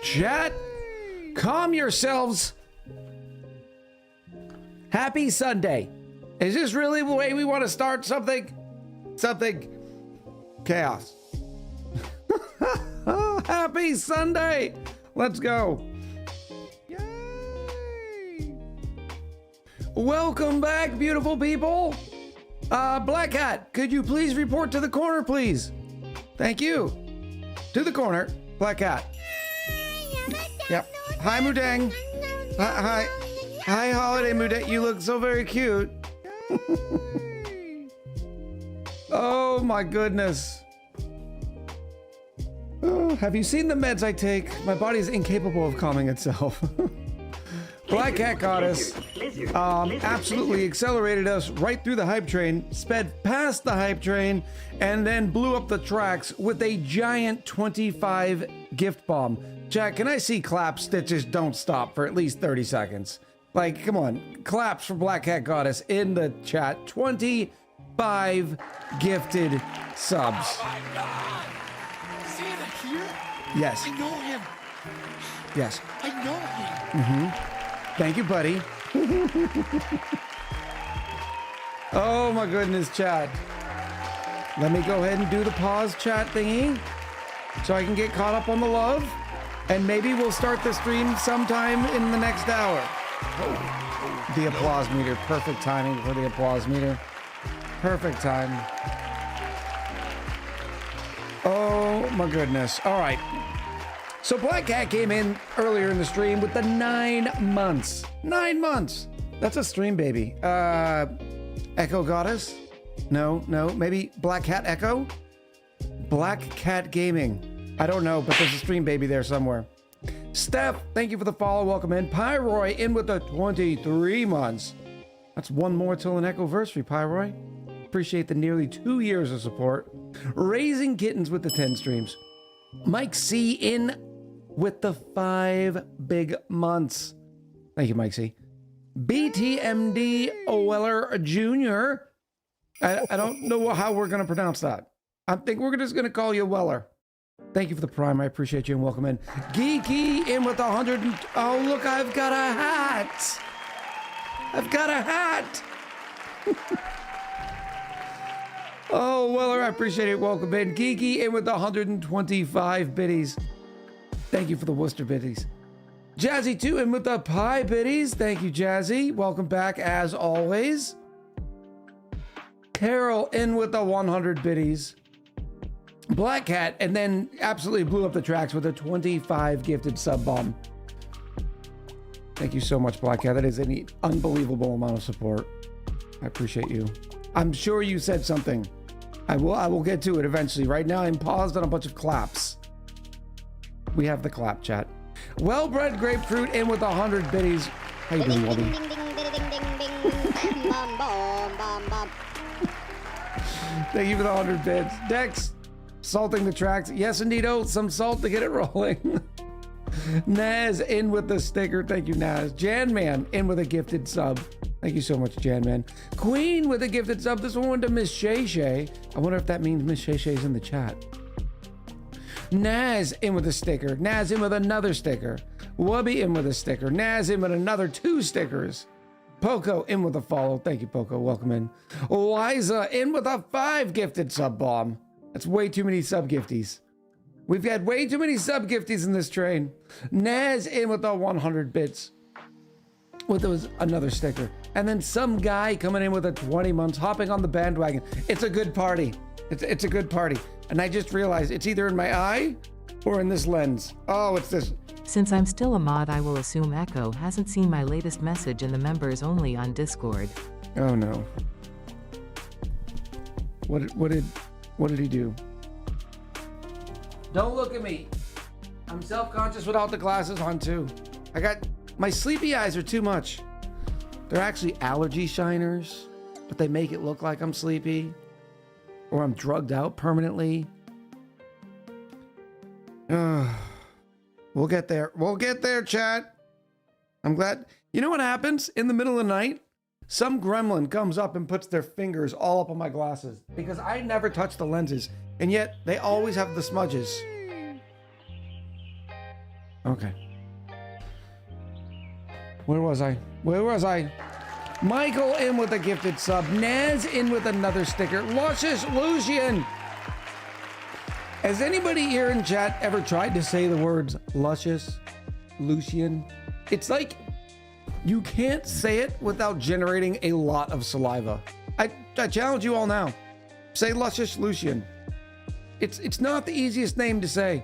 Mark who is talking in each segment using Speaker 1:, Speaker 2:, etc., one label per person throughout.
Speaker 1: Chat, calm yourselves. Happy Sunday. Is this really the way we want to start something? Chaos. Happy Sunday. Let's go. Yay. Welcome back, beautiful people. Black Hat, could you please report to the corner, please? Thank you. To the corner, Black Hat. Yep. Hi, Mudang. Hi, Holiday Mudang. You look so very cute. Oh my goodness. Oh, have you seen the meds I take? My body is incapable of calming itself. Black Cat Goddess absolutely accelerated us right through the hype train, sped past the hype train, and then blew up the tracks with a giant 25 gift bomb. Jack, can I see claps that just don't stop for at least 30 seconds? Like, come on, claps for Black Cat Goddess in the chat. 25 gifted subs.
Speaker 2: Oh my God! Santa here?
Speaker 1: Yes.
Speaker 2: I know him.
Speaker 1: Yes.
Speaker 2: I know him.
Speaker 1: Mm-hmm. Thank you, buddy. Oh my goodness, chat. Let me go ahead and do the pause chat thingy so I can get caught up on the love. And maybe we'll start the stream sometime in the next hour. The applause meter. Perfect timing for the applause meter. Perfect time. Oh my goodness. All right. So Black Cat came in earlier in the stream with the 9 months. 9 months. That's a stream baby. Echo Goddess? No. Maybe Black Cat Echo? Black Cat Gaming. I don't know, but there's a stream baby there somewhere. Steph, thank you for the follow. Welcome in. Pyroy in with the 23 months. That's one more till an Echoversary, Pyroy. Appreciate the nearly 2 years of support. Raising Kittens with the 10 streams. Mike C in with the 5 big months. Thank you, Mike C. BTMD Weller Jr. I don't know how we're going to pronounce that. I think we're just going to call you Weller. Thank you for the prime. I appreciate you and welcome in. Geeky in with 100. Oh, look, I've got a hat. I've got a hat. Oh, Weller, I appreciate it. Welcome in. Geeky in with 125 biddies. Thank you for the Worcester biddies. Jazzy 2 in with the pie biddies. Thank you, Jazzy. Welcome back as always. Carol in with the 100 biddies. Black Cat, and then absolutely blew up the tracks with a 25 gifted sub bomb. Thank you so much, Black Cat. That is an unbelievable amount of support. I appreciate you. I'm sure you said something. I will get to it eventually. Right now, I'm paused on a bunch of claps. We have the clap chat. Well-bred grapefruit in with 100 biddies. How you doing, Wubby? Thank you for the 100 bids. Dex, salting the tracks. Yes, indeedo. Some salt to get it rolling. Naz in with the sticker. Thank you, Naz. Jan Man in with a gifted sub. Thank you so much, Jan Man. Queen with a gifted sub. This one went to Miss Shay Shay. I wonder if that means Miss Shay Shay's in the chat. Naz in with a sticker. Naz in with another sticker. Wubby in with a sticker. Naz in with another 2 stickers. Poco in with a follow. Thank you, Poco. Welcome in. Liza in with a 5 gifted sub bomb. That's way too many sub gifties. We've had way too many sub gifties in this train. Naz in with the 100 bits. With another sticker. And then some guy coming in with a 20 months, hopping on the bandwagon. It's a good party. It's a good party. And I just realized it's either in my eye or in this lens. Oh, it's this.
Speaker 3: Since I'm still a mod, I will assume Echo hasn't seen my latest message in the members only on Discord.
Speaker 1: Oh no. What did he do? Don't look at me. I'm self-conscious without the glasses on too. My sleepy eyes are too much. They're actually allergy shiners, but they make it look like I'm sleepy or I'm drugged out permanently. We'll get there. We'll get there, chat. I'm glad. You know what happens in the middle of the night? Some gremlin comes up and puts their fingers all up on my glasses because I never touch the lenses, and yet they always have the smudges. Okay. Where was I? Where was I? Michael in with a gifted sub. Naz in with another sticker. Luscious Lucian. Has anybody here in chat ever tried to say the words luscious Lucian? It's like you can't say it without generating a lot of saliva. I challenge you all now. Say luscious Lucian. It's not the easiest name to say.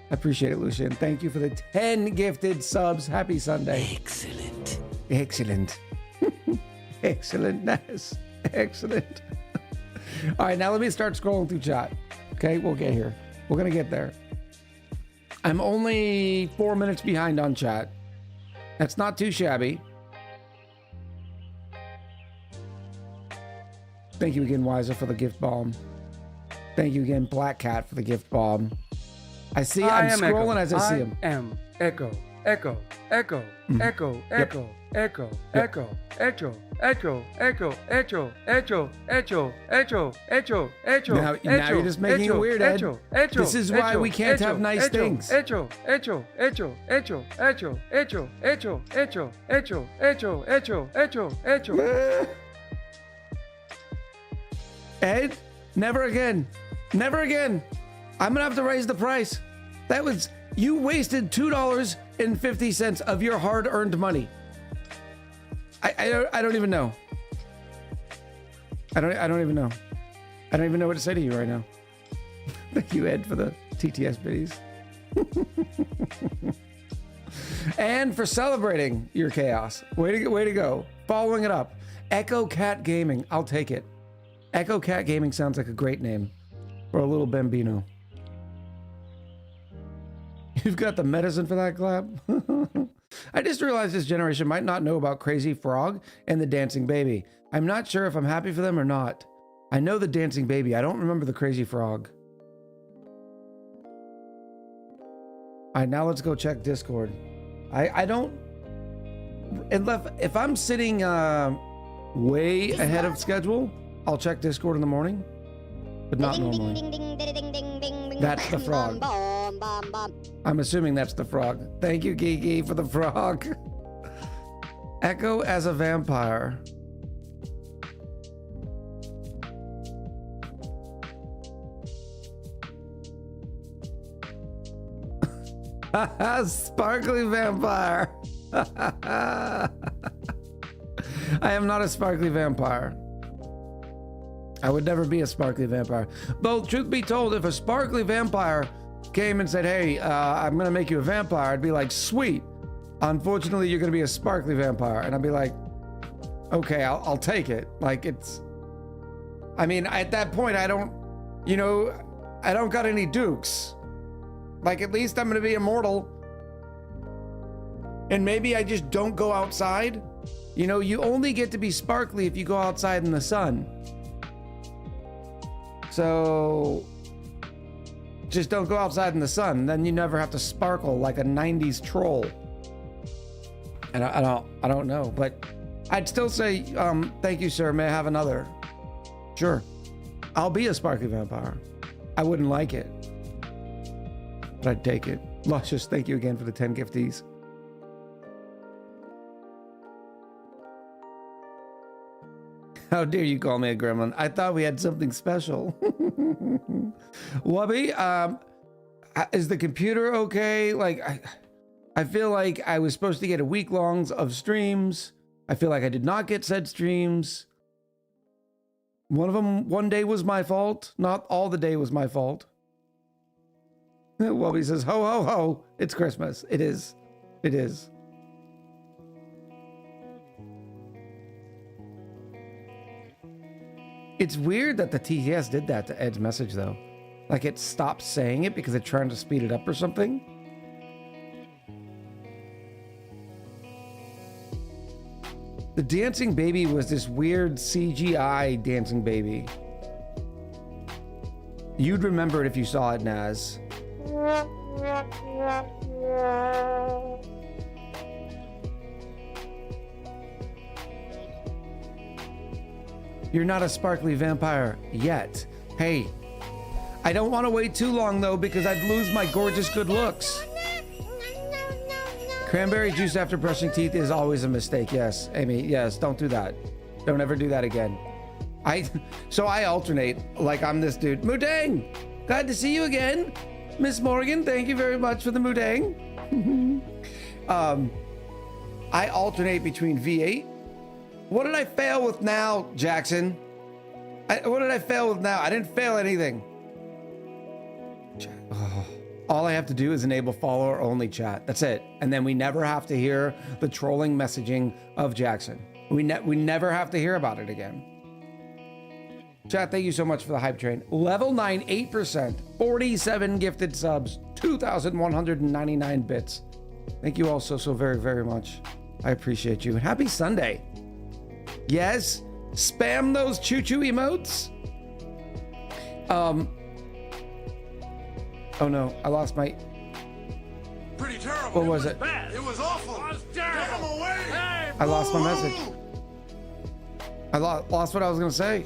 Speaker 1: I appreciate it, Lucian. Thank you for the 10 gifted subs. Happy Sunday.
Speaker 2: Excellent.
Speaker 1: Excellent. Excellent, Naz. Excellent. All right, now let me start scrolling through chat. Okay, we'll get here. We're gonna get there. I'm only 4 minutes behind on chat. That's not too shabby. Thank you again, Wiser, for the gift bomb. Thank you again, Black Cat, for the gift bomb. I'm scrolling as I see him.
Speaker 4: I am Echo, Echo, Echo, Echo, Echo, Echo, Echo, Echo, Echo, Echo, Echo, Echo, Echo, Echo, Echo, Echo.
Speaker 1: Now you're just making it weird, Ed. This is why we can't have nice things.
Speaker 4: Echo, Echo, Echo, Echo, Echo, Echo, Echo, Echo, Echo, Echo, Echo, Echo, Echo.
Speaker 1: Ed, never again. Never again. I'm gonna have to raise the price. You wasted $2.50 of your hard-earned money. I don't even know. I don't even know. I don't even know what to say to you right now. Thank you, Ed, for the TTS biddies. And for celebrating your chaos. Way to go. Following it up. Echo Cat Gaming. I'll take it. Echo Cat Gaming sounds like a great name for a little bambino. You've got the medicine for that, clap? I just realized this generation might not know about Crazy Frog and the Dancing Baby. I'm not sure if I'm happy for them or not. I know the Dancing Baby. I don't remember the Crazy Frog. All right, now let's go check Discord. I don't... If I'm sitting way ahead of schedule, I'll check Discord in the morning, but not normally. That's the frog. I'm assuming that's the frog. Thank you, Gigi, for the frog. Echo as a vampire. Sparkly vampire. I am not a sparkly vampire. I would never be a sparkly vampire. Though, truth be told, if a sparkly vampire came and said, hey, I'm gonna make you a vampire, I'd be like, sweet. Unfortunately, you're gonna be a sparkly vampire. And I'd be like, okay, I'll take it. Like, I mean, at that point, I don't got any dukes. Like, at least I'm gonna be immortal. And maybe I just don't go outside. You only get to be sparkly if you go outside in the sun. So just don't go outside in the sun. Then you never have to sparkle like a 90s troll. And I don't know, but I'd still say, thank you, sir. May I have another? Sure. I'll be a sparkly vampire. I wouldn't like it, but I'd take it. Luscious, thank you again for the 10 gifties. How dare you call me a gremlin? I thought we had something special. Wubby, is the computer okay? Like, I feel like I was supposed to get a week longs of streams. I feel like I did not get said streams. One of them, one day was my fault. Not all the day was my fault. Wubby says, ho, ho, ho. It's Christmas. It is. It is. It's weird that the TTS did that to Ed's message, though. Like, it stopped saying it because it's trying to speed it up or something. The dancing baby was this weird CGI dancing baby. You'd remember it if you saw it, Naz. You're not a sparkly vampire yet. Hey, I don't want to wait too long though because I'd lose my gorgeous good looks. Cranberry juice after brushing teeth is always a mistake. Yes, Amy. Yes, don't do that. Don't ever do that again. So I alternate. Like I'm this dude. Mudang! Glad to see you again. Miss Morgan, thank you very much for the Mudang. I alternate between V8. What did I fail with now, Jackson? What did I fail with now? I didn't fail anything. All I have to do is enable follower only chat. That's it. And then we never have to hear the trolling messaging of Jackson. We never have to hear about it again. Chat, thank you so much for the hype train. Level 9, 8%, 47 gifted subs, 2,199 bits. Thank you all so very, very much. I appreciate you. And happy Sunday. Yes, spam those choo-choo emotes. Oh no, I lost my...
Speaker 2: Pretty terrible.
Speaker 1: What was it?
Speaker 2: Bad. It was awful. It was terrible. Get him away. Hey,
Speaker 1: I lost my message. I lost what I was gonna say.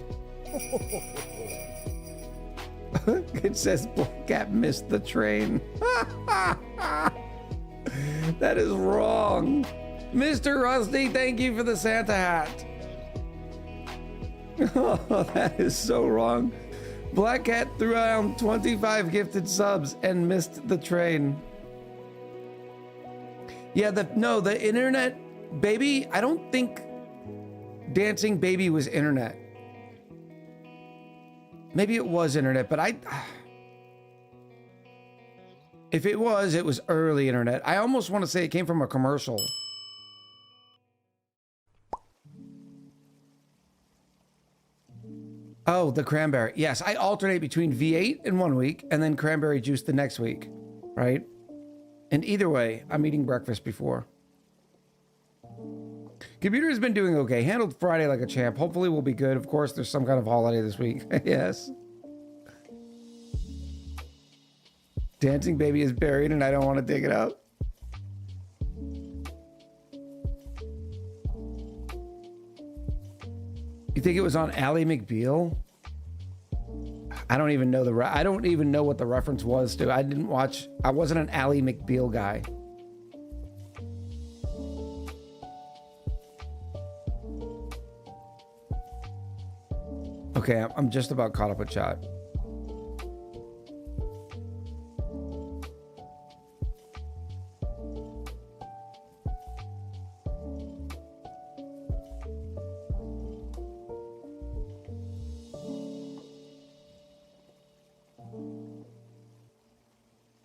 Speaker 1: It says Black Cat missed the train. That is wrong. Mr. Rusty, thank you for the Santa hat. Oh, that is so wrong. Black Cat threw around 25 gifted subs and missed the train. Yeah, the internet, baby, I don't think Dancing Baby was internet. Maybe it was internet, but if it was early internet. I almost want to say it came from a commercial. Oh, the cranberry. Yes, I alternate between V8 in 1 week and then cranberry juice the next week, right? And either way, I'm eating breakfast before. Computer has been doing okay. Handled Friday like a champ. Hopefully we'll be good. Of course, there's some kind of holiday this week. Yes. Dancing Baby is buried and I don't want to dig it up. You think it was on Ally McBeal? I don't even know I don't even know what the reference was to. I wasn't an Ally McBeal guy. Okay, I'm just about caught up with chat.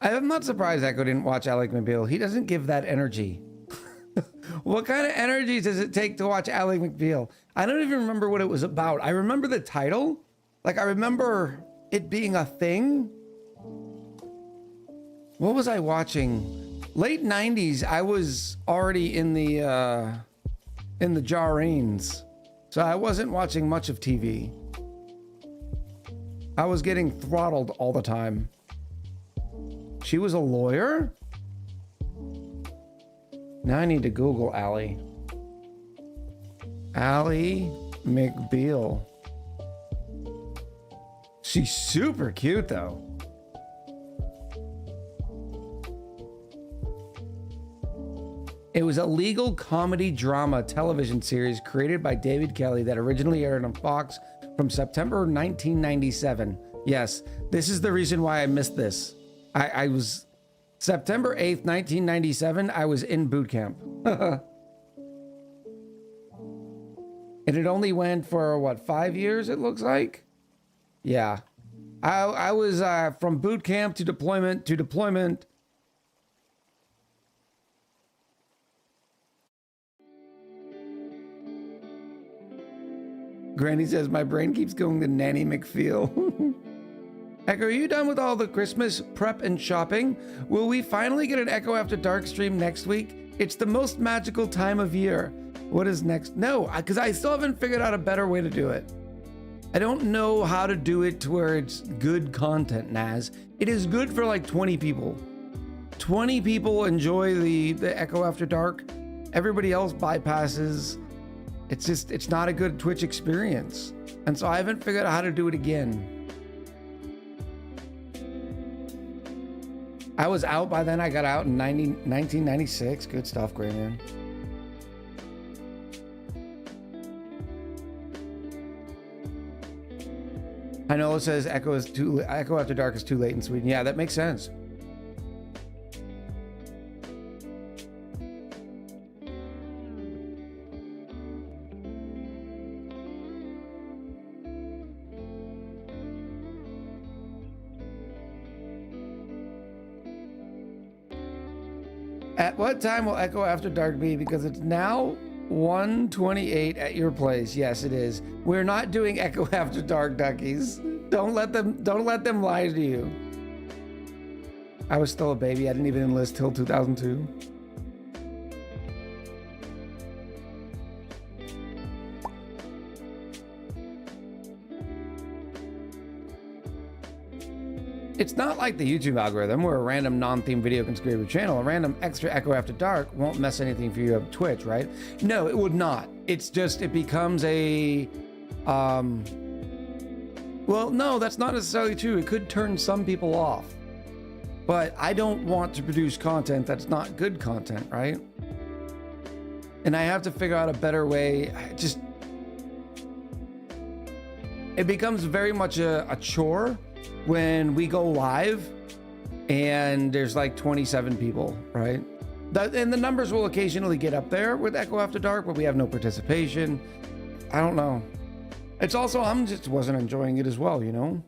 Speaker 1: I'm not surprised Echo didn't watch Alec McBeal. He doesn't give that energy. What kind of energy does it take to watch Alec McBeal? I don't even remember what it was about. I remember the title. Like, I remember it being a thing. What was I watching? Late 90s, I was already in the Jarranes. So I wasn't watching much of TV. I was getting throttled all the time. She was a lawyer? Now I need to Google Allie. Allie McBeal. She's super cute though. It was a legal comedy drama television series created by David Kelly that originally aired on Fox from September 1997. Yes, this is the reason why I missed this. I was September 8th, 1997. I was in boot camp. And it only went for what, 5 years, it looks like? Yeah. I was from boot camp to deployment to deployment. Granny says, my brain keeps going to Nanny McFeel. Echo, are you done with all the Christmas prep and shopping? Will we finally get an Echo After Dark stream next week? It's the most magical time of year. What is next? No, because I still haven't figured out a better way to do it. I don't know how to do it to where it's good content, Naz. It is good for like 20 people. 20 people enjoy the Echo After Dark. Everybody else bypasses. It's not a good Twitch experience. And so I haven't figured out how to do it again. I was out by then. I got out in 1996. Good stuff, Grayman. I know it says Echo After Dark is too late in Sweden. Yeah, that makes sense. At what time will Echo After Dark be? Because it's now 1:28 at your place. Yes, it is. We're not doing Echo After Dark, duckies. Don't let them lie to you. I was still a baby. I didn't even enlist till 2002. It's not like the YouTube algorithm where a random non-themed video can screw your channel. A random extra Echo After Dark won't mess anything for you on Twitch, right? No, it would not. It's just, it becomes a, well, no, that's not necessarily true. It could turn some people off, but I don't want to produce content that's not good content, right? And I have to figure out a better way. It becomes very much a chore when we go live and there's like 27 people, right? And the numbers will occasionally get up there with Echo After Dark, but we have no participation. I don't know. It's also, I'm just wasn't enjoying it as well, you know?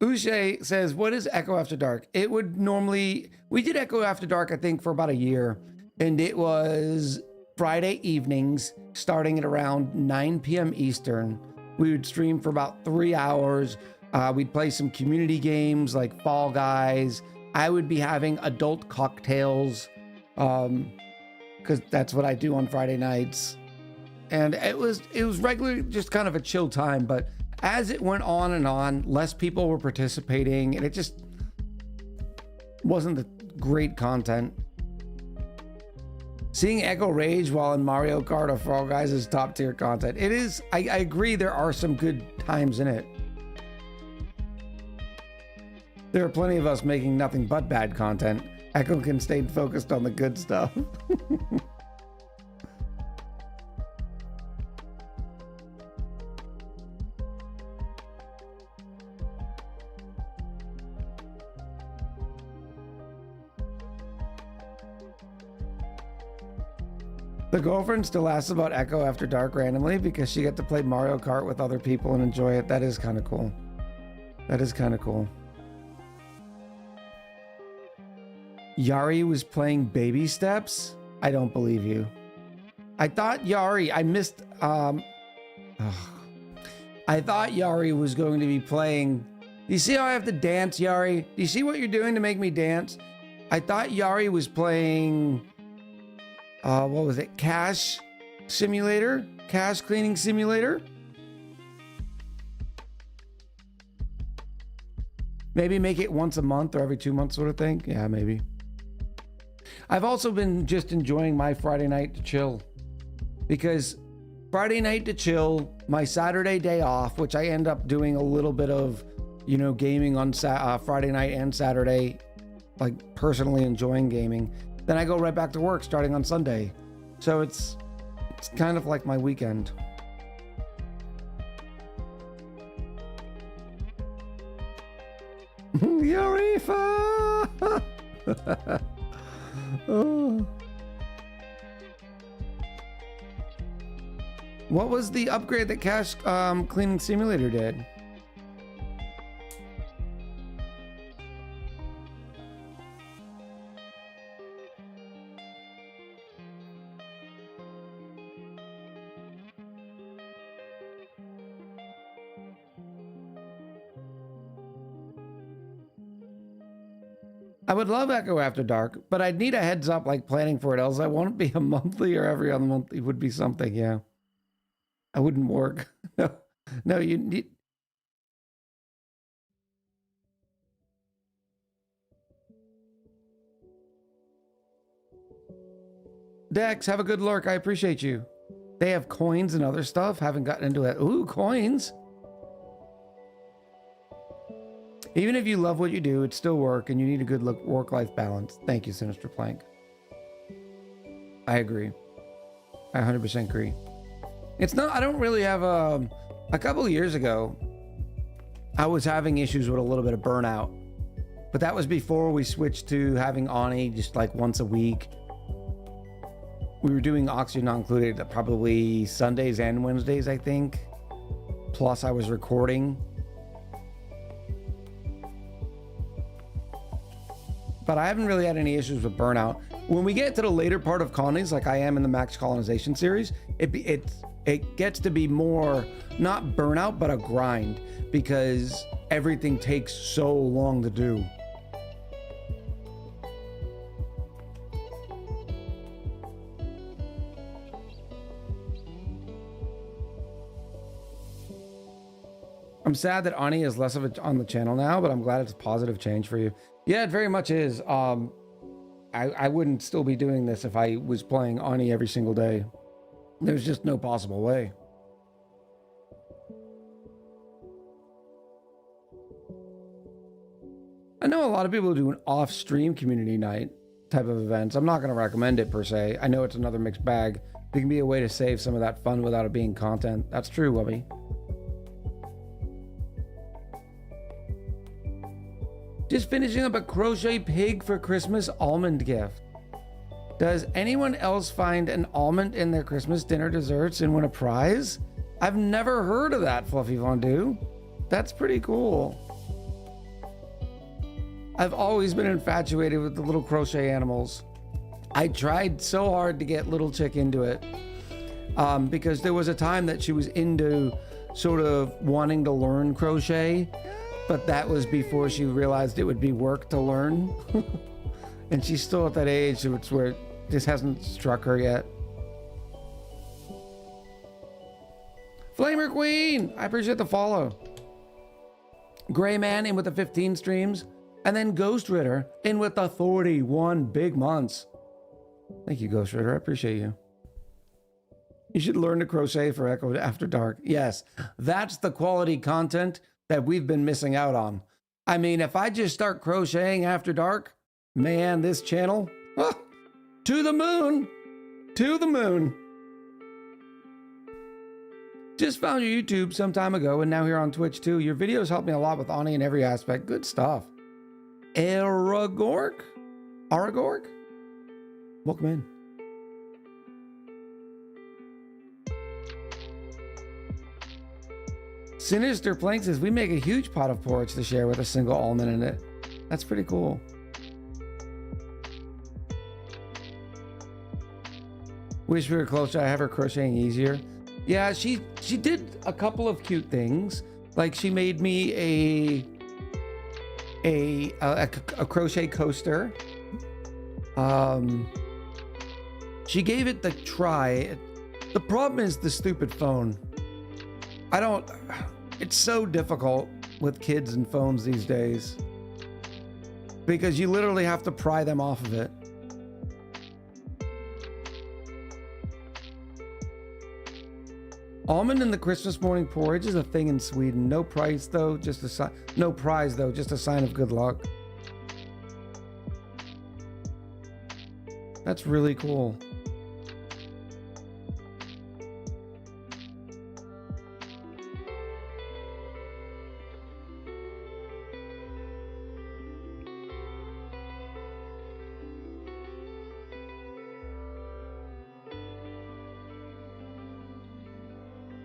Speaker 1: Uche says, what is Echo After Dark? It would normally, we did Echo After Dark, I think, for about a year, and it was Friday evenings, starting at around 9 p.m. Eastern. We would stream for about 3 hours. We'd play some community games like Fall Guys. I would be having adult cocktails, because that's what I do on Friday nights. And it was regularly just kind of a chill time, but as it went on and on, less people were participating, and it just wasn't the great content. Seeing Echo rage while in Mario Kart or Fall Guys is top tier content. It is, I agree, there are some good times in it. There are plenty of us making nothing but bad content. Echo can stay focused on the good stuff. The girlfriend still asks about Echo After Dark randomly because she got to play Mario Kart with other people and enjoy it. That is kind of cool. That is kind of cool. Yari was playing Baby Steps? I don't believe you. I thought Yari, I missed, I thought Yari was going to be playing. Do you see how I have to dance, Yari? Do you see what you're doing to make me dance? I thought Yari was playing, what was it? Cash Simulator? Cash Cleaning Simulator? Maybe make it once a month or every 2 months sort of thing. Yeah, maybe. I've also been just enjoying my Friday night to chill, because Friday night to chill, my Saturday day off, which I end up doing a little bit of, you know, gaming on Friday night and Saturday, like personally enjoying gaming. Then I go right back to work starting on Sunday. So it's kind of like my weekend. Yarifa! Oh. What was the upgrade that Cash Cleaning Simulator did? I would love Echo After Dark, but I'd need a heads up, like planning for it, else I won't be a monthly or every other month. It would be something, yeah. I wouldn't work. No, you need. Dex, have a good lurk. I appreciate you. They have coins and other stuff. Haven't gotten into it. Ooh, coins. Even if you love what you do, it's still work and you need a good work-life balance. Thank you, Sinister Plank. I agree. I 100% agree. It's not, I don't really have a couple of years ago, I was having issues with a little bit of burnout, but that was before we switched to having ONI just like once a week. We were doing Oxygen Not Included probably Sundays and Wednesdays, I think. Plus I was recording. But I haven't really had any issues with burnout. When we get to the later part of colonies, like I am in the Max Colonization series, it gets to be more, not burnout, but a grind, because everything takes so long to do. I'm sad that Ani is less of it on the channel now, but I'm glad it's a positive change for you. Yeah, it very much is. I wouldn't still be doing this if I was playing Ani every single day. There's just no possible way. I know a lot of people do an off-stream community night type of events. I'm not going to recommend it per se. I know it's another mixed bag. It can be a way to save some of that fun without it being content. That's true, Wubby. Just finishing up a crochet pig for Christmas almond gift. Does anyone else find an almond in their Christmas dinner desserts and win a prize? I've never heard of that, Fluffy Fondue. That's pretty cool. I've always been infatuated with the little crochet animals. I tried so hard to get Little Chick into it because there was a time that she was into sort of wanting to learn crochet, but that was before she realized it would be work to learn. And she's still at that age where it just hasn't struck her yet. Flamer Queen, I appreciate the follow. Gray Man in with the 15 streams. And then Ghost Ritter in with the 41 big months. Thank you, Ghost Ritter. I appreciate you. You should learn to crochet for Echo After Dark. Yes, that's the quality content that we've been missing out on. I mean, if I just start crocheting after dark, man, this channel, to the moon, to the moon. Just found your YouTube some time ago and now here on Twitch too. Your videos help me a lot with Ani in every aspect. Good stuff. Aragorg? Welcome in. Sinister Plank says, we make a huge pot of porridge to share with a single almond in it. That's pretty cool. Wish we were closer. I have her crocheting easier. Yeah, she did a couple of cute things. Like she made me a crochet coaster. She gave it the try. The problem is the stupid phone. It's so difficult with kids and phones these days because you literally have to pry them off of it. Almond in the Christmas morning porridge is a thing in Sweden. No prize though, just a sign of good luck. That's really cool.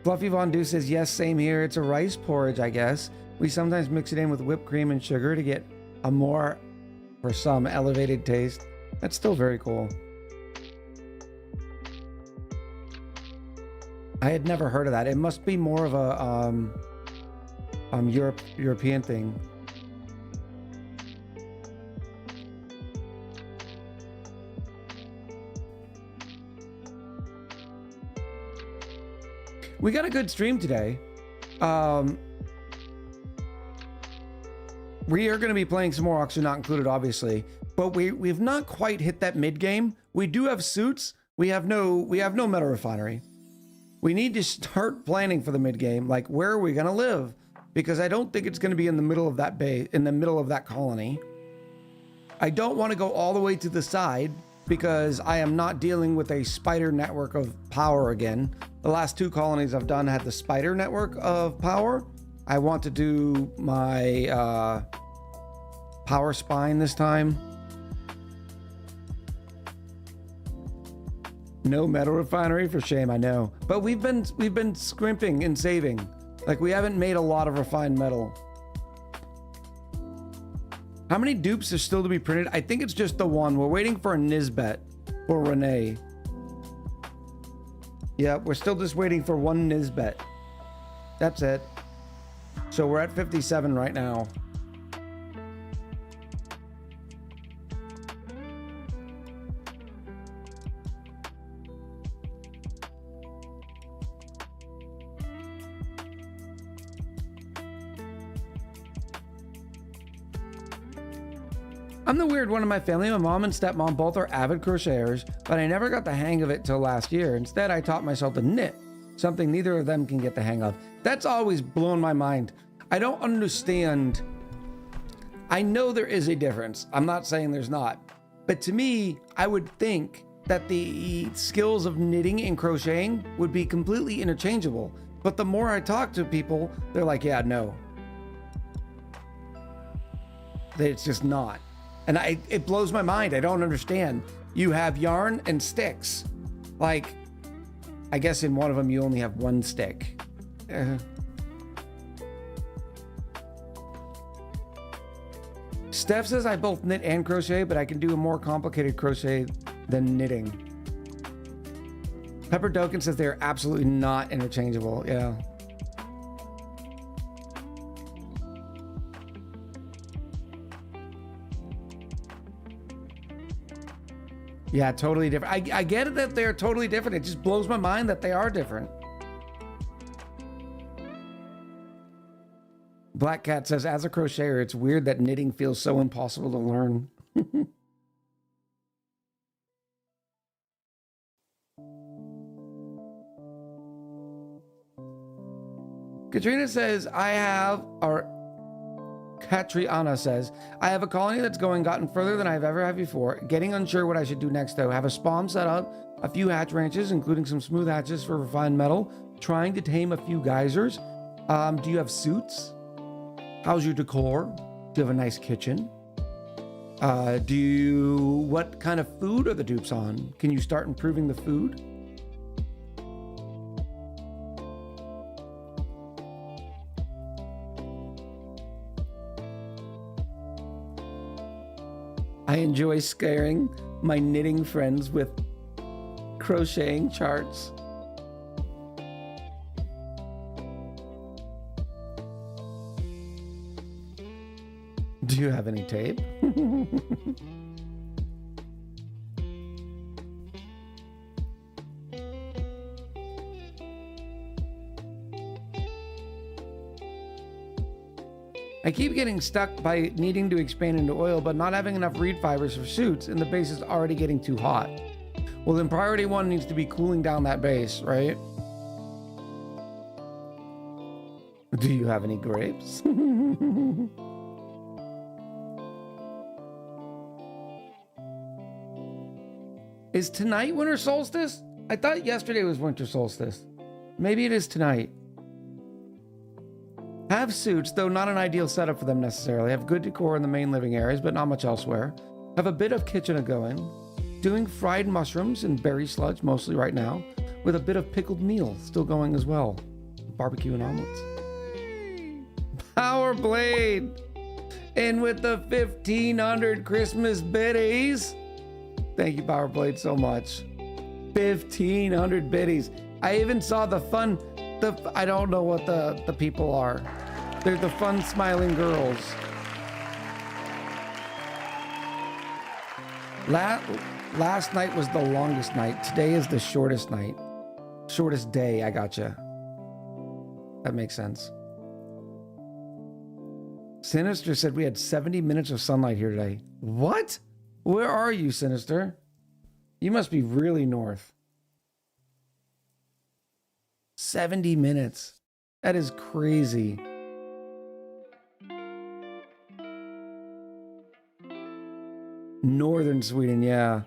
Speaker 1: Fluffy Fondue says, yes, same here. It's a rice porridge, I guess. We sometimes mix it in with whipped cream and sugar to get a more, for some, elevated taste. That's still very cool. I had never heard of that. It must be more of a European thing. We got a good stream today. We are going to be playing some more Oxygen Not Included, obviously, but we've not quite hit that mid game. We do have suits. We have no metal refinery. We need to start planning for the mid game. Like, where are we going to live? because I don't think it's going to be in the middle of that bay, in the middle of that colony. I don't want to go all the way to the side because I am not dealing with a spider network of power again. The last 2 colonies I've done had the spider network of power. I want to do my power spine this time. No metal refinery, for shame, I know. But we've been scrimping and saving. Like, we haven't made a lot of refined metal. How many dupes are still to be printed? I think it's just the one. We're waiting for a Nisbet or Renee. Yeah, we're still just waiting for one Nisbet. That's it. So we're at 57 right now. I'm the weird one in my family. My mom and stepmom both are avid crocheters, but I never got the hang of it till last year. Instead, I taught myself to knit, something neither of them can get the hang of. That's always blown my mind. I don't understand. I know there is a difference. I'm not saying there's not. But to me, I would think that the skills of knitting and crocheting would be completely interchangeable. But the more I talk to people, they're like, yeah, no. It's just not. And it blows my mind. I don't understand. You have yarn and sticks. Like, I guess in one of them you only have one stick. Steph says I both knit and crochet, but I can do a more complicated crochet than knitting. Pepper Doken says they're absolutely not interchangeable. Yeah. Yeah, totally different. I get it that they're totally different. It just blows my mind that they are different. Black Cat says, as a crocheter, it's weird that knitting feels so impossible to learn. Katrina says, Catriana says, I have a colony that's gotten further than I've ever had before. Getting unsure what I should do next, though. Have a spawn set up, a few hatch ranches, including some smooth hatches for refined metal. Trying to tame a few geysers. Do you have suits? How's your decor? Do you have a nice kitchen? What kind of food are the dupes on? Can you start improving the food? I enjoy scaring my knitting friends with crocheting charts. Do you have any tape? I keep getting stuck by needing to expand into oil, but not having enough reed fibers for suits, and the base is already getting too hot. Well, then priority 1 needs to be cooling down that base, right? Do you have any grapes? Is tonight winter solstice? I thought yesterday was winter solstice. Maybe it is tonight. Have suits, though not an ideal setup for them necessarily. Have good decor in the main living areas, but not much elsewhere. Have a bit of kitchen going. Doing fried mushrooms and berry sludge mostly right now, with a bit of pickled meal still going as well. Barbecue and omelets. Power Blade! And with the 1,500 Christmas biddies. Thank you, Power Blade, so much. 1,500 biddies. I even saw the fun... I don't know what the people are. They're the fun smiling girls. Last night was the longest night. Today is the shortest night. Shortest day, I gotcha. That makes sense. Sinister said we had 70 minutes of sunlight here today. What? Where are you, Sinister? You must be really north. 70 minutes. That is crazy. Northern Sweden, yeah.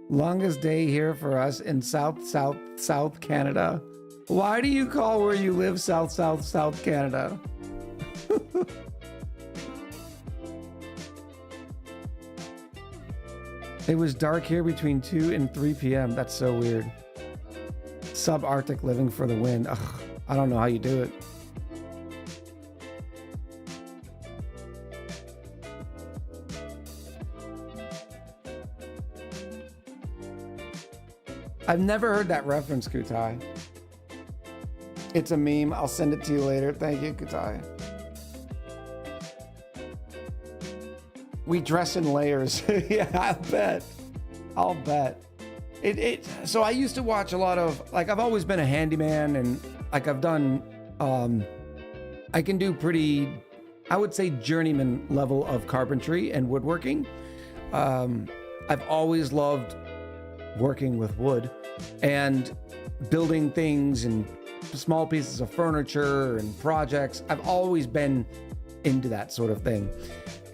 Speaker 1: Longest day here for us in South Canada. Why do you call where you live South Canada? It was dark here between 2 and 3 p.m. That's so weird. Subarctic living for the win. Ugh, I don't know how you do it. I've never heard that reference, Kutai. It's a meme. I'll send it to you later. Thank you, Kutai. We dress in layers. Yeah, I'll bet. So I used to watch a lot of, like, I've always been a handyman, and like I've done, I can do pretty, I would say, journeyman level of carpentry and woodworking. I've always loved working with wood and building things and small pieces of furniture and projects. I've always been into that sort of thing.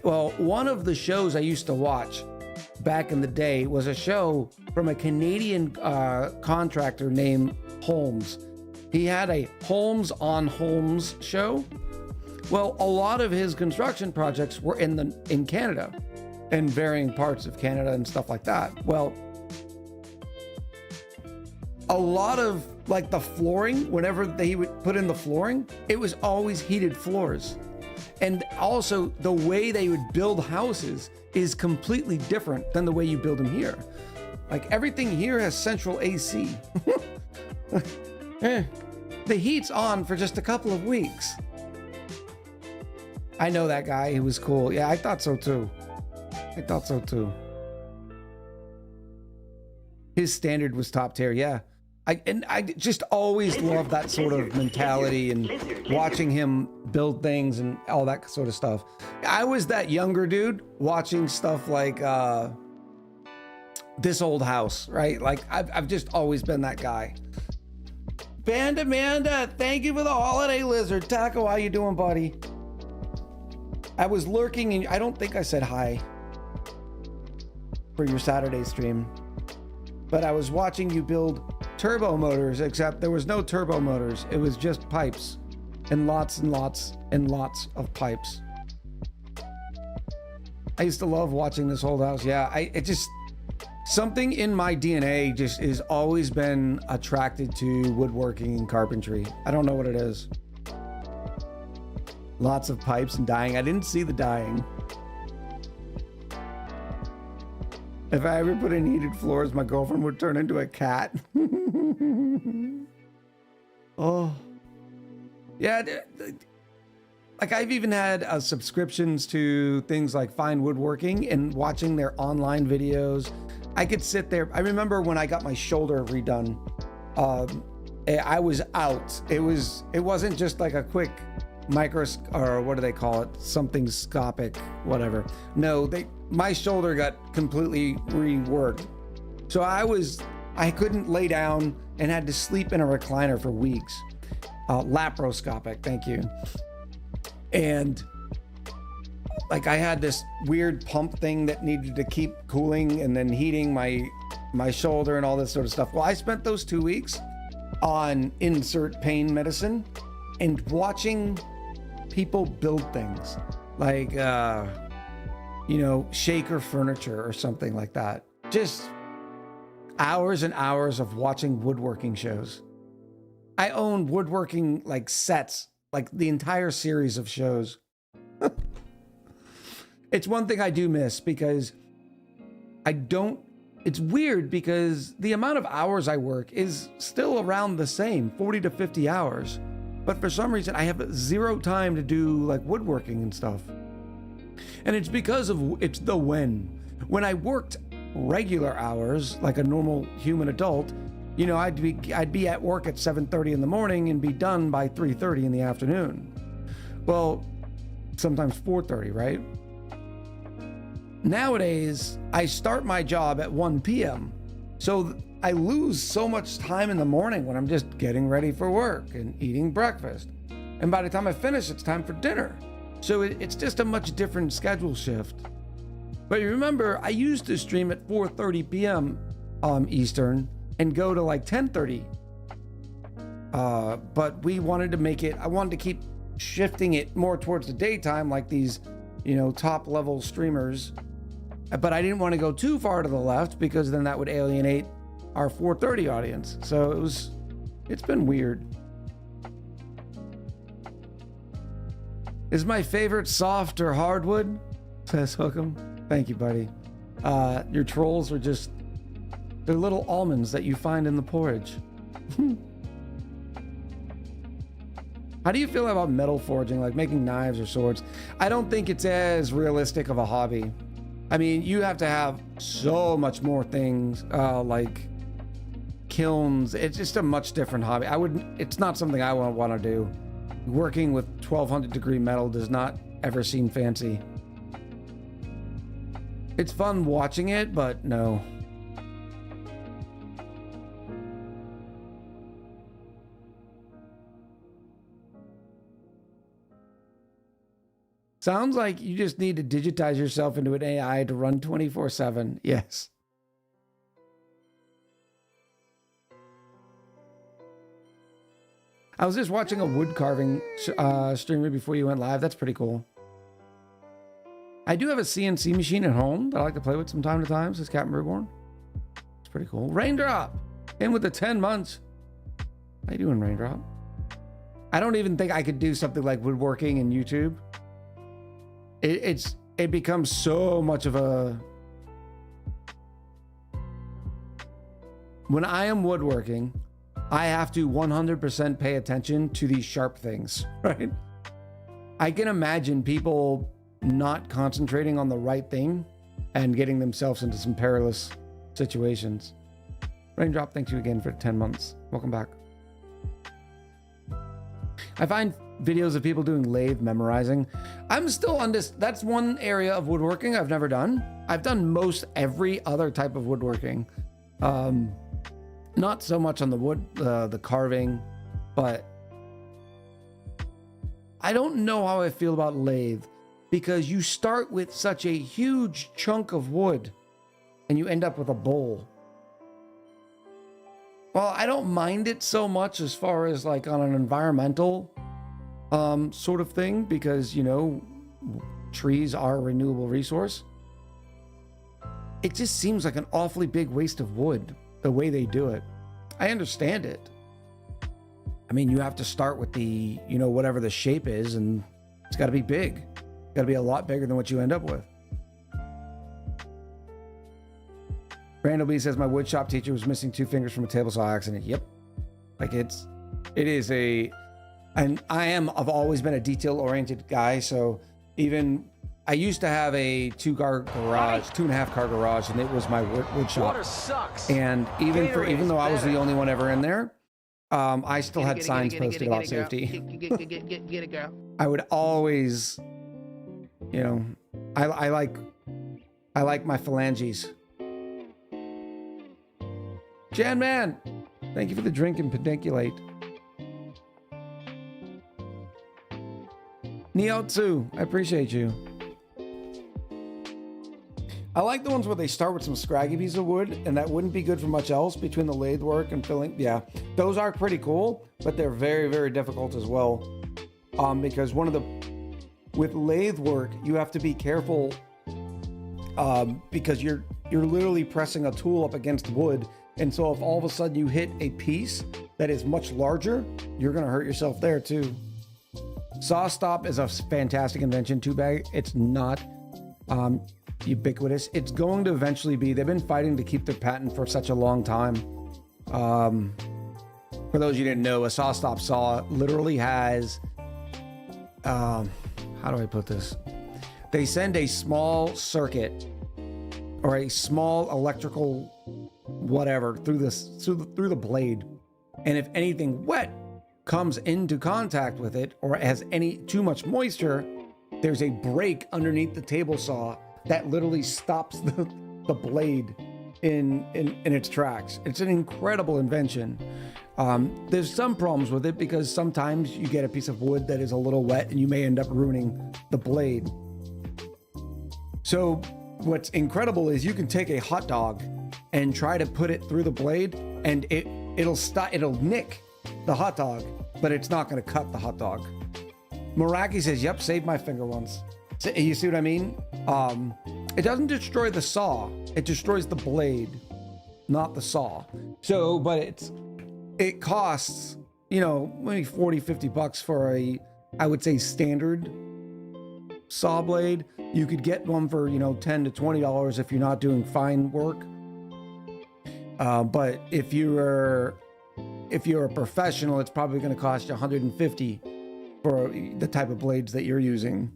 Speaker 1: Well, one of the shows I used to watch back in the day was a show from a Canadian contractor named Holmes. He had a Holmes on Holmes show. Well, a lot of his construction projects were in Canada and varying parts of Canada and stuff like that. Well, a lot of like the flooring, whenever they would put in the flooring, it was always heated floors. And also the way they would build houses is completely different than the way you build them here. Like everything here has central AC. The heat's on for just a couple of weeks. I know that guy. He was cool. Yeah, I thought so too. His standard was top tier. Yeah. I just always loved that sort of mentality and watching him build things and all that sort of stuff. I was that younger dude watching stuff like This Old House, right? Like I've just always been that guy. Band Amanda, thank you for the holiday lizard. Taco, how you doing, buddy? I was lurking and I don't think I said hi for your Saturday stream, but I was watching you build turbo motors, except there was no turbo motors. It was just pipes and lots and lots and lots of pipes. I used to love watching This Old House. Yeah, it just, something in my DNA just is always been attracted to woodworking and carpentry. I don't know what it is. Lots of pipes and dyeing. I didn't see the dyeing. If I ever put in heated floors, my girlfriend would turn into a cat. Oh. Yeah. Like I've even had subscriptions to things like Fine Woodworking and watching their online videos. I could sit there. I remember when I got my shoulder redone, I was out. It wasn't just like a quick or what do they call it? Something scopic, whatever. No, my shoulder got completely reworked. So I couldn't lay down and had to sleep in a recliner for weeks. Laparoscopic, thank you. And like I had this weird pump thing that needed to keep cooling and then heating my shoulder and all this sort of stuff. Well, I spent those 2 weeks on insert pain medicine and watching people build things like, shaker furniture or something like that. Just hours and hours of watching woodworking shows. I own woodworking like sets, like the entire series of shows. It's one thing I do miss because it's weird because the amount of hours I work is still around the same, 40 to 50 hours. But for some reason, I have zero time to do like woodworking and stuff. And it's because it's the when. When I worked regular hours, like a normal human adult, I'd be at work at 7:30 in the morning and be done by 3:30 in the afternoon. Well, sometimes 4:30, right? Nowadays, I start my job at 1 p.m. So I lose so much time in the morning when I'm just getting ready for work and eating breakfast. And by the time I finish, it's time for dinner. So it's just a much different schedule shift. But you remember, I used to stream at 4:30 p.m. Eastern and go to like 10:30. But we wanted to make it, I wanted to keep shifting it more towards the daytime, like these, top level streamers. But I didn't want to go too far to the left because then that would alienate our 4:30 audience. So it's been weird. Is my favorite soft or hardwood? Says Hookem. Thank you, buddy. Your trolls are they're little almonds that you find in the porridge. How do you feel about metal forging, like making knives or swords? I don't think it's as realistic of a hobby. I mean, you have to have so much more things, like kilns. It's just a much different hobby. It's not something I want to do. Working with 1200 degree metal does not ever seem fancy. It's fun watching it, but no. Sounds like you just need to digitize yourself into an AI to run 24/7. Yes. I was just watching a wood carving streamer before you went live. That's pretty cool. I do have a CNC machine at home that I like to play with from time to time, says Captain Brewborn. It's pretty cool. Raindrop, in with the 10 months. How you doing, Raindrop? I don't even think I could do something like woodworking in YouTube. It becomes so much of a... When I am woodworking, I have to 100% pay attention to these sharp things, right? I can imagine people not concentrating on the right thing and getting themselves into some perilous situations. Raindrop, thank you again for 10 months. Welcome back. I find videos of people doing lathe memorizing. I'm still on this. That's one area of woodworking I've never done. I've done most every other type of woodworking. Not so much on the wood, the carving, but I don't know how I feel about lathe because you start with such a huge chunk of wood and you end up with a bowl. Well, I don't mind it so much as far as like on an environmental sort of thing because, trees are a renewable resource. It just seems like an awfully big waste of wood, the way they do it. I understand it. I mean, you have to start with the, whatever the shape is, and it's got to be big. Got to be a lot bigger than what you end up with. Randall B says, my woodshop teacher was missing 2 fingers from a table saw accident. Yep. Like it is and I've always been a detail oriented guy. So even I used to have a 2.5 car garage, and it was my wood shop.
Speaker 5: Water sucks.
Speaker 1: And even though I was the only one ever in there, I still had signs posted about safety.
Speaker 6: Get it, girl.
Speaker 1: I would always, I like my phalanges. Jan Man, thank you for the drink and pediculate. Neo2, I appreciate you. I like the ones where they start with some scraggy piece of wood, and that wouldn't be good for much else between the lathe work and filling. Yeah, those are pretty cool, but they're very, very difficult as well. Because with lathe work, you have to be careful because you're literally pressing a tool up against wood. And so if all of a sudden you hit a piece that is much larger, you're going to hurt yourself there too. Saw stop is a fantastic invention. Too bad it's not ubiquitous. It's going to eventually be. They've been fighting to keep their patent for such a long time. For those you didn't know, a saw stop saw literally has, how do I put this? They send a small circuit or a small electrical whatever through the blade, and if anything wet comes into contact with it or has too much moisture, there's a break underneath the table saw that literally stops the blade in its tracks. It's an incredible invention. There's some problems with it because sometimes you get a piece of wood that is a little wet and you may end up ruining the blade. So what's incredible is you can take a hot dog and try to put it through the blade, and it'll nick the hot dog, but it's not going to cut the hot dog. Meraki says, "Yep, saved my finger once." So, you see what I mean? It doesn't destroy the saw; it destroys the blade, not the saw. So, but it costs, you know, maybe $40-50 for I would say standard saw blade. You could get one for, you know, $10 to $20 if you're not doing fine work. But if you're a professional, it's probably going to cost you $150 for the type of blades that you're using.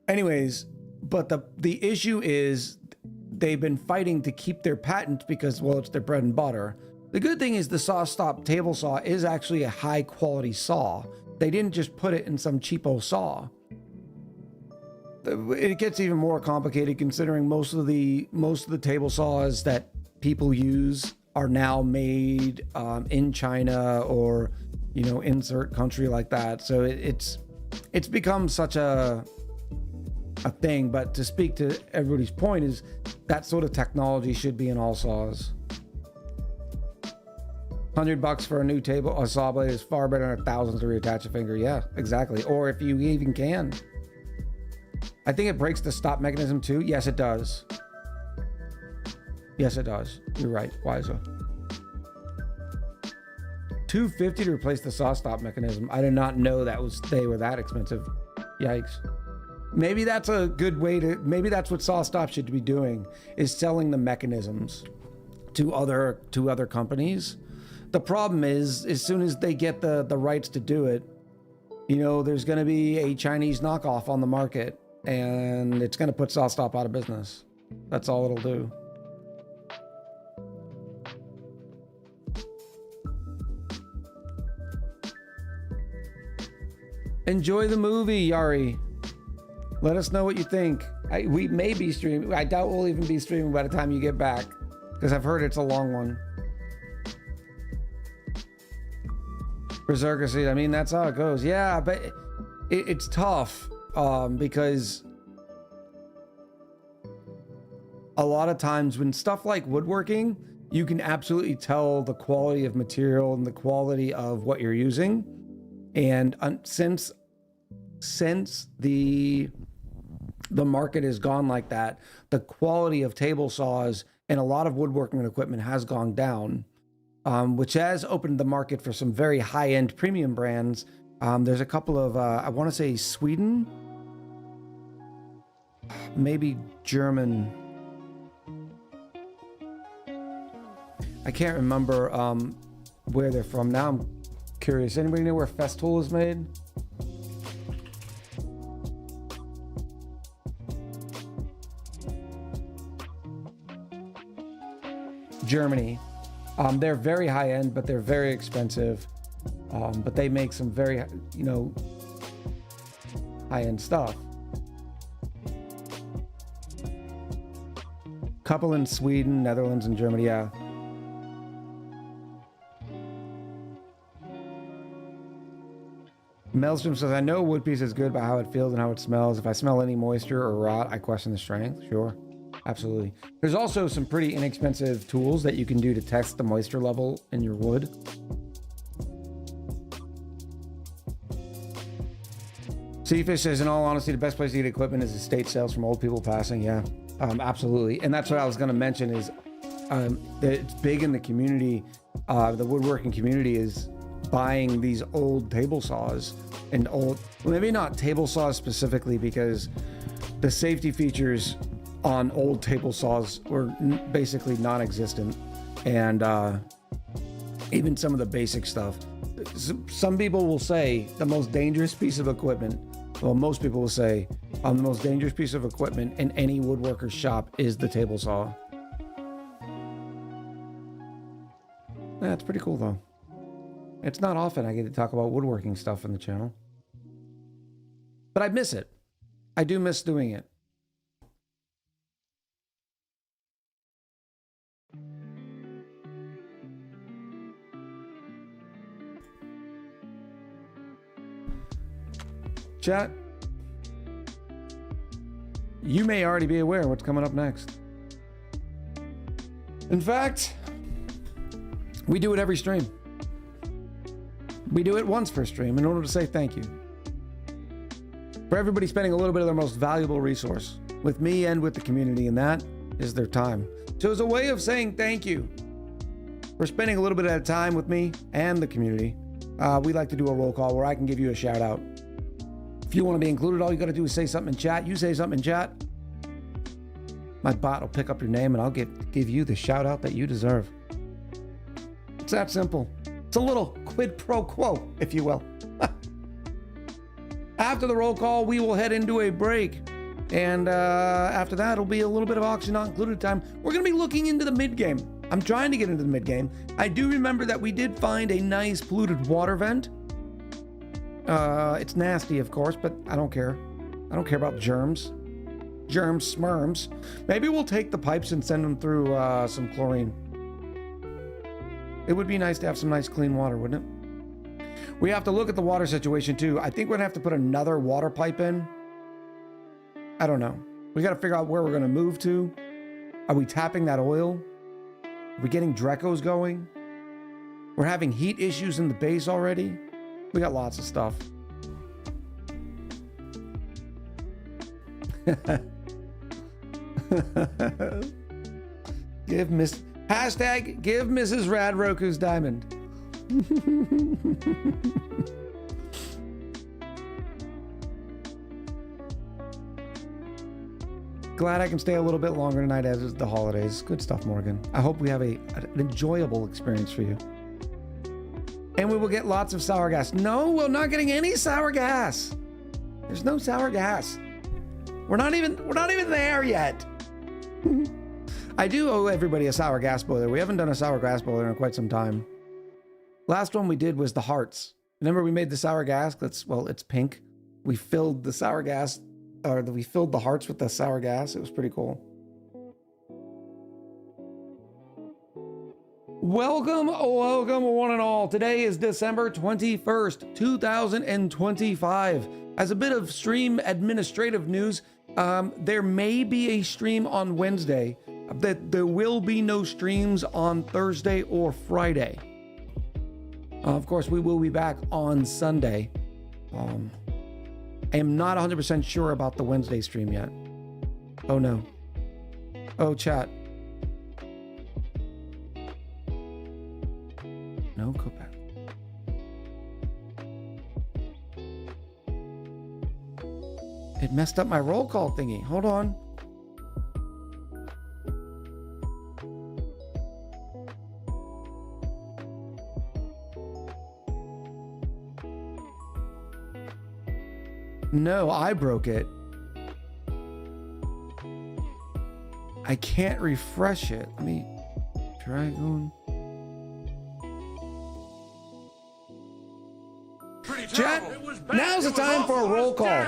Speaker 1: Anyways, but the issue is they've been fighting to keep their patent because, well, it's their bread and butter. The good thing is the SawStop table saw is actually a high quality saw. They didn't just put it in some cheapo saw. It gets even more complicated considering most of the table saws that people use are now made in China or, you know, insert country like that. So it's become such a thing. But to speak to everybody's point is that sort of technology should be in all saws. $100 for a new saw blade is far better than $1,000 to reattach a finger. Yeah, exactly. Or if you even can. I think it breaks the stop mechanism too. Yes, it does. Yes, it does. You're right, Wiser. $250 to replace the saw stop mechanism. I did not know they were that expensive. Yikes. Maybe that's a good way to. Maybe that's what SawStop should be doing, is selling the mechanisms to other companies. The problem is, as soon as they get the rights to do it, you know, there's going to be a Chinese knockoff on the market, and it's going to put SawStop out of business. That's all it'll do. Enjoy the movie, Yari. Let us know what you think. We may be streaming. I doubt we'll even be streaming by the time you get back, because I've heard it's a long one. Berserker Seed, I mean, that's how it goes. Yeah, but it's tough because a lot of times when stuff like woodworking, you can absolutely tell the quality of material and the quality of what you're using. And since the market has gone like that, the quality of table saws and a lot of woodworking equipment has gone down. Which has opened the market for some very high-end premium brands. There's a couple of, I want to say Sweden, maybe German. I can't remember where they're from. Now I'm curious. Anybody know where Festool is made? Germany. They're very high end, but they're very expensive. But they make some very, you know, high end stuff. Couple in Sweden, Netherlands, and Germany. Yeah. Maelstrom says, I know wood piece is good by how it feels and how it smells. If I smell any moisture or rot, I question the strength. Sure. Absolutely. There's also some pretty inexpensive tools that you can do to test the moisture level in your wood. Seafish says, in all honesty, the best place to get equipment is estate sales from old people passing. Yeah, absolutely. And that's what I was going to mention is that it's big in the community. The woodworking community is buying these old table saws and old, maybe not table saws specifically, because the safety features on old table saws were basically non-existent, and even some of the basic stuff. Some people will say the most dangerous piece of equipment, well, most people will say the most dangerous piece of equipment in any woodworker's shop is the table saw. That's pretty cool though. It's not often I get to talk about woodworking stuff on the channel, but I miss it. I do miss doing it. Chat, you may already be aware of what's coming up next. In fact, we do it every stream. We do it once per stream in order to say thank you. For everybody spending a little bit of their most valuable resource with me and with the community, and that is their time. So as a way of saying thank you for spending a little bit of time with me and the community, we like to do a roll call where I can give you a shout out. If you want to be included, all you got to do is say something in chat. You say something in chat, my bot will pick up your name and I'll give you the shout out that you deserve. It's that simple. It's a little quid pro quo, if you will. After the roll call, we will head into a break. And after that, it'll be a little bit of auction not included time. We're going to be looking into the mid-game. I'm trying to get into the mid-game. I do remember that we did find a nice polluted water vent. It's nasty, of course, but I don't care. I don't care about germs. Germs, smerms. Maybe we'll take the pipes and send them through some chlorine. It would be nice to have some nice clean water, wouldn't it? We have to look at the water situation too. I think we're gonna have to put another water pipe in. I don't know. We got to figure out where we're gonna move to. Are we tapping that oil? Are we getting Drecos going? We're having heat issues in the base already. We got lots of stuff. Give Mrs. Radroku's diamond. Glad I can stay a little bit longer tonight as is the holidays. Good stuff, Morgan. I hope we have an enjoyable experience for you. And we will get lots of sour gas. No, we're not getting any sour gas. There's no sour gas. We're not even there yet. I do owe everybody a sour gas boiler. We haven't done a sour gas boiler in quite some time. Last one we did was the hearts. Remember we made the sour gas? It's pink. We filled the sour gas, or we filled the hearts with the sour gas. It was pretty cool. Welcome one and all. Today is December 21st, 2025. As a bit of stream administrative news, there may be a stream on Wednesday. There will be no streams on Thursday or Friday. Of course, we will be back on Sunday. I am not 100% sure about the Wednesday stream yet. Oh no. Oh, chat. No, go back. It messed up my roll call thingy. Hold on. No, I broke it. I can't refresh it. Let me try going. Chat, now's the time for a roll call.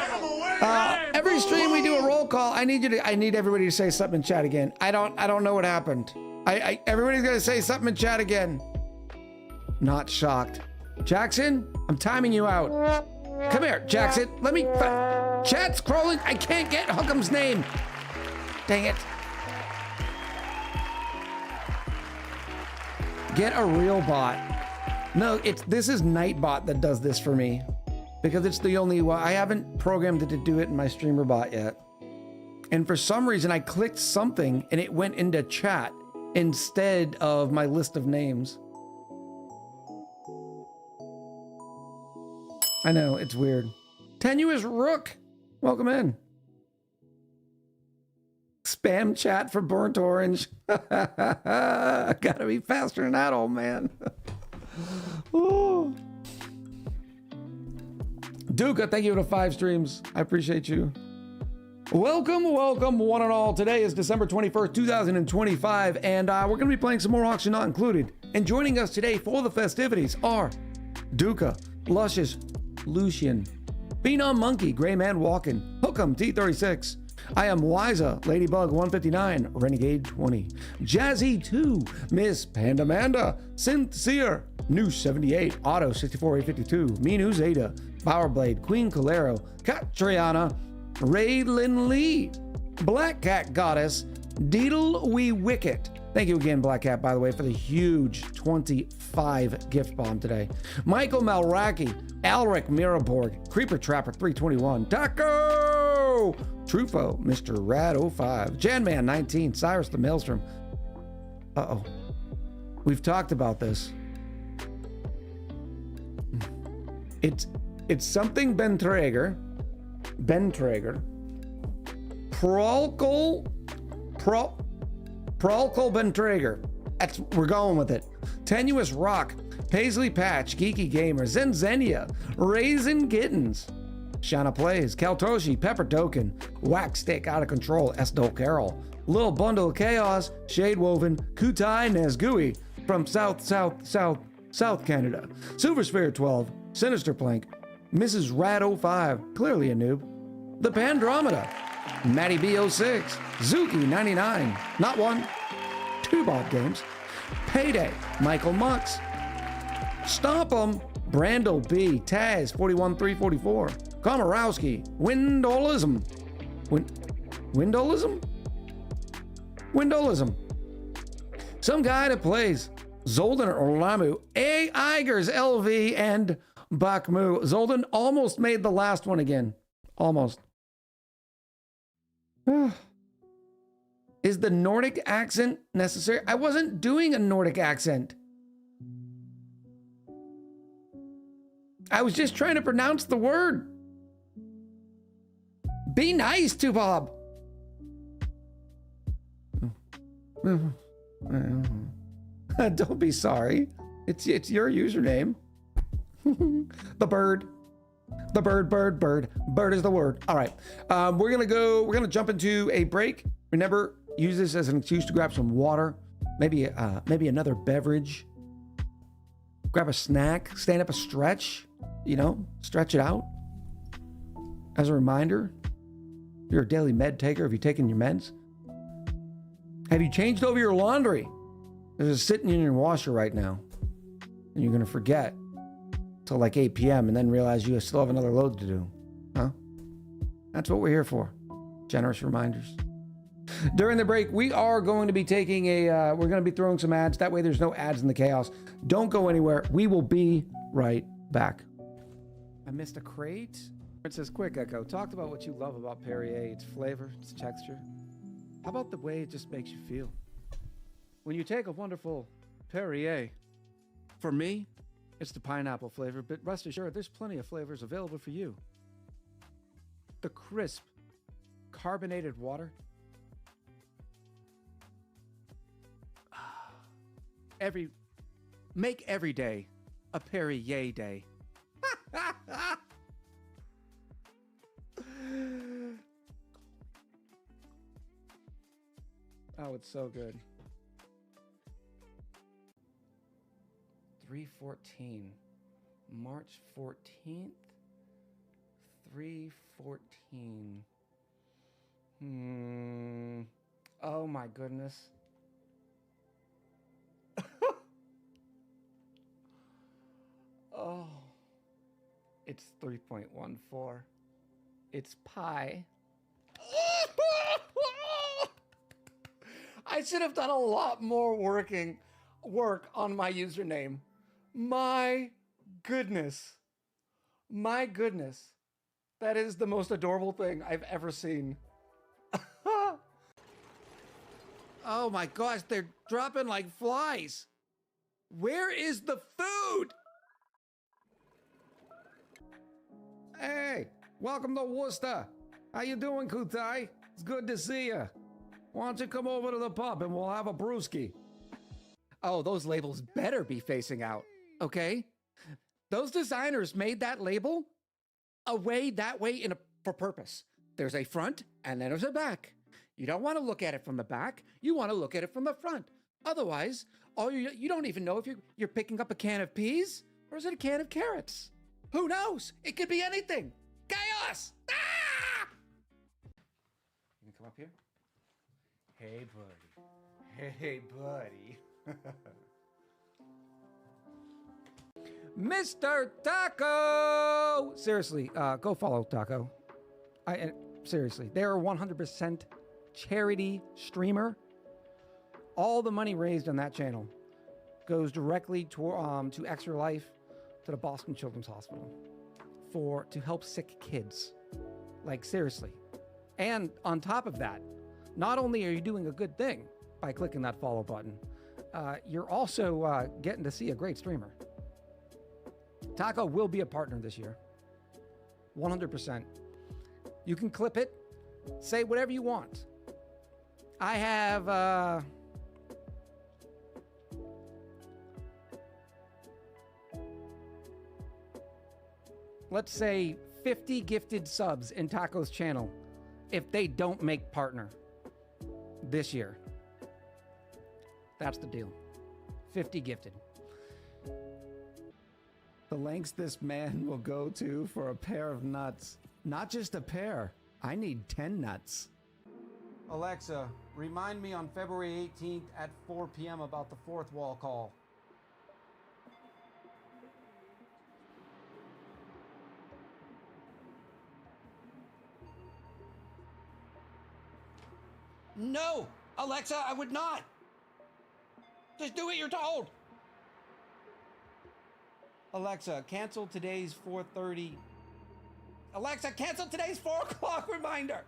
Speaker 1: Every stream we do a roll call. I need everybody to say something in chat again. I don't know what happened. Everybody's gonna say something in chat again. Not shocked. Jackson, I'm timing you out. Come here, Jackson. Let me. Chat's scrolling. I can't get Hook'em's name. Dang it. Get a real bot. No, this is Nightbot that does this for me, because it's the only one. I haven't programmed it to do it in my streamer bot yet. And for some reason, I clicked something and it went into chat instead of my list of names. I know, it's weird. Tenuous Rook, welcome in. Spam chat for burnt orange. Gotta be faster than that, old man. Ooh. Duca, thank you for the 5 streams. I appreciate you. Welcome one and all. Today is December 21st, 2025, and we're going to be playing some more Auction Not Included. And joining us today for the festivities are Duca, Luscious, Lucian, Phenom Monkey, Gray Man Walkin', Hook'em T36, I am Wiza, Ladybug 159, Renegade 20, Jazzy 2, Miss Pandamanda, Sincere, New 78, Auto 64852, Minu Zeta, Powerblade, Queen Calero, Katriana, Raylin Lee, Black Cat Goddess, Deedle Wee Wicket. Thank you again, Black Cat, by the way, for the huge 25 gift bomb today. Michael Malraki, Alric Miraborg, Creeper Trapper 321, Taco, Trufo, Mr. Rad 05, Janman 19, Cyrus the Maelstrom. Uh-oh. We've talked about this. It's something Ben Traeger, Prolkol Ben Traeger. We're going with it. Tenuous Rock, Paisley Patch, Geeky Gamer, Zenzenia, Raisin Kittens, Shana Plays, Kaltoshi, Pepper Token, Wax Stick Out of Control, S. Carol, Little Bundle of Chaos, Shade Woven, Kutai Nazgui from South Canada, Silver Sphere 12, Sinister Plank, Mrs. Rad 05, clearly a noob, The Pandromeda, Matty B06, Zuki 99, not one, two Bob Games, Payday, Michael Mux, Stomp 'em, Brandel B, Taz 41344, Komorowski, Windolism, Windolism, some guy that plays Zoldan Orlamu, A. Igers LV, and Bakmu. Zoldan almost made the last one again. Almost. Is the Nordic accent necessary? I wasn't doing a Nordic accent. I was just trying to pronounce the word. Be nice to Bob. Don't be sorry. It's your username. The bird. The bird. Bird is the word. All right. We're gonna jump into a break. Remember, use this as an excuse to grab some water, maybe another beverage. Grab a snack, stand up a stretch, stretch it out. As a reminder, you're a daily med taker. Have you taken your meds? Have you changed over your laundry? It's sitting in your washer right now. And you're going to forget till like 8 p.m. and then realize you still have another load to do. Huh? That's what we're here for. Generous reminders. During the break, we are going to be taking we're going to be throwing some ads. That way there's no ads in the chaos. Don't go anywhere. We will be right back. I missed a crate. It says, quick Echo, talked about what you love about Perrier. Its flavor, its texture. How about the way it just makes you feel? When you take a wonderful Perrier, for me, it's the pineapple flavor, but rest assured, there's plenty of flavors available for you. The crisp, carbonated water. Make every day a Perrier day. Oh, it's so good. 3/14, March 14th, 3/14. Oh my goodness. Oh, it's 3.14. It's pi. I should have done a lot more work on my username. My goodness. My goodness. That is the most adorable thing I've ever seen. Oh my gosh, they're dropping like flies. Where is the food? Hey, welcome to Worcester. How you doing, Kutai? It's good to see you. Why don't you come over to the pub and we'll have a brewski? Oh, those labels better be facing out, okay? Those designers made that label that way for purpose. There's a front and then there's a back. You don't want to look at it from the back. You want to look at it from the front. Otherwise, you don't even know if you're picking up a can of peas or is it a can of carrots? Who knows? It could be anything. Chaos! Ah! Hey, buddy. Hey, buddy. Mr. Taco! Seriously, go follow Taco. Seriously, they're a 100% charity streamer. All the money raised on that channel goes directly to Extra Life, to the Boston Children's Hospital, to help sick kids. Like, seriously. And on top of that, not only are you doing a good thing by clicking that follow button, you're also getting to see a great streamer. Taco will be a partner this year. 100%. You can clip it, say whatever you want. I have, let's say 50 gifted subs in Taco's channel if they don't make partner this year. That's the deal. 50 gifted. The lengths this man will go to for a pair of nuts. Not just a pair. I need 10 nuts. Alexa, remind me on February 18th at 4 p.m. about the fourth wall call. No! Alexa, I would not! Just do what you're told! Alexa, cancel today's 4:30. Alexa, cancel today's 4 o'clock reminder!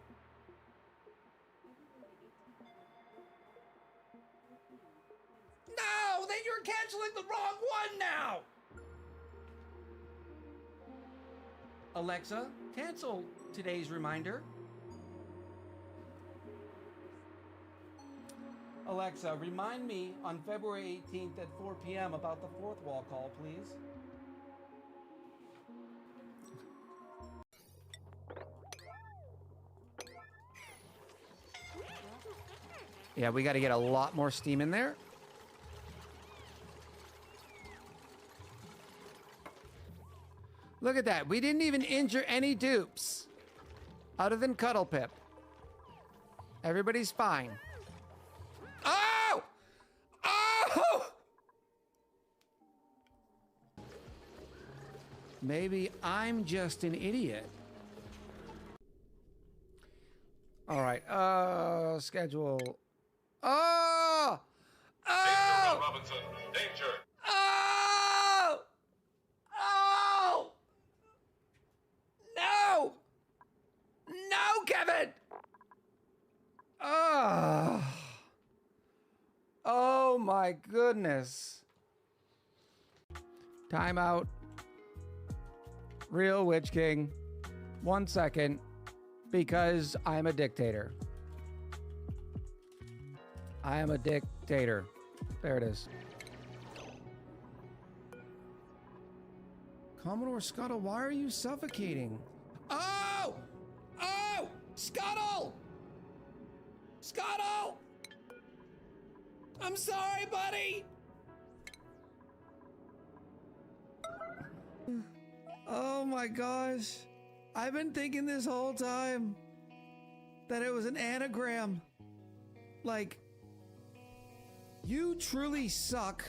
Speaker 1: No! Then you're canceling the wrong one now! Alexa, cancel today's reminder. Alexa, remind me on February 18th at 4 p.m. about the fourth wall call, please. Yeah, we got to get a lot more steam in there. Look at that. We didn't even injure any dupes. Other than Cuddle Pip. Everybody's fine. Oh! Oh! Maybe I'm just an idiot. All right. Schedule. Oh! Oh!
Speaker 2: Danger, Robinson. Danger.
Speaker 1: Oh! Oh! No! No, Kevin! Oh! Oh my goodness. Time out. Real Witch King. 1 second. Because I'm a dictator. I am a dictator. There it is. Commodore Scuttle, why are you suffocating? Oh! Oh! Scuttle! Scuttle! I'm sorry, buddy! Oh my gosh. I've been thinking this whole time that it was an anagram. Like, you truly suck.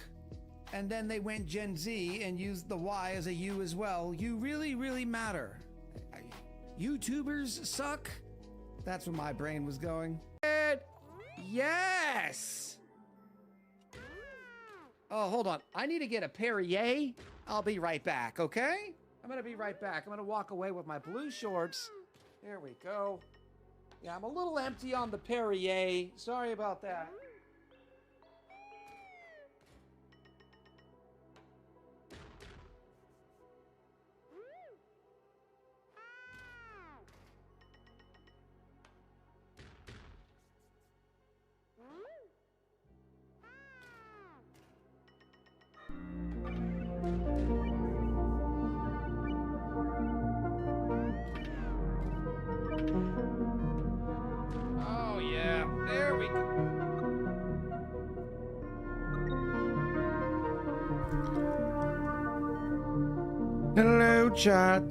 Speaker 1: And then they went Gen Z and used the Y as a U as well. You really, really matter. YouTubers suck? That's where my brain was going. Yes! Oh, hold on. I need to get a Perrier. I'll be right back, okay? I'm gonna be right back. I'm gonna walk away with my blue shorts. There we go. Yeah, I'm a little empty on the Perrier. Sorry about that. Oh, yeah. There we go. Hello, chat.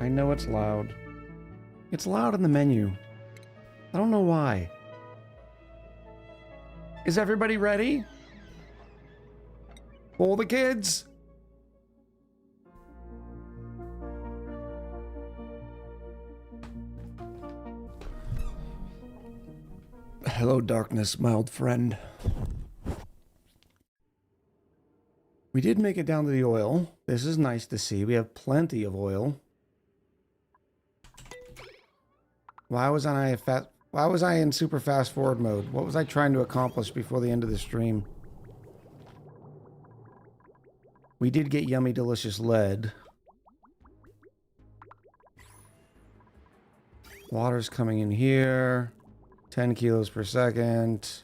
Speaker 1: I know it's loud. It's loud in the menu. I don't know why. Is everybody ready? All the kids. Hello, darkness, my old friend. We did make it down to the oil. This is nice to see. We have plenty of oil. Why was I in super fast forward mode? What was I trying to accomplish before the end of the stream? We did get yummy, delicious lead. Water's coming in here. 10 kilos per second.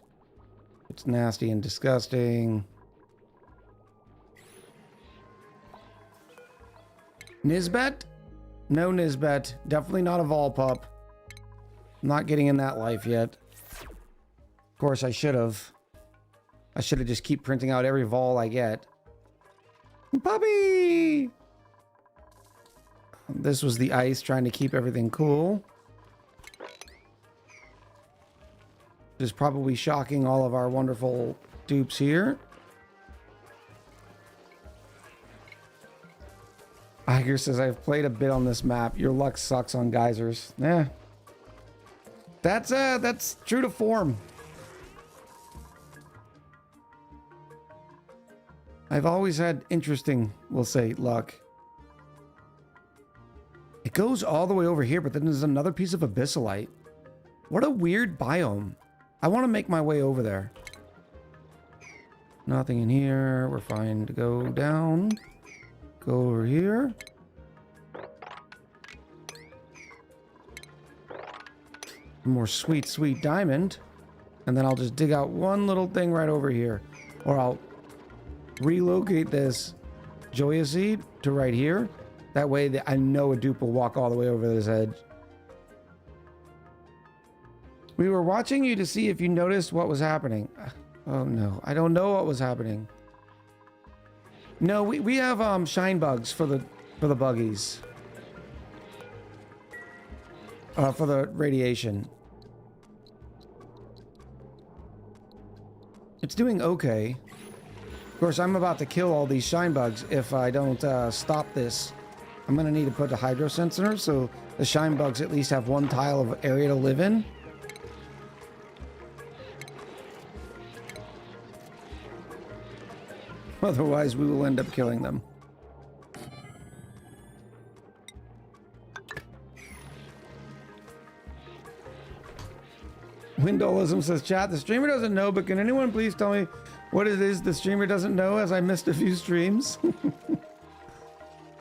Speaker 1: It's nasty and disgusting. Nisbet? No Nisbet. Definitely not a vol pup. I'm not getting in that life yet. Of course, I should have. I should have just keep printing out every vol I get. Puppy! This was the ice trying to keep everything cool. Is probably shocking all of our wonderful dupes here. Iger says, I've played a bit on this map. Your luck sucks on geysers. Yeah. That's true to form. I've always had interesting, we'll say, luck. It goes all the way over here, but then there's another piece of abyssalite. What a weird biome. I want to make my way over there. Nothing in here. We're fine to go down. Go over here. More sweet, sweet diamond. And then I'll just dig out one little thing right over here. Or I'll relocate this Joya seed to right here. That way I know a dupe will walk all the way over this edge. We were watching you to see if you noticed what was happening. Oh no, I don't know what was happening. No, we have shine bugs for the buggies. For the radiation. It's doing okay. Of course, I'm about to kill all these shine bugs if I don't stop this. I'm gonna need to put a hydro sensor so the shine bugs at least have one tile of area to live in. Otherwise, we will end up killing them. Windowlism says, chat, the streamer doesn't know, but can anyone please tell me what it is the streamer doesn't know as I missed a few streams?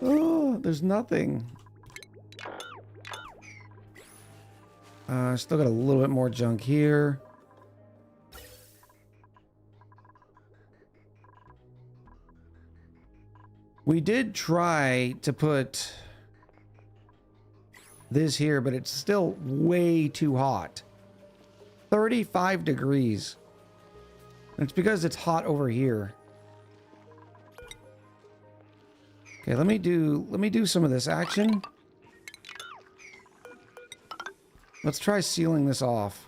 Speaker 1: Oh, there's nothing. Still got a little bit more junk here. We did try to put this here, but it's still way too hot. 35 degrees. And it's because it's hot over here. Okay, let me do some of this action. Let's try sealing this off.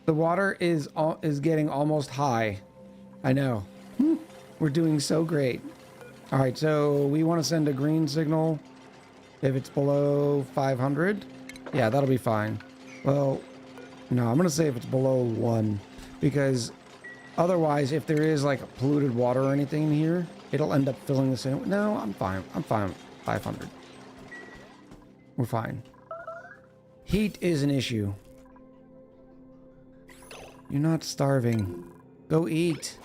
Speaker 1: The water is getting almost high. I know. We're doing so great. All right, so we want to send a green signal if it's below 500. Yeah, that'll be fine. Well, no, I'm going to say if it's below 1 because otherwise, if there is like polluted water or anything in here, it'll end up filling this in. No, I'm fine. I'm fine. 500. We're fine. Heat is an issue. You're not starving. Go eat.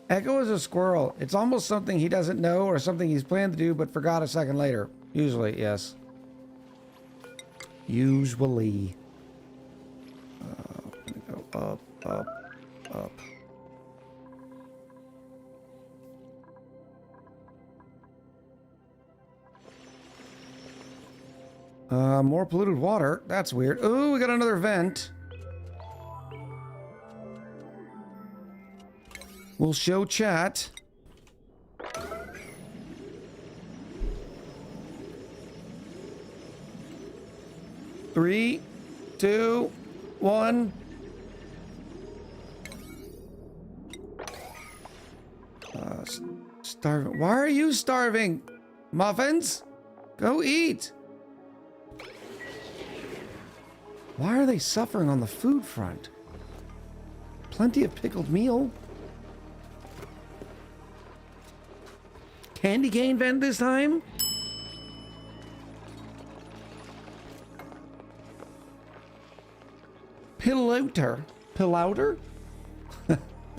Speaker 1: Echo is a squirrel. It's almost something he doesn't know or something he's planned to do but forgot a second later. Usually, yes. Usually. Go up, up, up. More polluted water. That's weird. Oh, we got another vent. We'll show chat. Three, two, one. Starving. Why are you starving? Muffins? Go eat. Why are they suffering on the food front? Plenty of pickled meal. Candy cane vent this time? Pillouter. Pillouter?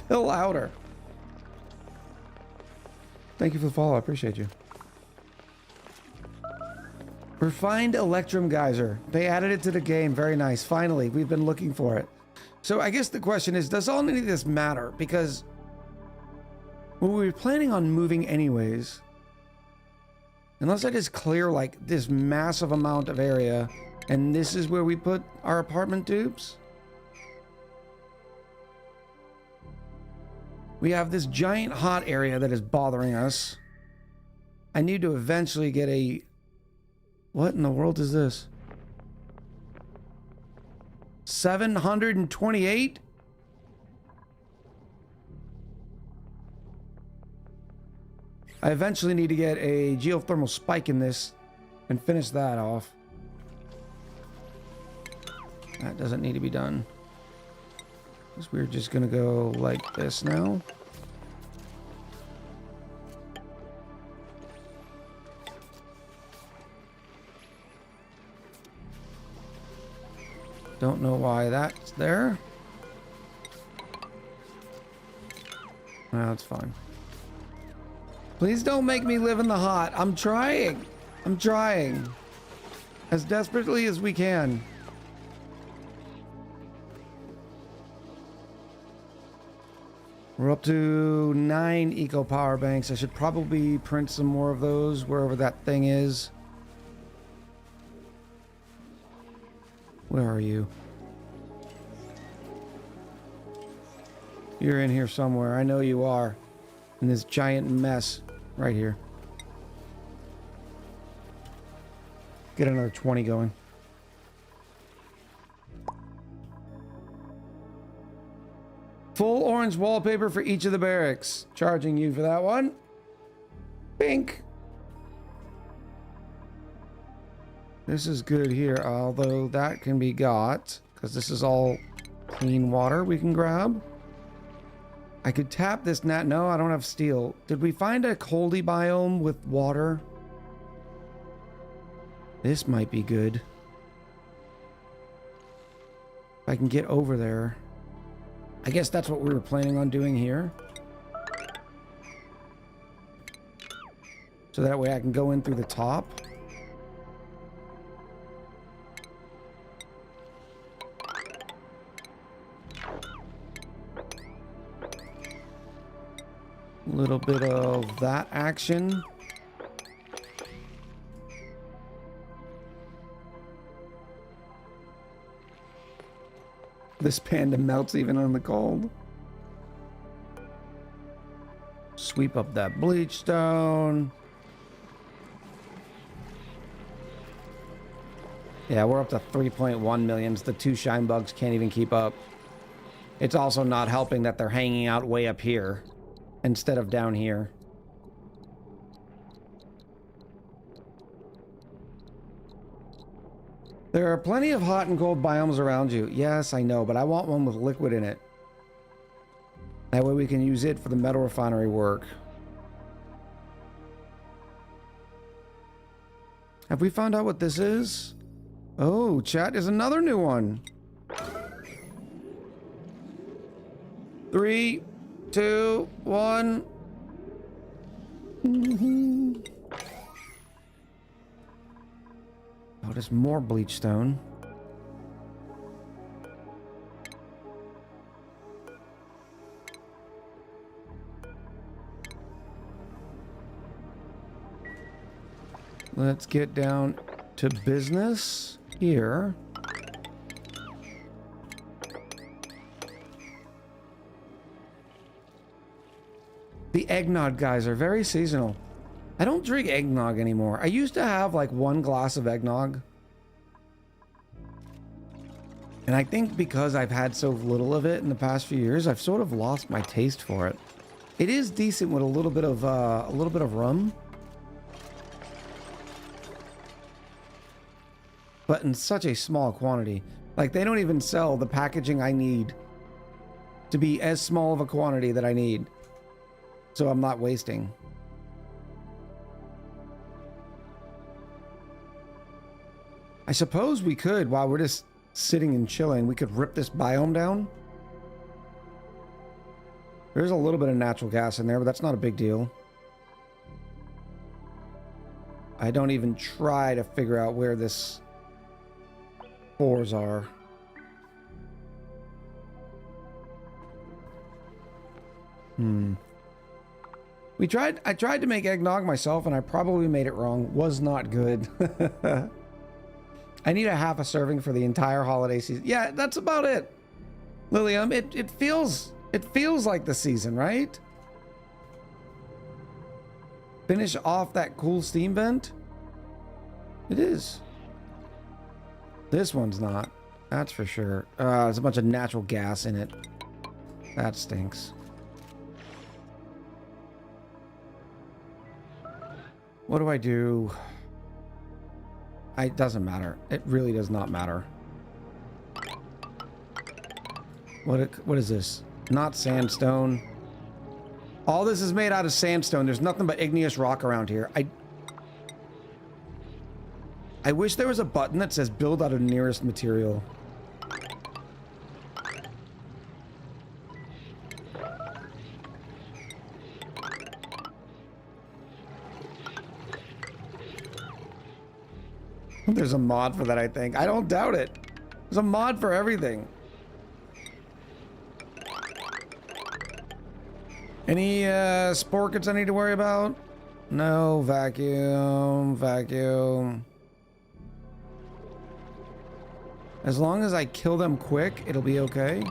Speaker 1: Pillouter. Thank you for the follow. I appreciate you. Refined Electrum Geyser. They added it to the game. Very nice. Finally, we've been looking for it. So I guess the question is, does all any of this matter? Because well, we were planning on moving anyways. Unless I just clear like this massive amount of area and this is where we put our apartment dupes. We have this giant hot area that is bothering us. I need to eventually get a... What in the world is this? 728? I eventually need to get a geothermal spike in this and finish that off. That doesn't need to be done. Guess we're just gonna go like this now. Don't know why that's there. No, that's fine. Please don't make me live in the hot. I'm trying. I'm trying. As desperately as we can. We're up to 9 eco power banks. I should probably print some more of those wherever that thing is. Where are you? You're in here somewhere. I know you are. In this giant mess right here. Get another 20 going. Full orange wallpaper for each of the barracks. Charging you for that one. Pink. This is good here, although that can be got because this is all clean water we can grab. I could tap this net. No, I don't have steel. Did we find a coldy biome with water? This might be good. If I can get over there. I guess that's what we were planning on doing here. So that way I can go in through the top. A little bit of that action. This panda melts even on the cold. Sweep up that bleach stone. Yeah, we're up to 3.1 million. The 2 shine bugs can't even keep up. It's also not helping that they're hanging out way up here instead of down here. There are plenty of hot and cold biomes around you. Yes, I know, but I want one with liquid in it. That way we can use it for the metal refinery work. Have we found out what this is? Oh, chat is another new one. 3, 2, 1. Oh, there's more bleach stone. Let's get down to business here. The eggnog guys are very seasonal. I don't drink eggnog anymore. I used to have like 1 glass of eggnog. And I think because I've had so little of it in the past few years, I've sort of lost my taste for it. It is decent with a little bit of rum. But in such a small quantity. Like, they don't even sell the packaging I need to be as small of a quantity that I need. So I'm not wasting. I suppose we could, while we're just sitting and chilling, we could rip this biome down. There's a little bit of natural gas in there, but that's not a big deal. I don't even try to figure out where this spores are. I tried to make eggnog myself, and I probably made it wrong. Was not good. I need a half a serving for the entire holiday season. Yeah, that's about it. Lilium, it feels like the season, right? Finish off that cool steam vent. It is. This one's not. That's for sure. There's a bunch of natural gas in it. That stinks. What do I do? It doesn't matter. It really does not matter. What is this? Not sandstone. All this is made out of sandstone. There's nothing but igneous rock around here. I wish there was a button that says build out of nearest material. There's a mod for that, I think. I don't doubt it. There's a mod for everything. Any spore kits I need to worry about? No. Vacuum. Vacuum. As long as I kill them quick, it'll be okay.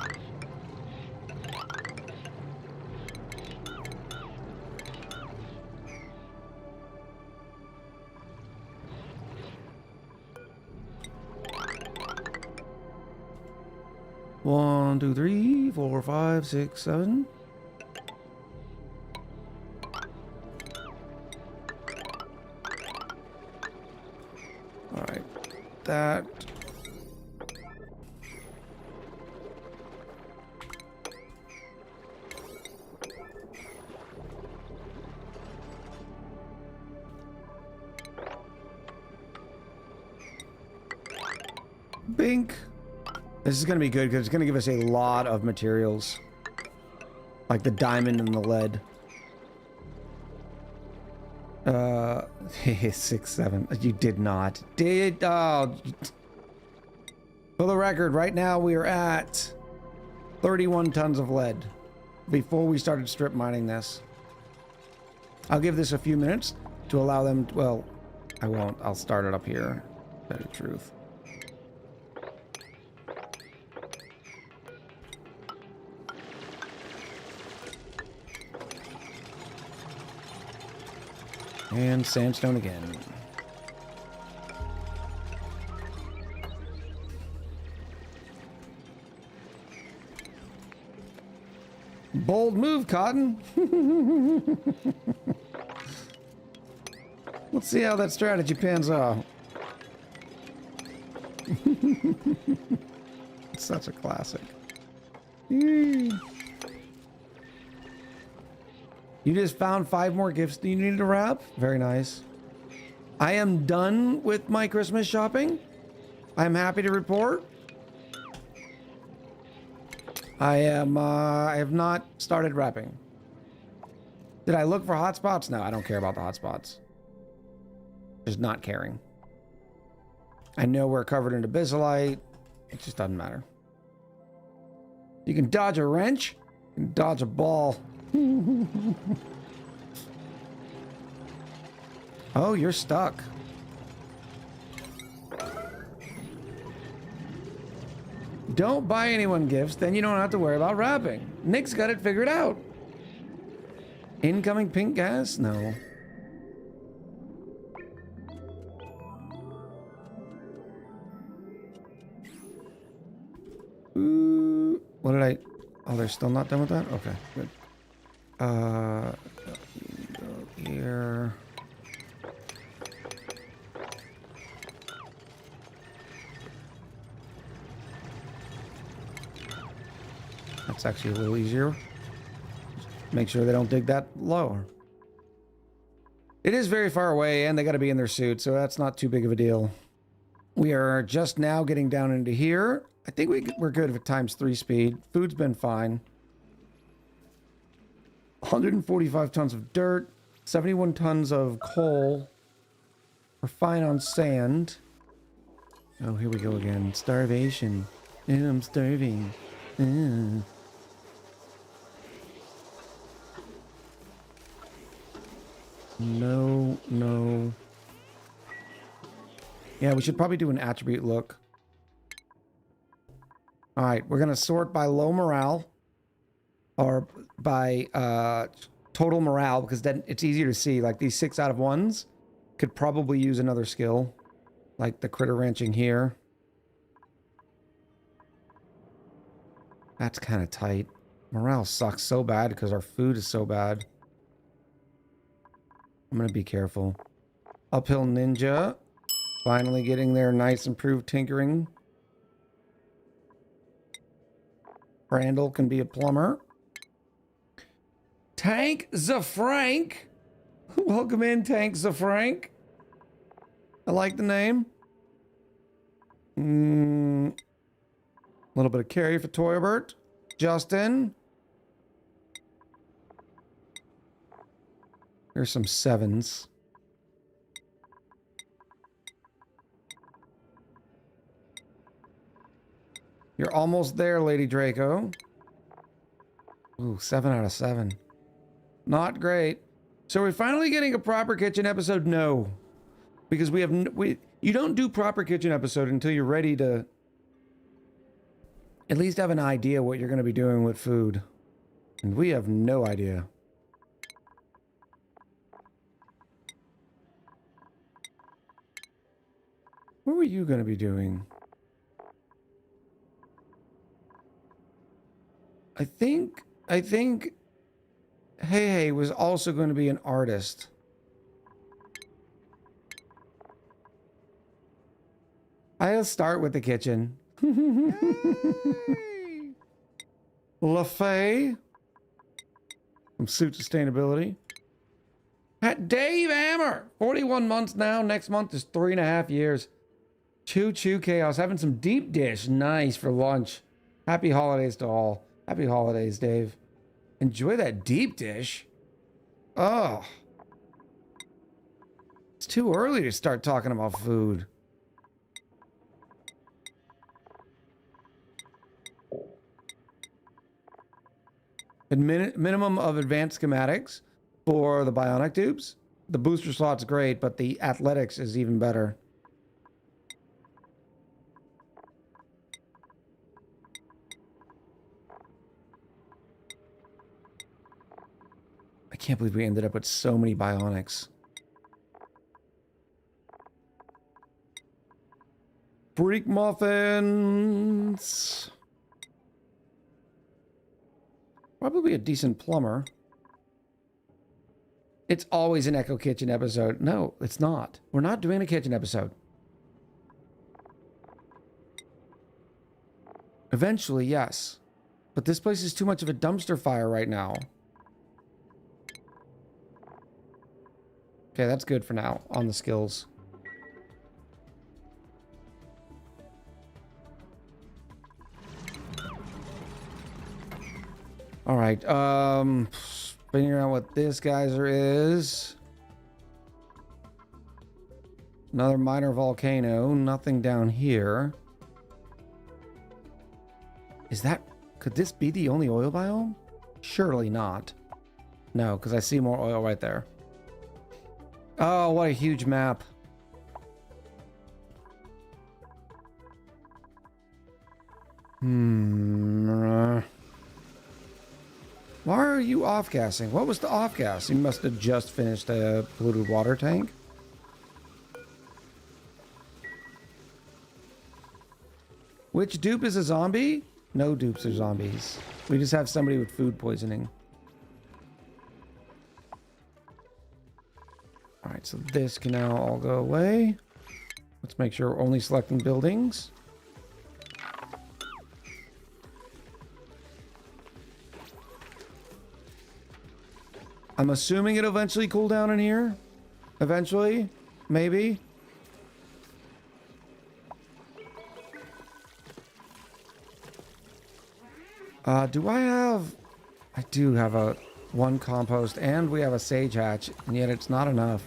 Speaker 1: One, two, three, 4, 5, 6, 7. All right, that. Bink. This is going to be good because it's going to give us a lot of materials. Like the diamond and the lead. 6, 7. You did not. Oh. For the record, right now we are at 31 tons of lead before we started strip mining this. I'll give this a few minutes to allow them. Well, I won't. I'll start it up here. Tell you the truth. And sandstone again. Bold move, Cotton. Let's see how that strategy pans out. It's such a classic. You just found 5 more gifts that you needed to wrap? Very nice. I am done with my Christmas shopping. I'm happy to report. I have not started wrapping. Did I look for hotspots? No, I don't care about the hotspots. Just not caring. I know we're covered in abyssallite. It just doesn't matter. You can dodge a wrench. You can dodge a ball. Oh, you're stuck. Don't buy anyone gifts, then you don't have to worry about wrapping. Nick's got it figured out. Incoming pink gas? No. Ooh, what did I... Oh, they're still not done with that? Okay, good. Go here. That's actually a little easier. Make sure they don't dig that lower. It is very far away, and they got to be in their suit, so that's not too big of a deal. We are just now getting down into here. I think we're good with ×3 speed. Food's been fine. 145 tons of dirt, 71 tons of coal. We're fine on sand. Oh, here we go again. Starvation. Ew, I'm starving. Ew. No, no. Yeah, we should probably do an attribute look. All right, we're going to sort by low morale or by total morale, because then it's easier to see. Like these 6 out of 1s could probably use another skill, like the critter ranching here. That's kind of tight. Morale sucks so bad because our food is so bad. I'm going to be careful. Uphill ninja. Finally getting their nice improved tinkering. Brandel can be a plumber. Tank the Frank. Welcome in, Tank the Frank. I like the name. A little bit of carry for Toybert. Justin. There's some 7s. You're almost there, Lady Draco. Ooh, 7 out of 7. Not great. So we're finally getting a proper kitchen episode? No. Because we have... you don't do proper kitchen episode until you're ready to at least have an idea what you're going to be doing with food. And we have no idea. What were you going to be doing? I think Hey was also going to be an artist. I'll start with the kitchen. LaFay from Suit Sustainability. Dave Hammer, 41 months now. Next month is 3.5 years. Choo Choo Chaos, having some deep dish. Nice for lunch. Happy holidays to all. Happy holidays, Dave. Enjoy that deep dish. Oh. It's too early to start talking about food. Minimum of advanced schematics for the bionic dupes. The booster slot's great, but the athletics is even better. I can't believe we ended up with so many bionics. Freak muffins. Probably a decent plumber. It's always an Echo Kitchen episode. No, it's not. We're not doing a kitchen episode. Eventually, yes. But this place is too much of a dumpster fire right now. Okay, that's good for now on the skills. All right, figuring out what this geyser is. Another minor volcano, nothing down here. Is that, could this be the only oil biome? Surely not. No, because I see more oil right there. Oh, what a huge map. Why are you off-gassing? What was the off-gas? You must have just finished a polluted water tank. Which dupe is a zombie? No dupes are zombies. We just have somebody with food poisoning. Alright, so this can now all go away. Let's make sure we're only selecting buildings. I'm assuming it'll eventually cool down in here. Eventually. Maybe. Do I have... I do have one compost and we have a sage hatch, and yet it's not enough.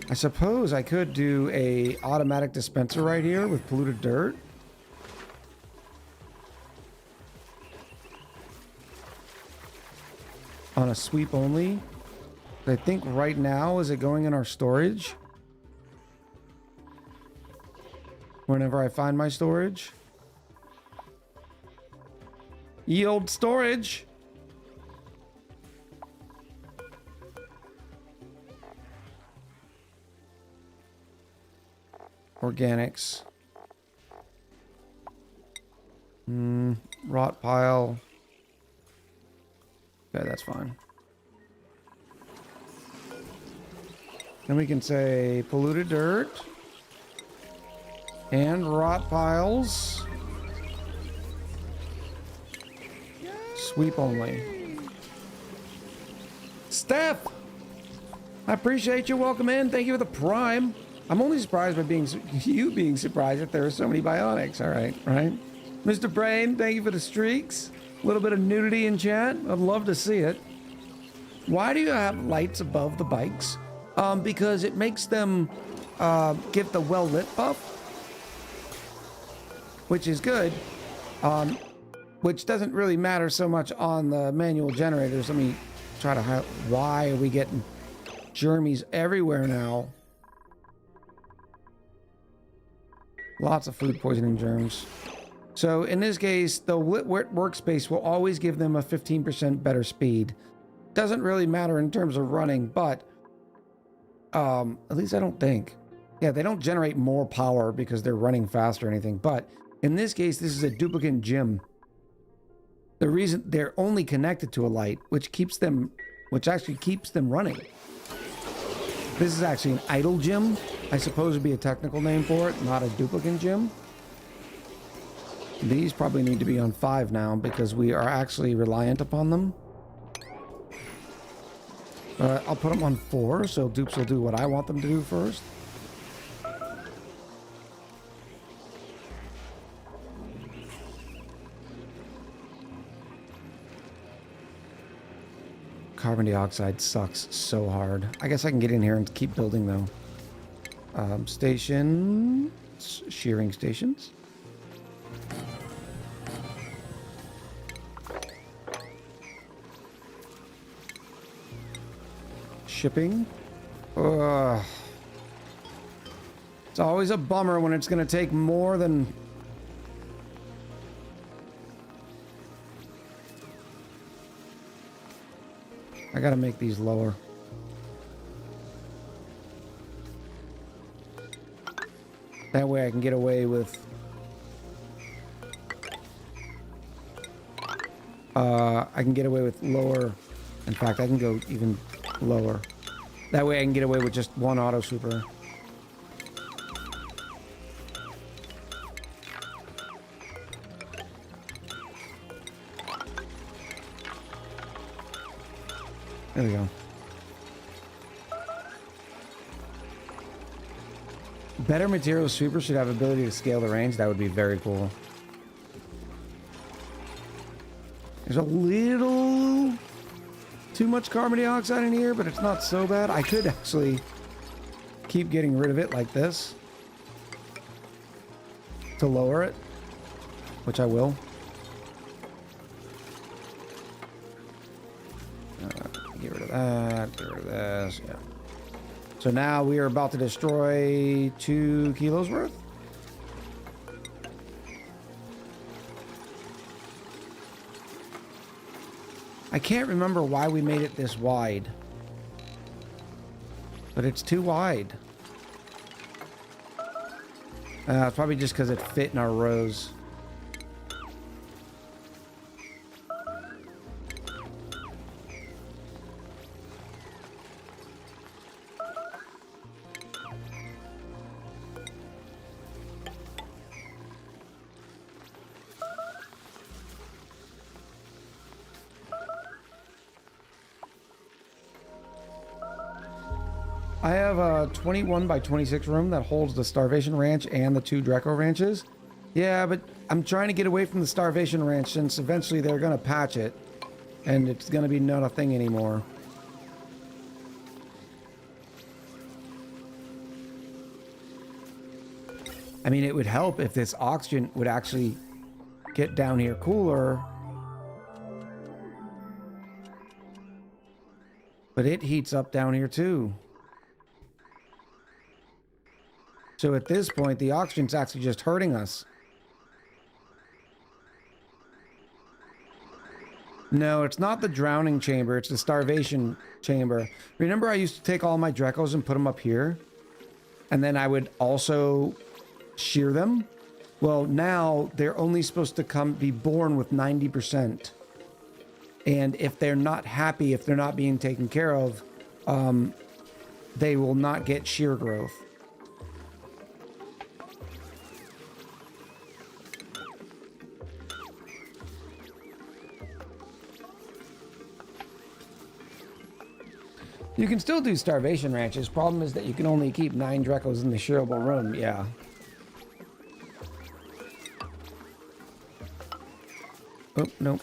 Speaker 1: I suppose I could do a automatic dispenser right here with polluted dirt. On a sweep only. I think right now, is it going in our storage? Whenever I find my storage. Yield storage. Organics. Rot pile. Okay, that's fine. Then we can say polluted dirt and rot piles. Sweep only. Steph, I appreciate you. Welcome in. Thank you for the prime. I'm only surprised by you being surprised that there are so many bionics. All right, right? Mr. Brain, thank you for the streaks. A little bit of nudity in chat. I'd love to see it. Why do you have lights above the bikes? Because it makes them give the well-lit buff, which is good. Which doesn't really matter so much on the manual generators. Let me try to highlight. Why are we getting germies everywhere now? Lots of food poisoning germs. So in this case, the lit workspace will always give them a 15% better speed. Doesn't really matter in terms of running, but at least I don't think. Yeah, they don't generate more power because they're running faster or anything. But in this case, this is a duplicate gym. The reason they're only connected to a light, which actually keeps them running. This is actually an idle gym, I suppose would be a technical name for it, not a duplicate gym. These probably need to be on 5 now because we are actually reliant upon them. I'll put them on 4, so dupes will do what I want them to do first. Carbon dioxide sucks so hard. I guess I can get in here and keep building though. Shearing stations. Shipping. It's always a bummer when it's going to take more than... I gotta make these lower. That way I can get away with... I can get away with lower... In fact, I can go even lower. That way I can get away with just one auto super. There we go. Better material super should have ability to scale the range. That would be very cool. There's a little too much carbon dioxide in here, but it's not so bad. I could actually keep getting rid of it like this to lower it, which I will. Get rid of that, get rid of this, yeah. So now we are about to destroy 2 kilos worth. I can't remember why we made it this wide. But it's too wide. It's probably just because it fit in our rows. I have a 21 by 26 room that holds the Starvation Ranch and the 2 Dreco ranches. Yeah, but I'm trying to get away from the Starvation Ranch since eventually they're going to patch it. And it's going to be not a thing anymore. I mean, it would help if this oxygen would actually get down here cooler. But it heats up down here too. So at this point, the oxygen's actually just hurting us. No, it's not the drowning chamber. It's the starvation chamber. Remember I used to take all my Drecos and put them up here? And then I would also shear them? Well, now they're only supposed to be born with 90%. And if they're not happy, if they're not being taken care of, they will not get shear growth. You can still do starvation ranches. Problem is that you can only keep 9 Drecos in the shearable room. Yeah. Oh, no.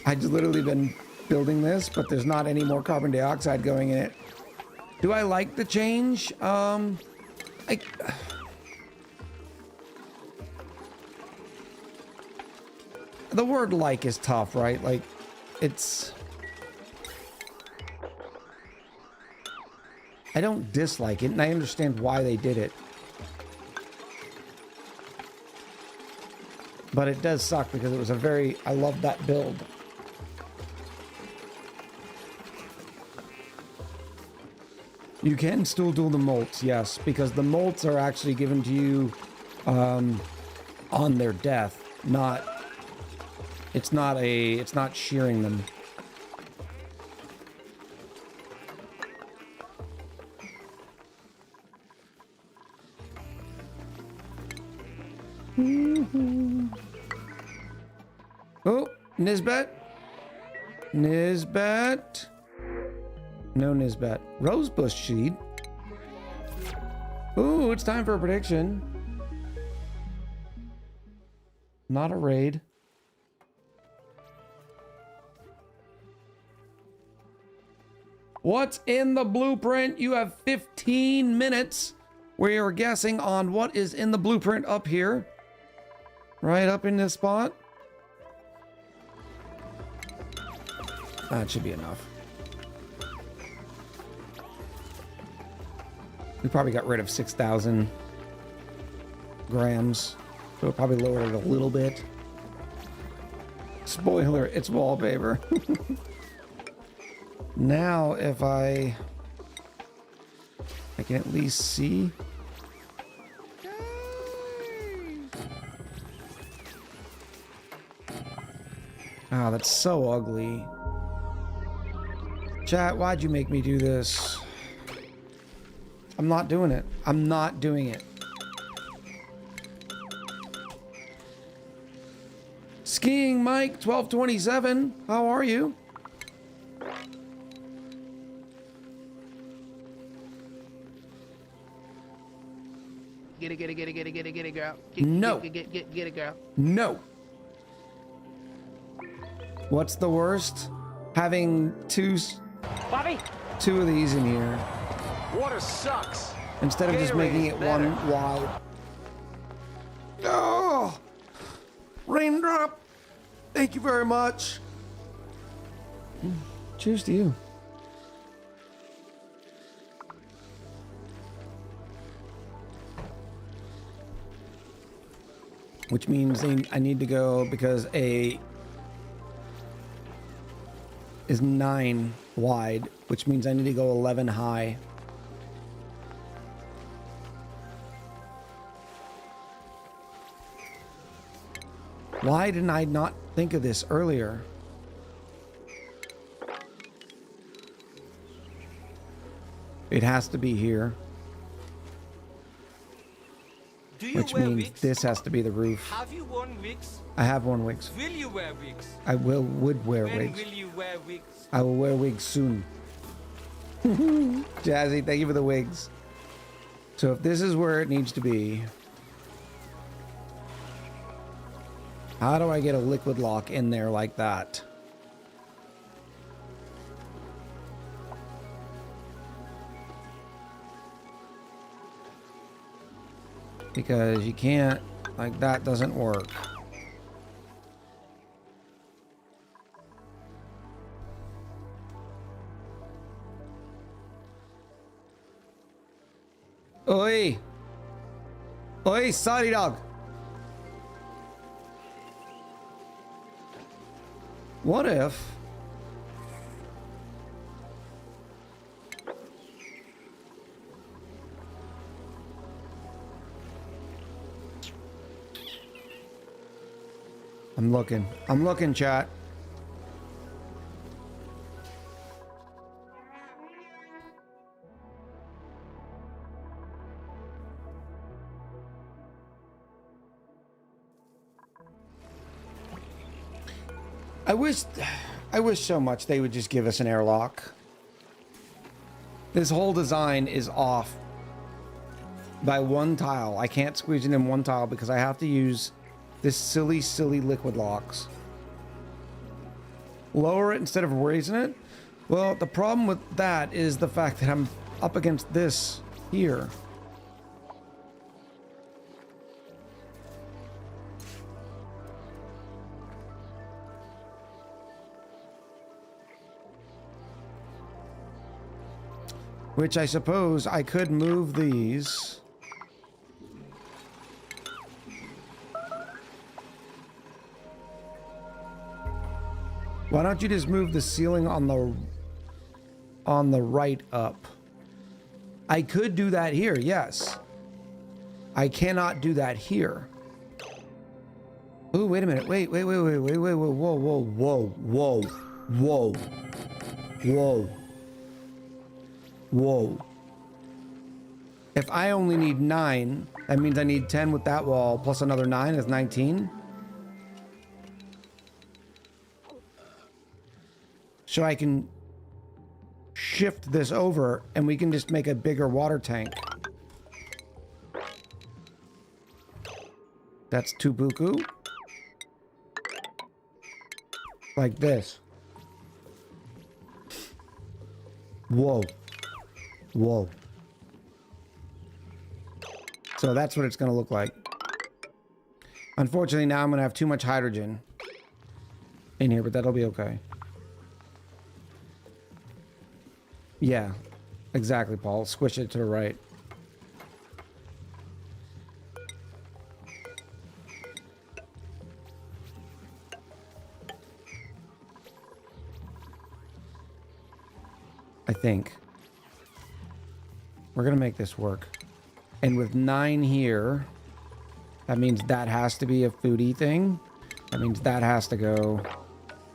Speaker 1: I just literally been building this, but there's not any more carbon dioxide going in it. Do I like the change? The word like is tough, right? Like, it's... I don't dislike it, and I understand why they did it. But it does suck because it was I love that build. You can still do the molts, yes, because the molts are actually given to you on their death, it's not shearing them. Oh, Nisbet. Nisbet. No Nisbet. Rosebush seed. Ooh, it's time for a prediction. Not a raid. What's in the blueprint? You have 15 minutes where you're guessing on what is in the blueprint up here. Right up in this spot. That should be enough. We probably got rid of 6,000 grams. So we'll probably lower it a little bit. Spoiler, it's wallpaper. Now, if I can at least see. Oh, that's so ugly. Chat, why'd you make me do this? I'm not doing it. I'm not doing it. Skiing Mike 1227, how are you?
Speaker 6: Get it, girl.
Speaker 1: No.
Speaker 6: Get it, girl.
Speaker 1: No. What's the worst? Having two of these in here.
Speaker 2: Water sucks.
Speaker 1: Instead of just making it one wide. Oh! Raindrop! Thank you very much. Cheers to you. Which means I need to go because is 9 wide, which means I need to go 11 high. Why didn't I not think of this earlier? It has to be here.
Speaker 5: Do you
Speaker 1: Which
Speaker 5: wear
Speaker 1: means
Speaker 5: wigs?
Speaker 1: this has to be the roof.
Speaker 5: Have you worn wigs?
Speaker 1: I have worn wigs.
Speaker 5: Will you wear wigs?
Speaker 1: I would wear
Speaker 5: When
Speaker 1: wigs.
Speaker 5: will you wear wigs?
Speaker 1: I will wear wigs soon. Jazzy, thank you for the wigs. So if this is where it needs to be, how do I get a liquid lock in there like that? Because you can't, like that doesn't work. Oi! Oi, sorry dog! What if... I'm looking, chat. I wish so much they would just give us an airlock. This whole design is off by one tile. I can't squeeze it in one tile because I have to use this silly liquid locks. Lower it instead of raising it? Well, the problem with that is the fact that I'm up against this here. Which I suppose I could move these. Why don't you just move the ceiling on the right up? I could do that here, yes. I cannot do that here. Ooh, wait a minute. Wait, whoa, whoa. Whoa. If I only need 9, that means I need 10 with that wall plus another 9 is 19. So I can shift this over and we can just make a bigger water tank. That's too buku. Like this. Whoa. Whoa. So that's what it's going to look like. Unfortunately, now I'm going to have too much hydrogen in here, but that'll be okay. Yeah, exactly, Paul. Squish it to the right. I think. We're going to make this work. And with 9 here, that means that has to be a foodie thing. That means that has to go.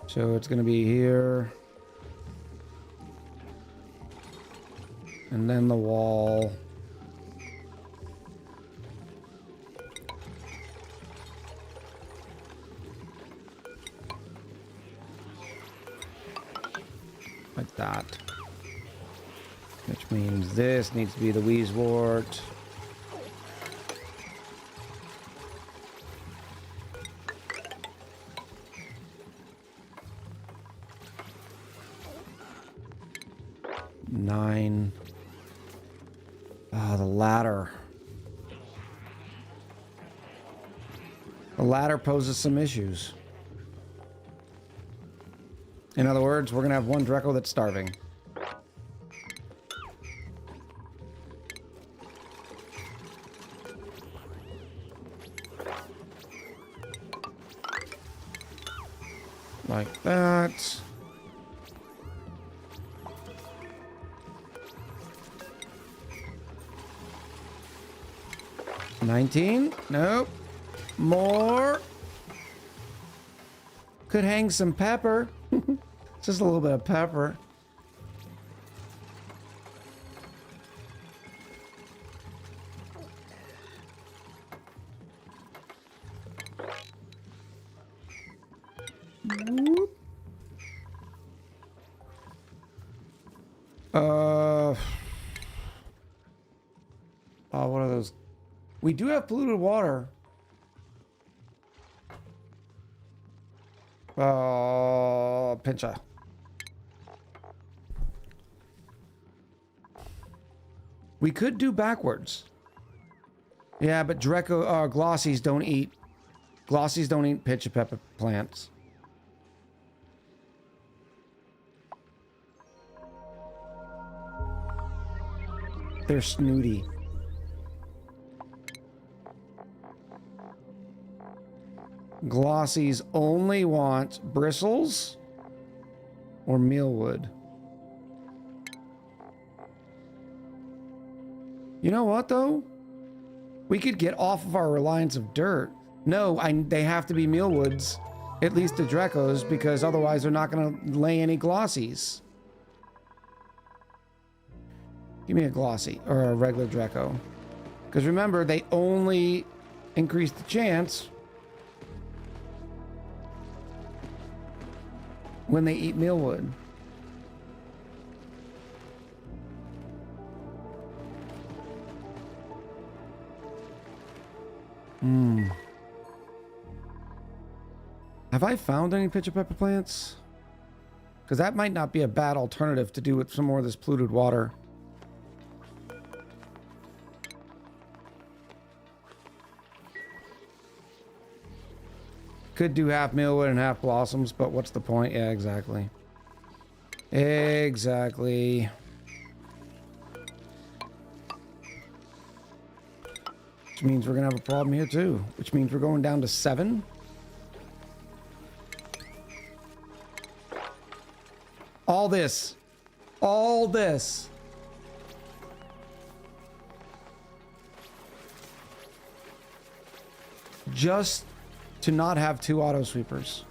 Speaker 1: So it's going to be here. And then the wall. Like that. Which means this needs to be the Weaswort. Nine. Ah, the ladder. The ladder poses some issues. In other words, we're gonna have one Dreco that's starving. Like that. 19. Nope. More. Could hang some pepper. Just a little bit of pepper. Oh, what are those? We do have polluted water. Pincha. We could do backwards. Yeah, but glossies don't eat pincha pepper plants. They're snooty. Glossies only want bristles or mealwood. You know what, though? We could get off of our reliance of dirt. No, they have to be mealwoods, at least the Drecos, because otherwise they're not going to lay any glossies. Give me a glossy or a regular Dreco. Because remember, they only increase the chance when they eat mealwood. Have I found any pincha pepper plants? Because that might not be a bad alternative to do with some more of this polluted water. Could do half mealwood and half blossoms, but what's the point? Yeah, exactly. Exactly. Which means we're gonna have a problem here too. Which means we're going down to 7. All this. All this. Just to not have 2 auto sweepers.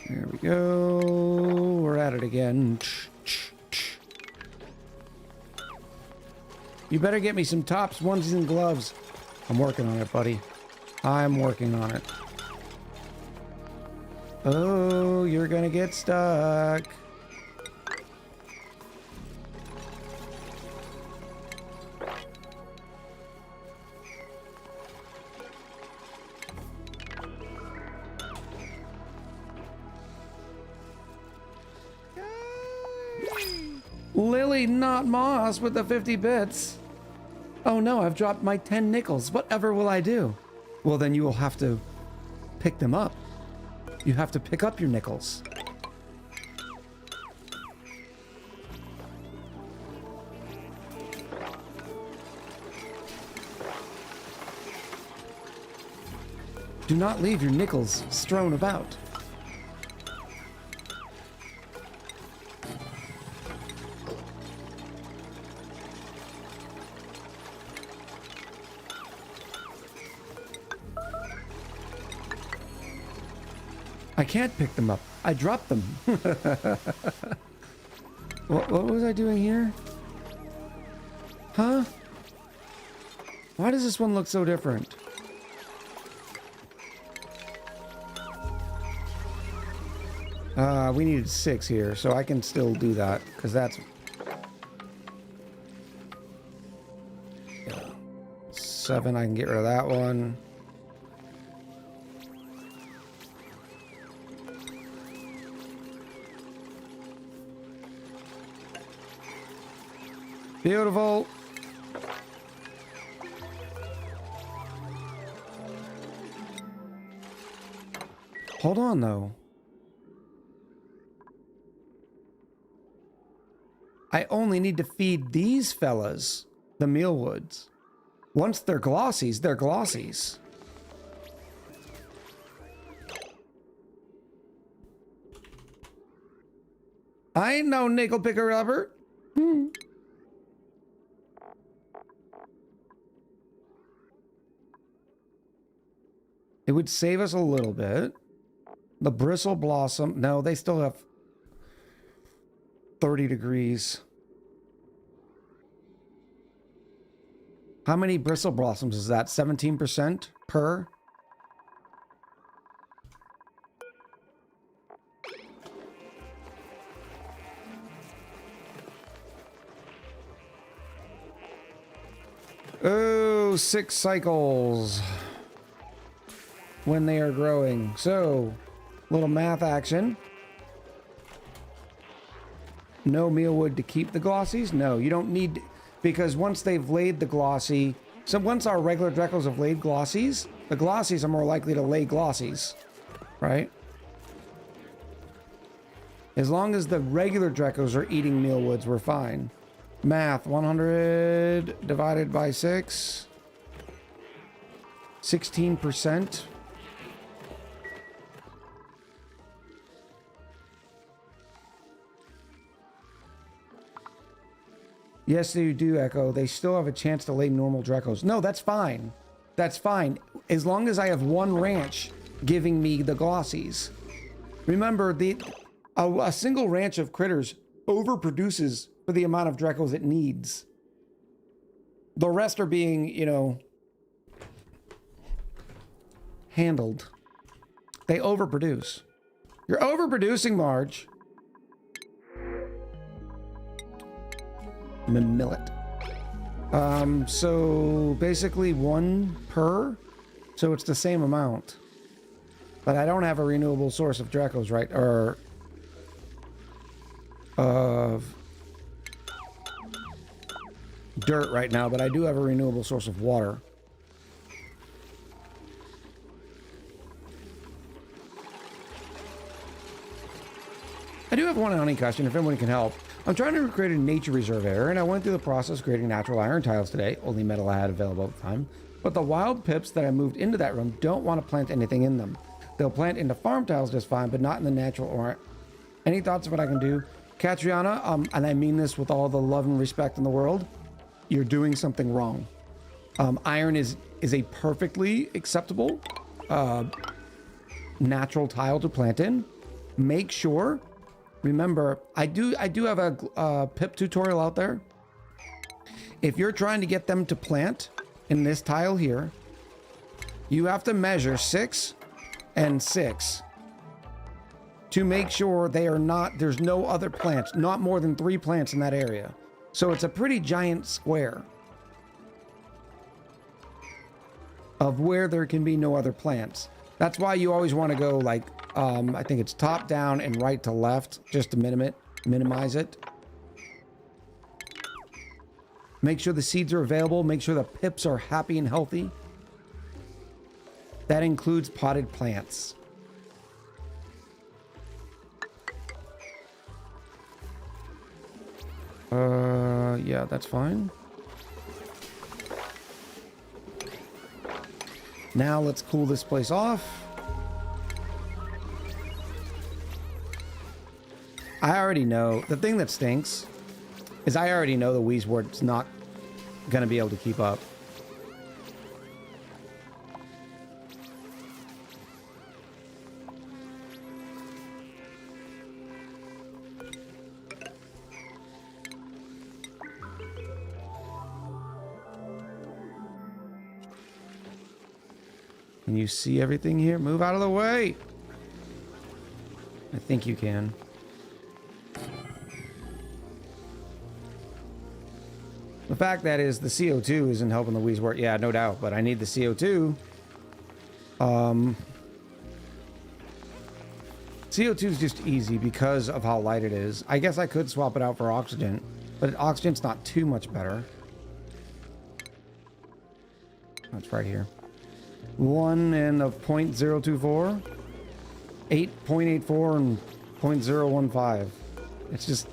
Speaker 1: There we go. We're at it again. You better get me some tops, onesies, and gloves. I'm working on it, buddy. I'm working on it. Oh, you're gonna get stuck. Lily, not Moss, with the 50 bits. Oh no, I've dropped my 10 nickels. Whatever will I do? Well, then you will have to pick them up. You have to pick up your nickels. Do not leave your nickels strewn about. I can't pick them up. I dropped them. What was I doing here? Huh? Why does this one look so different? We needed 6 here, so I can still do that, because that's... 7, I can get rid of that one. Beautiful. Hold on, though. I only need to feed these fellas the mealwoods. Once they're glossies, they're glossies. I ain't no nickel picker rubber. It would save us a little bit. The bristle blossom. No, they still have 30 degrees. How many bristle blossoms is that? 17% per? Oh, 6 cycles when they are growing. So, little math action. No mealwood to keep the glossies? No, you don't need, because once they've laid the glossy, so once our regular Drecos have laid glossies, the glossies are more likely to lay glossies, right? As long as the regular Drecos are eating mealwoods, we're fine. Math, 100 divided by 6. 16%. Yes, they do, Echo. They still have a chance to lay normal Drecos. No, that's fine. That's fine. As long as I have one ranch giving me the glossies. Remember, a single ranch of critters overproduces for the amount of Drecos it needs. The rest are being, you know, handled. They overproduce. You're overproducing, Marge. Millet. So basically 1 per. So it's the same amount. But I don't have a renewable source of Drecos, right? Or of dirt right now, but I do have a renewable source of water. I do have one honey question, if anyone can help. I'm trying to create a nature reserve area, and I went through the process of creating natural iron tiles today, only metal I had available at the time. But the wild pips that I moved into that room don't want to plant anything in them. They'll plant into farm tiles just fine, but not in the natural or... Any thoughts of what I can do? Catriona, and I mean this with all the love and respect in the world, you're doing something wrong. Iron is a perfectly acceptable natural tile to plant in. Make sure... Remember, I do have a pip tutorial out there. If you're trying to get them to plant in this tile here, you have to measure 6 and 6 to make sure they are not, there's no other plants, not more than 3 plants in that area. So it's a pretty giant square of where there can be no other plants. That's why you always want to go like, I think it's top down and right to left, just to minimize it. Make sure the seeds are available. Make sure the pips are happy and healthy. That includes potted plants. Yeah, that's fine. Now let's cool this place off. I already know, the thing that stinks is I already know the Weezeword's not going to be able to keep up. Can you see everything here? Move out of the way! I think you can. The fact that is the CO2 isn't helping the Weezeword. Yeah, no doubt, but I need the CO2. CO2 is just easy because of how light it is. I guess I could swap it out for oxygen, but oxygen's not too much better. That's right here. 1 and a 0.024, 8.84 and 0.015. It's just...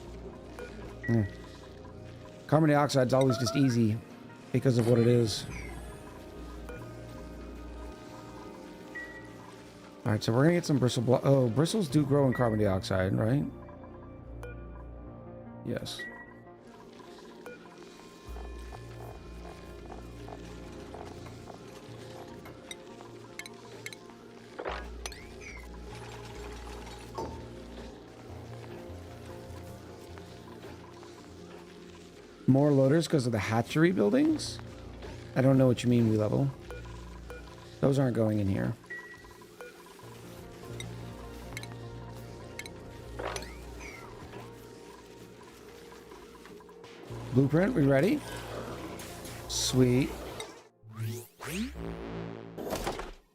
Speaker 1: Carbon dioxide's always just easy because of what it is. All right, so we're gonna get some bristle block. Oh, bristles do grow in carbon dioxide, right? Yes. More loaders because of the hatchery buildings? I don't know what you mean, we level. Those aren't going in here. Blueprint, we ready? Sweet.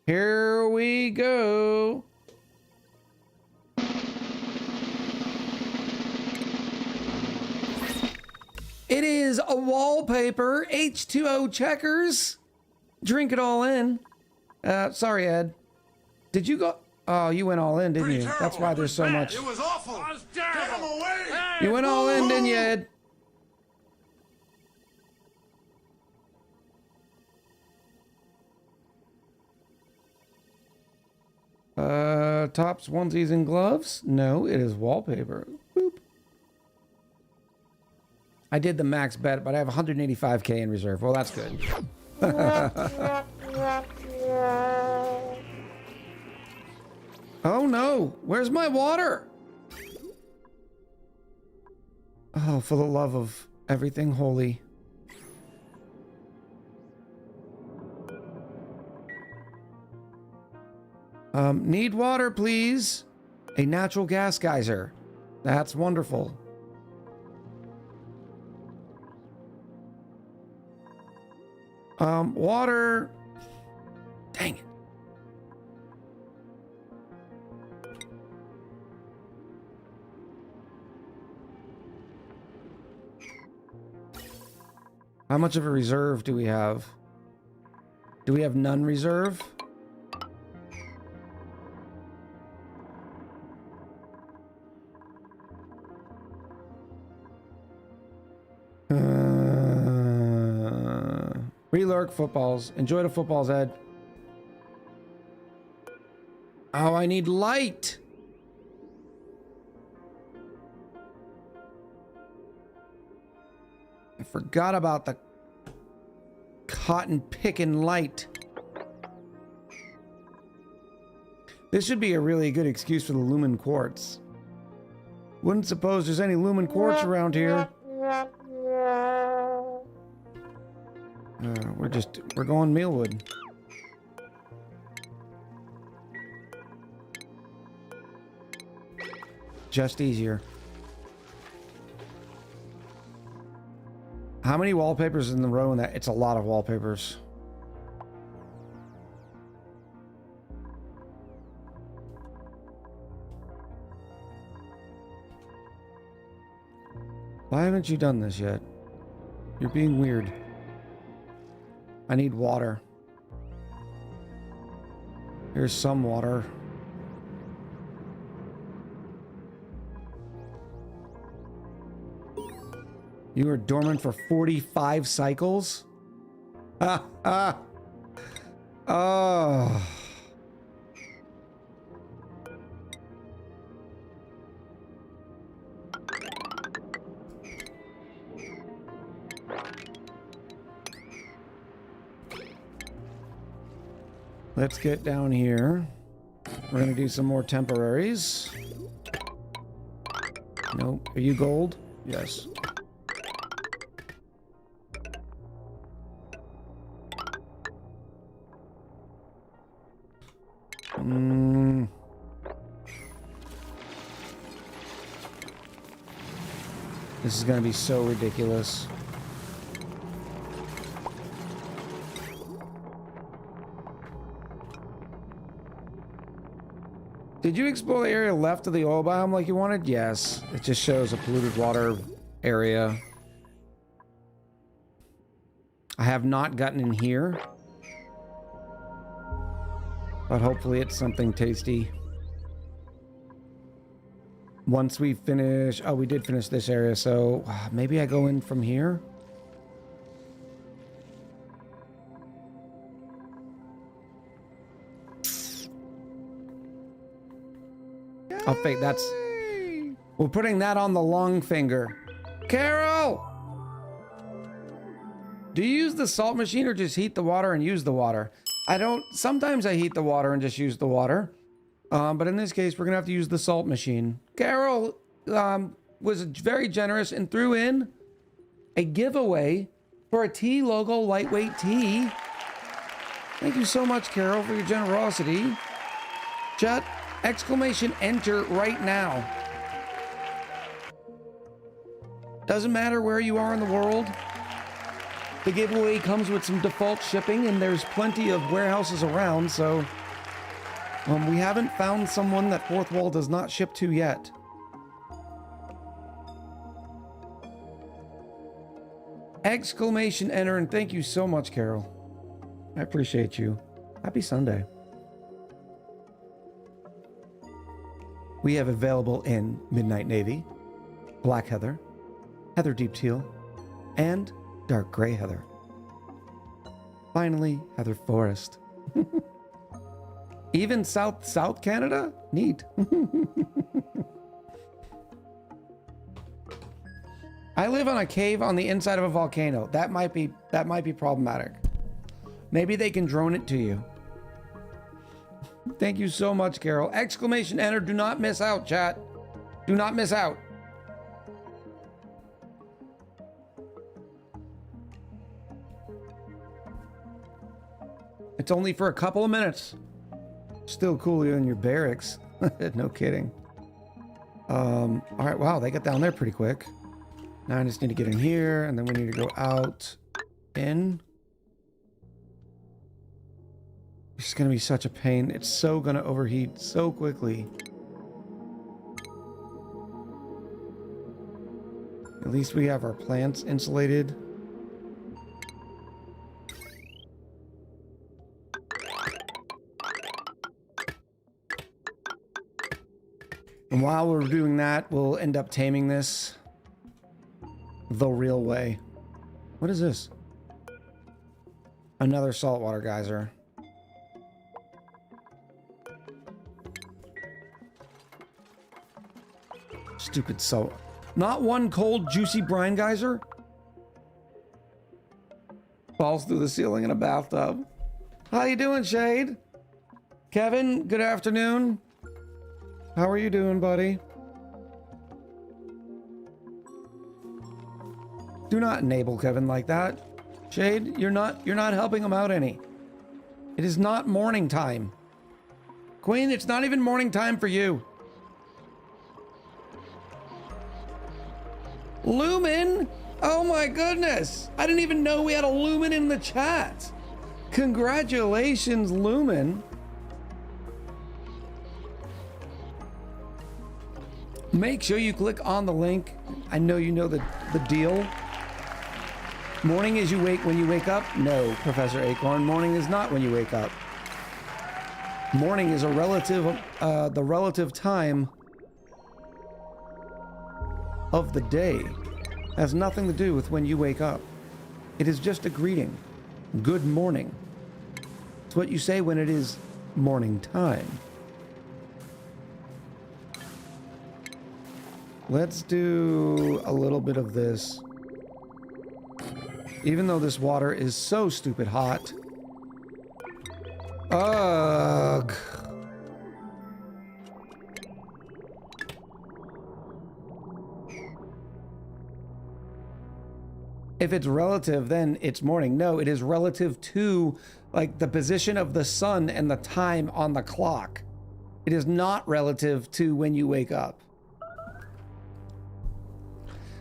Speaker 1: Here we go. It is a wallpaper, H2O checkers. Drink it all in. Sorry, Ed. Did you go? Oh, you went all in, didn't you? That's why there's so much.
Speaker 2: It was awful. Get him away.
Speaker 1: You went all in, didn't you, Ed? Tops, onesies, and gloves? No, it is wallpaper. Boop. I did the max bet, but I have 185k in reserve. Well, that's good. Oh no, where's my water? Oh, for the love of everything holy. Need water, please. A natural gas geyser. That's wonderful. Water. Dang it. How much of a reserve do we have? Do we have none reserve? Relurk footballs. Enjoy the footballs, Ed. Oh, I need light. I forgot about the cotton picking light. This should be a really good excuse for the lumen quartz. Wouldn't suppose there's any lumen quartz around here. We're going mealwood. Just easier. How many wallpapers in the row in that? It's a lot of wallpapers. Why haven't you done this yet? You're being weird. I need water. Here's some water. You were dormant for 45 cycles? Oh. Let's get down here. We're gonna do some more temporaries. Nope. Are you gold? Yes. This is gonna be so ridiculous. Did you explore the area left of the oil biome like you wanted? Yes. It just shows a polluted water area. I have not gotten in here. But hopefully it's something tasty. Once we finish... Oh, we did finish this area, so maybe I go in from here? I'll fake that's... We're putting that on the long finger. Carol! Do you use the salt machine or just heat the water and use the water? I don't... Sometimes I heat the water and just use the water. But in this case, we're going to have to use the salt machine. Carol was very generous and threw in a giveaway for a T logo lightweight tee. Thank you so much, Carol, for your generosity. Chat, exclamation enter right now. Doesn't matter where you are in the world. The giveaway comes with some default shipping, and there's plenty of warehouses around, so we haven't found someone that Fourth Wall does not ship to yet. Exclamation enter, and thank you so much, Carol. I appreciate you. Happy Sunday. We have available in Midnight Navy, Black Heather, Heather Deep Teal, and Dark Gray Heather. Finally, Heather Forest. Even South Canada? Neat. I live on a cave on the inside of a volcano. That might be problematic. Maybe they can drone it to you. Thank you so much, Carol. Exclamation enter. Do not miss out, chat. Do not miss out. It's only for a couple of minutes. Still cooler than your barracks. No kidding. All right, wow, they got down there pretty quick. Now I just need to get in here, and then we need to go out, in. It's gonna be such a pain. It's so gonna overheat so quickly. At least we have our plants insulated. And while we're doing that, we'll end up taming this the real way. What is this? Another saltwater geyser. Stupid salt. Not one cold, juicy brine geyser? Falls through the ceiling in a bathtub. How you doing, Shade? Kevin, good afternoon. How are you doing, buddy? Do not enable Kevin like that. Shade, you're not helping him out any. It is not morning time. Queen, it's not even morning time for you. Lumen? Oh my goodness. I didn't even know we had a Lumen in the chat. Congratulations, Lumen. Make sure you click on the link. I know you know the deal. Morning is when you wake up? No, Professor Acorn. Morning is not when you wake up. Morning is a relative, the relative time of the day. It has nothing to do with when you wake up. It is just a greeting. Good morning. It's what you say when it is morning time. Let's do a little bit of this. Even though this water is so stupid hot. Ugh. If it's relative, then it's morning. No, it is relative to like the position of the sun and the time on the clock. It is not relative to when you wake up.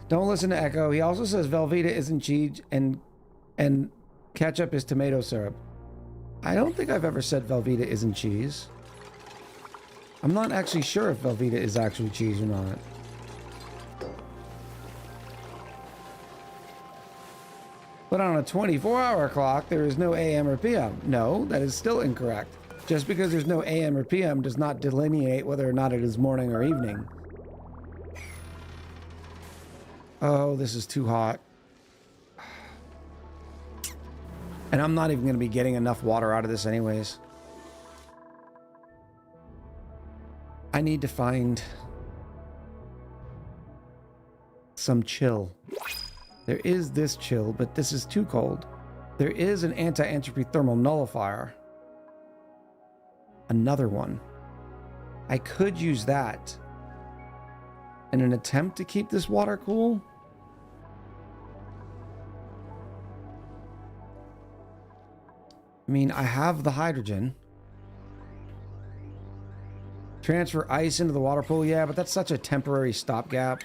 Speaker 1: Don't listen to Echo. He also says Velveeta isn't cheese and ketchup is tomato syrup. I don't think I've ever said Velveeta isn't cheese. I'm not actually sure if Velveeta is actually cheese or not. But on a 24-hour clock, there is no AM or PM. No, that is still incorrect. Just because there's no AM or PM does not delineate whether or not it is morning or evening. Oh, this is too hot. And I'm not even going to be getting enough water out of this anyways. I need to find some chill. There is this chill, but this is too cold. There is an anti-entropy thermal nullifier. Another one. I could use that in an attempt to keep this water cool. I mean, I have the hydrogen. Transfer ice into the water pool. Yeah, but that's such a temporary stopgap.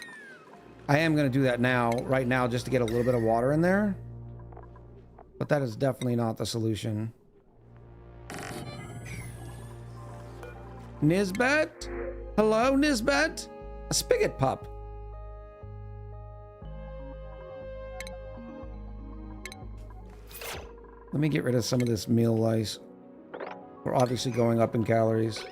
Speaker 1: I am going to do that now, right now, just to get a little bit of water in there. But that is definitely not the solution. Nisbet? Hello, Nisbet? A spigot pup. Let me get rid of some of this meal lice. We're obviously going up in calories.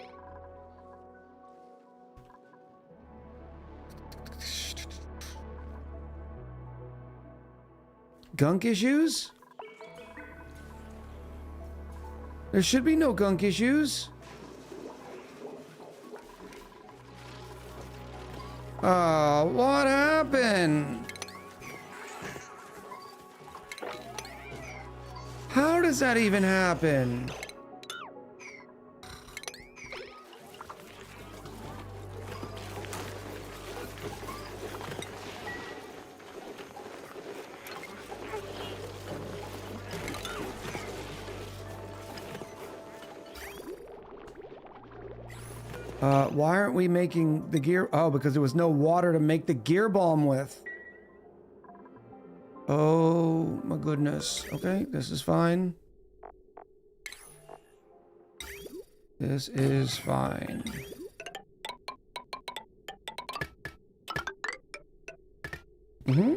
Speaker 1: Gunk issues? There should be no gunk issues. Oh, what happened? How does that even happen? Why aren't we making the gear? Oh, because there was no water to make the gear balm with. Oh my goodness. Okay, this is fine. This is fine. Mm-hmm.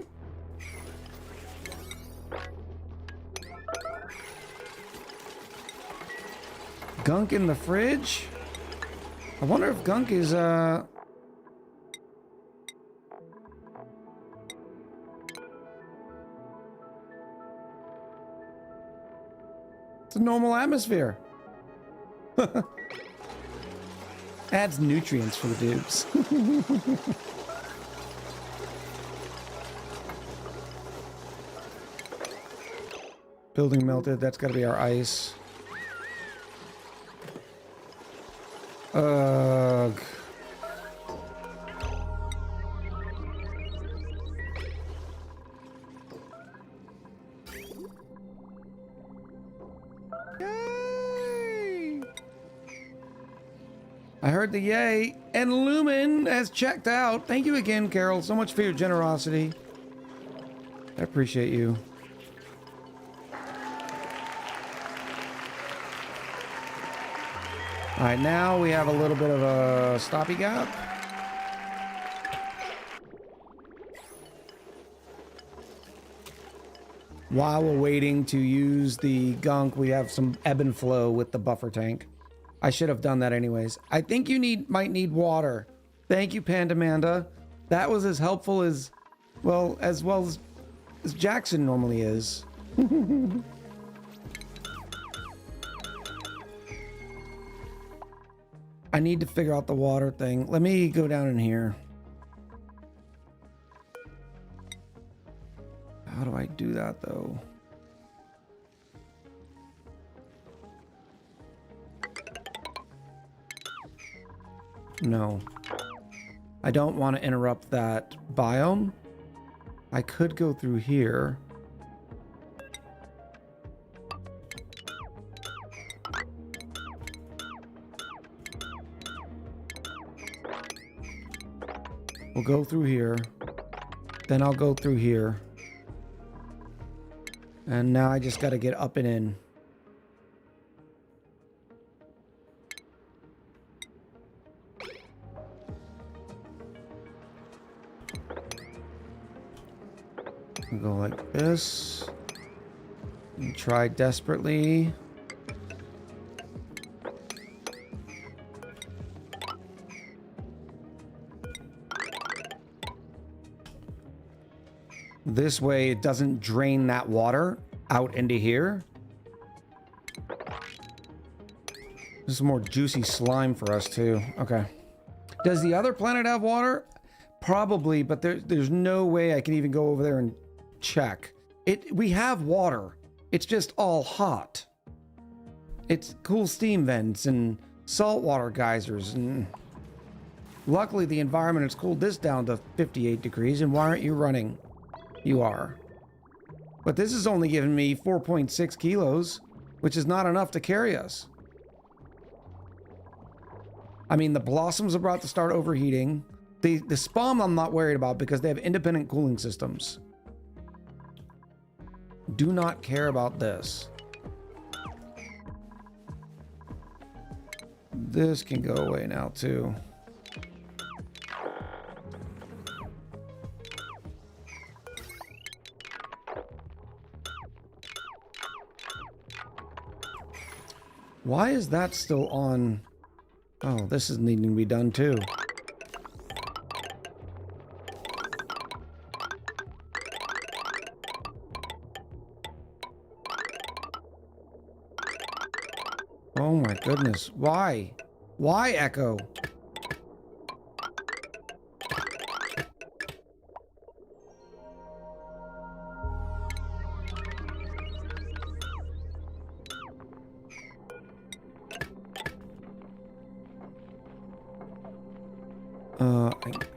Speaker 1: Gunk in the fridge? I wonder if gunk is, It's a normal atmosphere. Adds nutrients for the dupes. Building melted, that's gotta be our ice. Ugh. Yay! I heard the yay, and Lumen has checked out. Thank you again, Carol, so much for your generosity. I appreciate you. All right, now we have a little bit of a stoppy gap. While we're waiting to use the gunk, we have some ebb and flow with the buffer tank. I should have done that anyways. I think you might need water. Thank you, Pandamanda. That was as helpful as Jackson normally is. I need to figure out the water thing. Let me go down in here. How do I do that, though? No. I don't want to interrupt that biome. I could go through here. We'll go through here. Then I'll go through here. And now I just got to get up and in. We'll go like this. And try desperately. This way it doesn't drain that water out into here. This is more juicy slime for us too. Okay. Does the other planet have water? Probably, but there's no way I can even go over there and check. We have water. It's just all hot. It's cool steam vents and saltwater geysers, and luckily the environment has cooled this down to 58 degrees. And why aren't you running? You are. But this is only giving me 4.6 kilos, which is not enough to carry us. I mean, the blossoms are about to start overheating. The spawn I'm not worried about because they have independent cooling systems. Do not care about this. This can go away now too. Why is that still on? Oh, this is needing to be done too. Oh my goodness. Why? Why, Echo?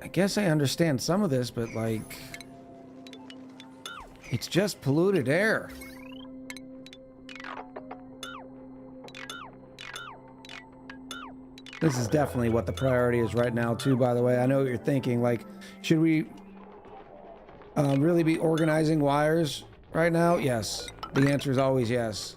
Speaker 1: I guess I understand some of this, but like, it's just polluted air. This is definitely what the priority is right now, too, by the way. I know what you're thinking. Like, should we really be organizing wires right now? Yes. The answer is always yes.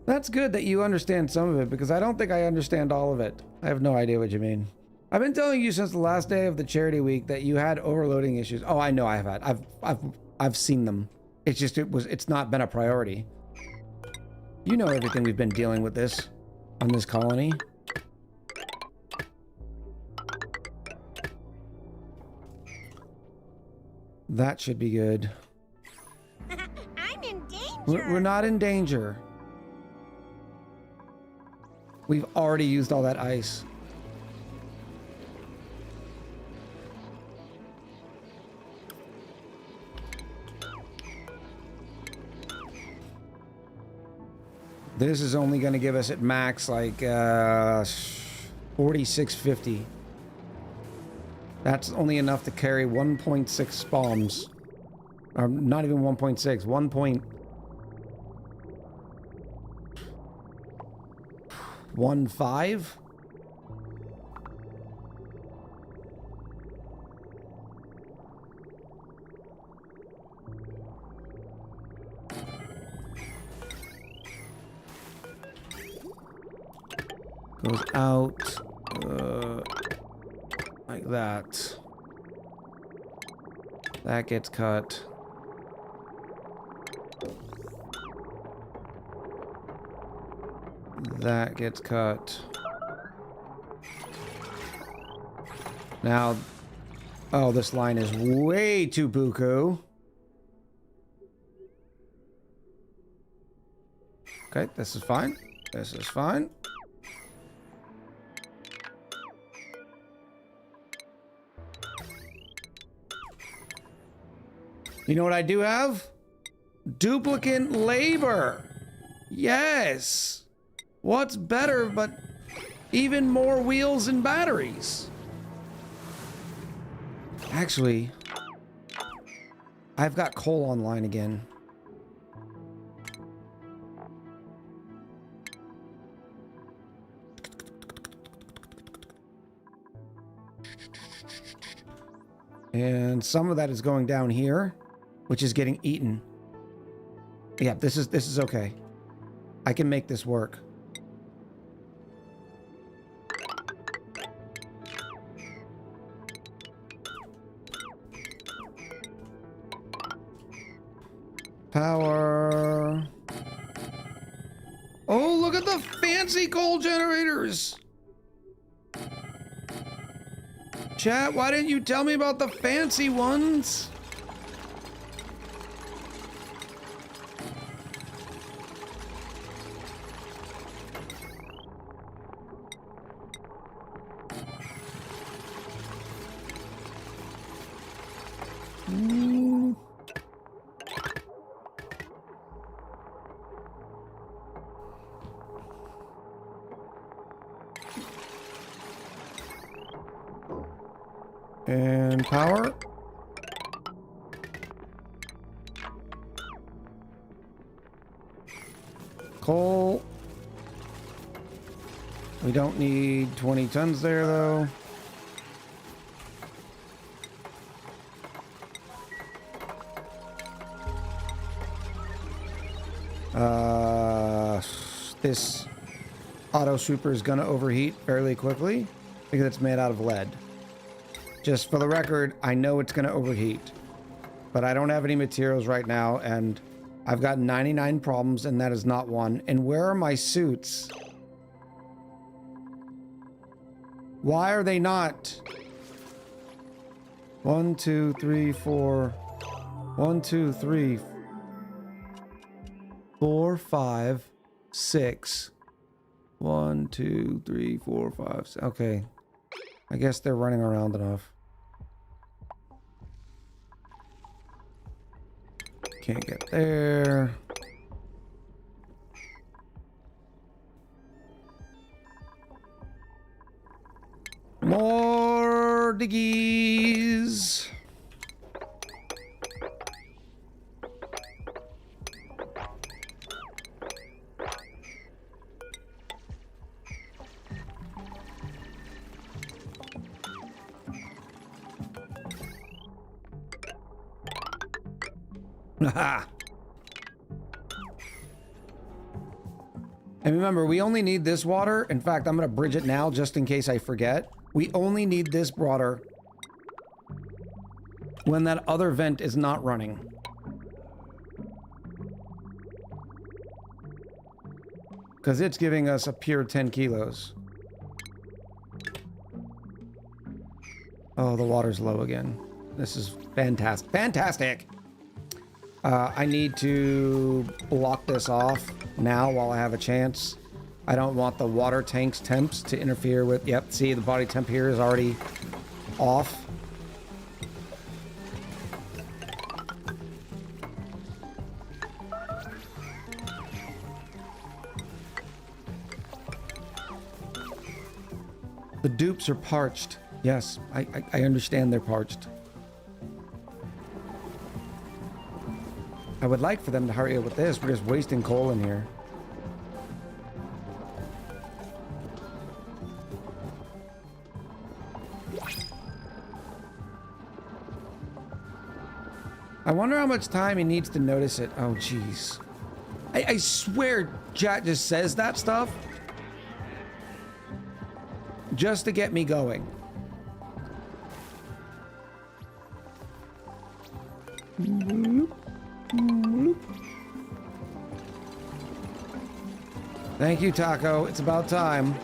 Speaker 1: That's good that you understand some of it, because I don't think I understand all of it. I have no idea what you mean. I've been telling you since the last day of the charity week that you had overloading issues. Oh, I know I have had. I've seen them. It's just it's not been a priority. You know everything we've been dealing with this on this colony. That should be good.
Speaker 7: I'm in danger.
Speaker 1: We're not in danger. We've already used all that ice. This is only going to give us at max like 4650. That's only enough to carry 1.6 spawns. Or not even 1.6, 1.15. Goes out like that. That gets cut. That gets cut. Now, oh, this line is way too buku. Okay, this is fine. This is fine. You know what I do have? Duplicate labor. Yes. What's better but even more wheels and batteries? Actually, I've got coal online again. And some of that is going down here, which is getting eaten. Yeah, this is okay. I can make this work. Power. Oh, look at the fancy coal generators. Chat, why didn't you tell me about the fancy ones? And power. Coal. We don't need 20 tons there, though. This auto sweeper is gonna overheat fairly quickly because it's made out of lead. Just for the record, I know it's gonna overheat, but I don't have any materials right now, and I've got 99 problems, and that is not one. And where are my suits? Why are they not? 1, 2, 3, 4. 1, 2, 3, 4, 5, 6. 1, 2, 3, 4, 5, 6. Okay. I guess they're running around enough. Can't get there. More diggies. And remember, we only need this water. In fact, I'm going to bridge it now just in case I forget. We only need this water when that other vent is not running. Because it's giving us a pure 10 kilos. Oh, the water's low again. This is fantastic. Fantastic! I need to block this off now while I have a chance. I don't want the water tank's temps to interfere with... Yep, see, the body temp here is already off. The dupes are parched. Yes, I understand they're parched. I would like for them to hurry up with this. We're just wasting coal in here. I wonder how much time he needs to notice it. Oh, jeez. I swear chat just says that stuff just to get me going. Thank you, Taco. It's about time.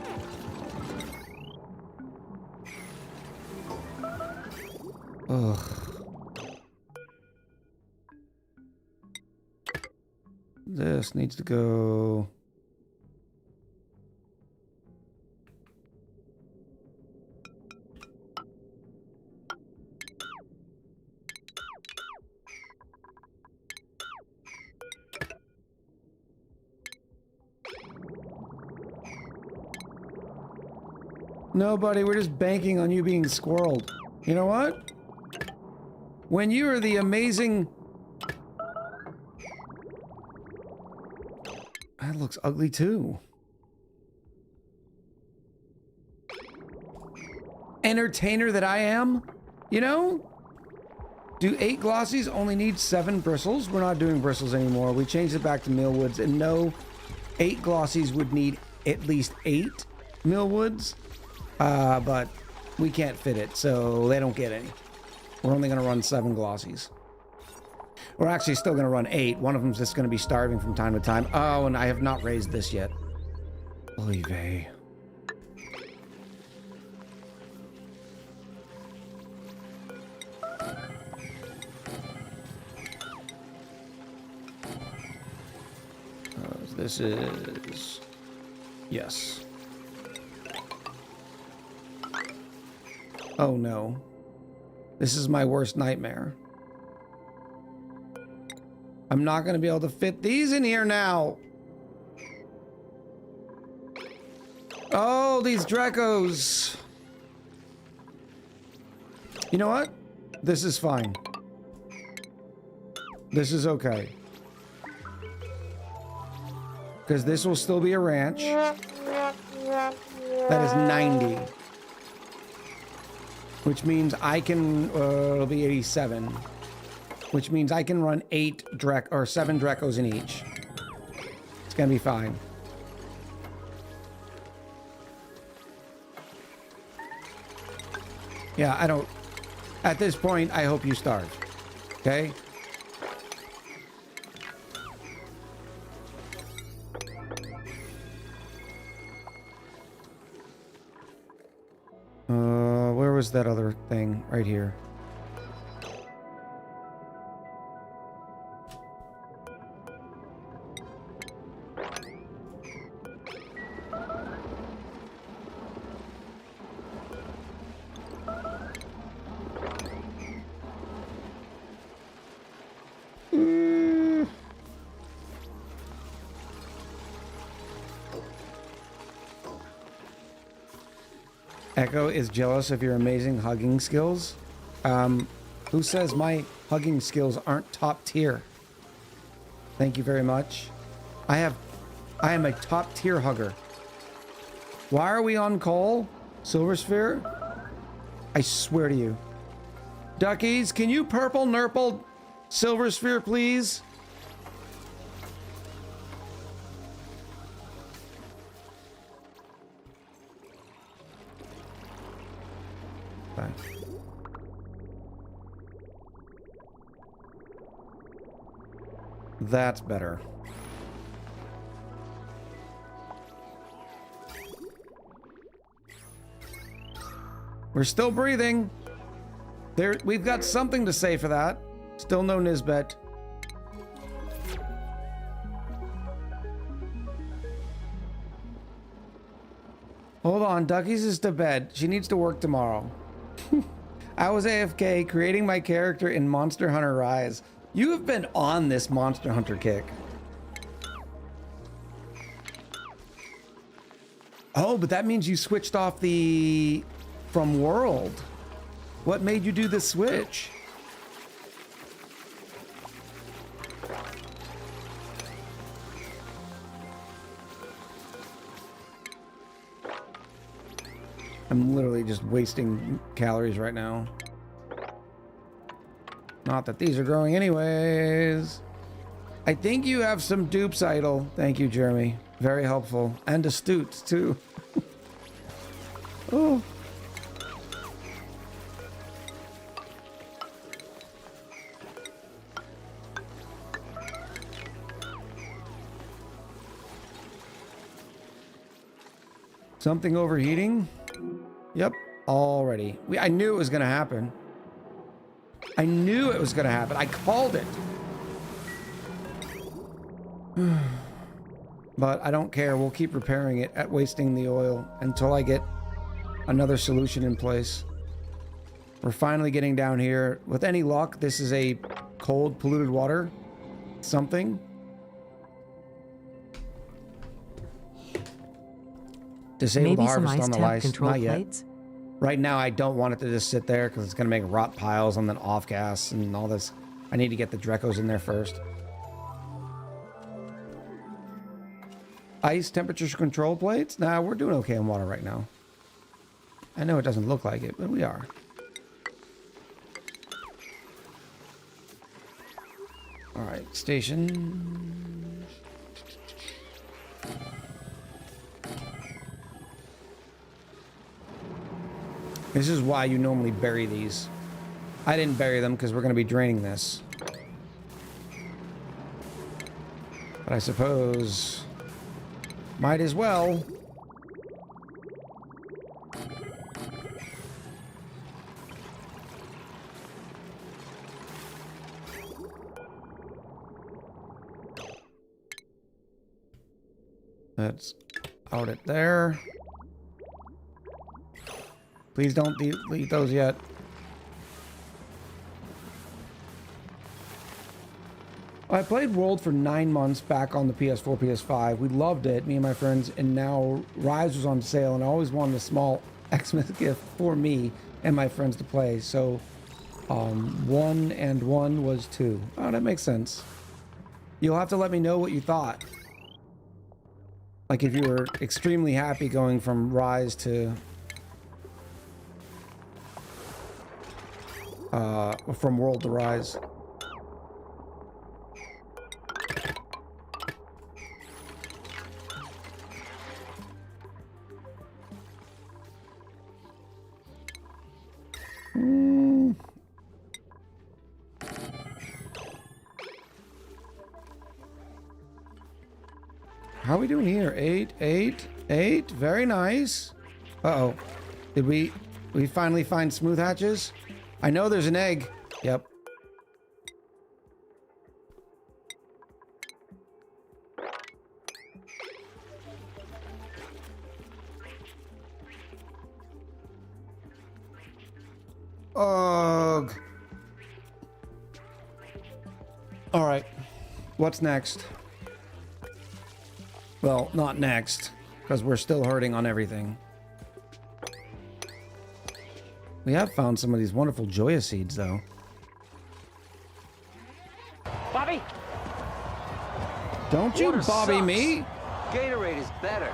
Speaker 1: Ugh. This needs to go... No, buddy, we're just banking on you being squirreled. You know what? When you are the amazing... That looks ugly too. Entertainer that I am, you know? Do 8 glossies only need 7 bristles? We're not doing bristles anymore. We changed it back to millwoods, and no, 8 glossies would need at least 8 millwoods. But we can't fit it, so they don't get any. We're only going to run 7 glossies. We're actually still going to run 8. One of them's just going to be starving from time to time. Oh, and I have not raised this yet. Oy vey. this is... Yes. Oh no. This is my worst nightmare. I'm not going to be able to fit these in here now. Oh, these Dracos. You know what? This is fine. This is okay. Because this will still be a ranch. That is 90. Which means I can, it'll be 87. Which means I can run 7 Dracos in each. It's gonna be fine. Yeah, I don't... At this point, I hope you starve. Okay? Where was that other thing? Right here. Echo is jealous of your amazing hugging skills. Who says my hugging skills aren't top tier? Thank you very much. I am a top tier hugger. Why are we on call? Silver Sphere? I swear to you. Duckies, can you purple nurple Silver Sphere, please? Okay. That's better. We're still breathing. We've got something to say for that. Still no Nisbet. Hold on, Duckies is to bed. She needs to work tomorrow. I was AFK creating my character in Monster Hunter Rise. You have been on this Monster Hunter kick. Oh, but that means you switched off the... from World. What made you do the switch? I'm literally just wasting calories right now. Not that these are growing anyways. I think you have some dupes idle. Thank you, Jeremy. Very helpful. And astute, too. Oh. Something overheating? Yep, already. I knew it was going to happen. I knew it was going to happen. I called it. But I don't care. We'll keep repairing it at wasting the oil until I get another solution in place. We're finally getting down here. With any luck, this is a cold, polluted water. Something. Disable the
Speaker 3: Maybe some
Speaker 1: harvest
Speaker 3: ice
Speaker 1: on the
Speaker 3: temp
Speaker 1: lice.
Speaker 3: control
Speaker 1: Not yet.
Speaker 3: plates?
Speaker 1: Right now, I don't want it to just sit there because it's going to make rot piles and then off gas and all this. I need to get the Dracos in there first. Ice temperature control plates? Nah, we're doing okay in water right now. I know it doesn't look like it, but we are. All right, station. This is why you normally bury these. I didn't bury them because we're going to be draining this. But I suppose... might as well. Let's out it there. Please don't delete those yet. I played World for 9 months back on the PS4, PS5. We loved it, me and my friends, and now Rise was on sale, and I always wanted a small Xmas gift for me and my friends to play. So, 1 and 1 was 2. Oh, that makes sense. You'll have to let me know what you thought. Like if you were extremely happy going from Rise to... from World to Rise. How are we doing here? 8, 8, 8. Very nice. Uh-oh. Did we finally find smooth hatches? I know there's an egg. Yep. Ugh. All right. What's next? Well, not next, because we're still hurting on everything. We have found some of these wonderful Joya seeds, though.
Speaker 8: Bobby!
Speaker 1: Don't you
Speaker 8: Water
Speaker 1: Bobby
Speaker 8: sucks.
Speaker 1: me!
Speaker 8: Gatorade is better.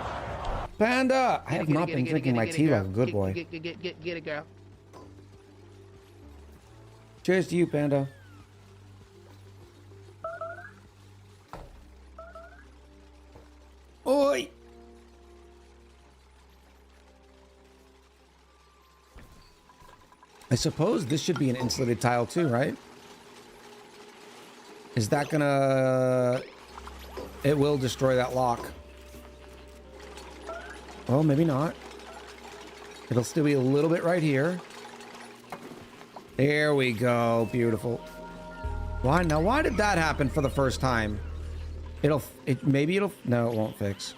Speaker 1: Panda! I have not been drinking my tea like a good boy.
Speaker 6: Get it, girl.
Speaker 1: Cheers to you, Panda. Oi! I suppose this should be an insulated tile too, right? Is that gonna... It will destroy that lock. Oh, maybe not. It'll still be a little bit right here. There we go. Beautiful. Why? Now, why did that happen for the first time? Maybe it'll... No, it won't fix.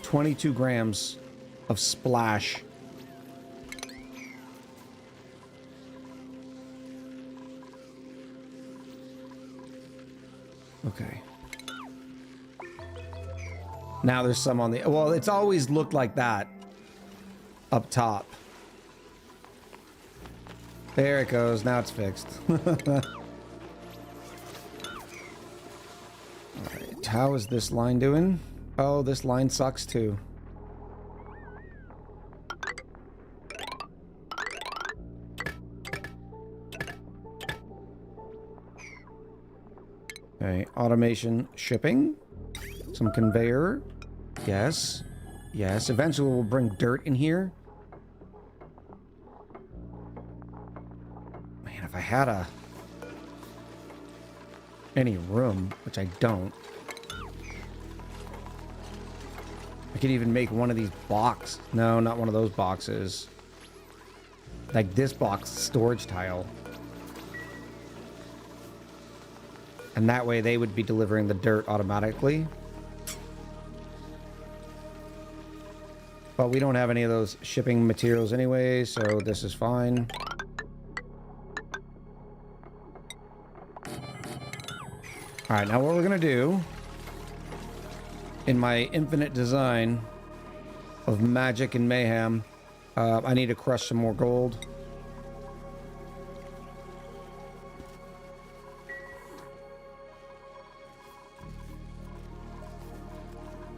Speaker 1: 22 grams of splash. Okay. Now there's some on the... Well, it's always looked like that. Up top. There it goes. Now it's fixed. Alright. How is this line doing? Oh, this line sucks too. Okay, automation shipping. Some conveyor. Yes. Yes, eventually we'll bring dirt in here. Man, if I had any room, which I don't. I could even make one of these boxes. No, not one of those boxes. Like this box, storage tile. And that way they would be delivering the dirt automatically. But we don't have any of those shipping materials anyway, so this is fine. Alright, now what we're gonna do, in my infinite design of magic and mayhem, I need to crush some more gold.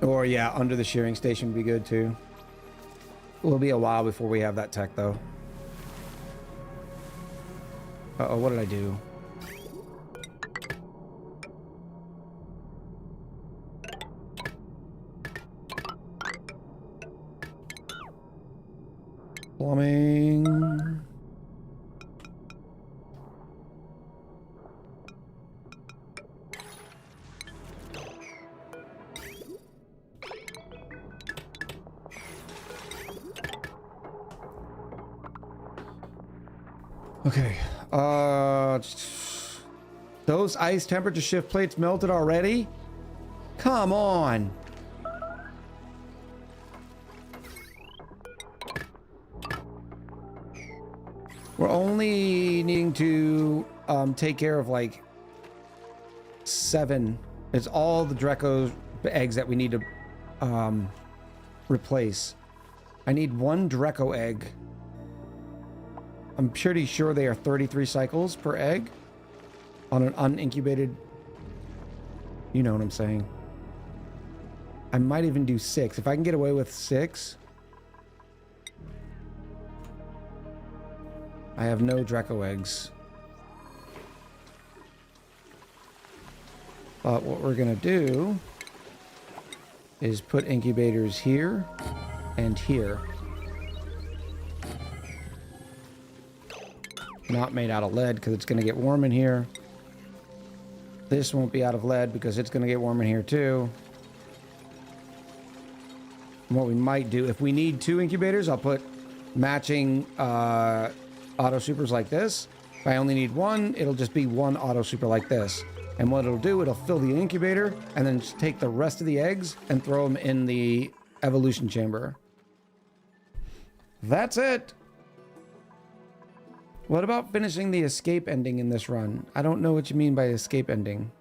Speaker 1: Or yeah, under the shearing station would be good too. It'll be a while before we have that tech though. Uh-oh, what did I do? Plumbing. Okay. Those ice temperature shift plates melted already? Come on. We're only needing to take care of like 7. It's all the Draco eggs that we need to replace. I need 1 Draco egg. I'm pretty sure they are 33 cycles per egg on an unincubated. You know what I'm saying. I might even do 6. If I can get away with 6. I have no Draco eggs. But what we're gonna do is put incubators here and here. Not made out of lead because it's gonna get warm in here. This won't be out of lead because it's gonna get warm in here too. And what we might do, if we need 2 incubators, I'll put matching auto supers like this. If I only need 1, it'll just be 1 auto super like this. And what it'll do, it'll fill the incubator and then just take the rest of the eggs and throw them in the evolution chamber. That's it. What about finishing the escape ending in this run? I don't know what you mean by escape ending.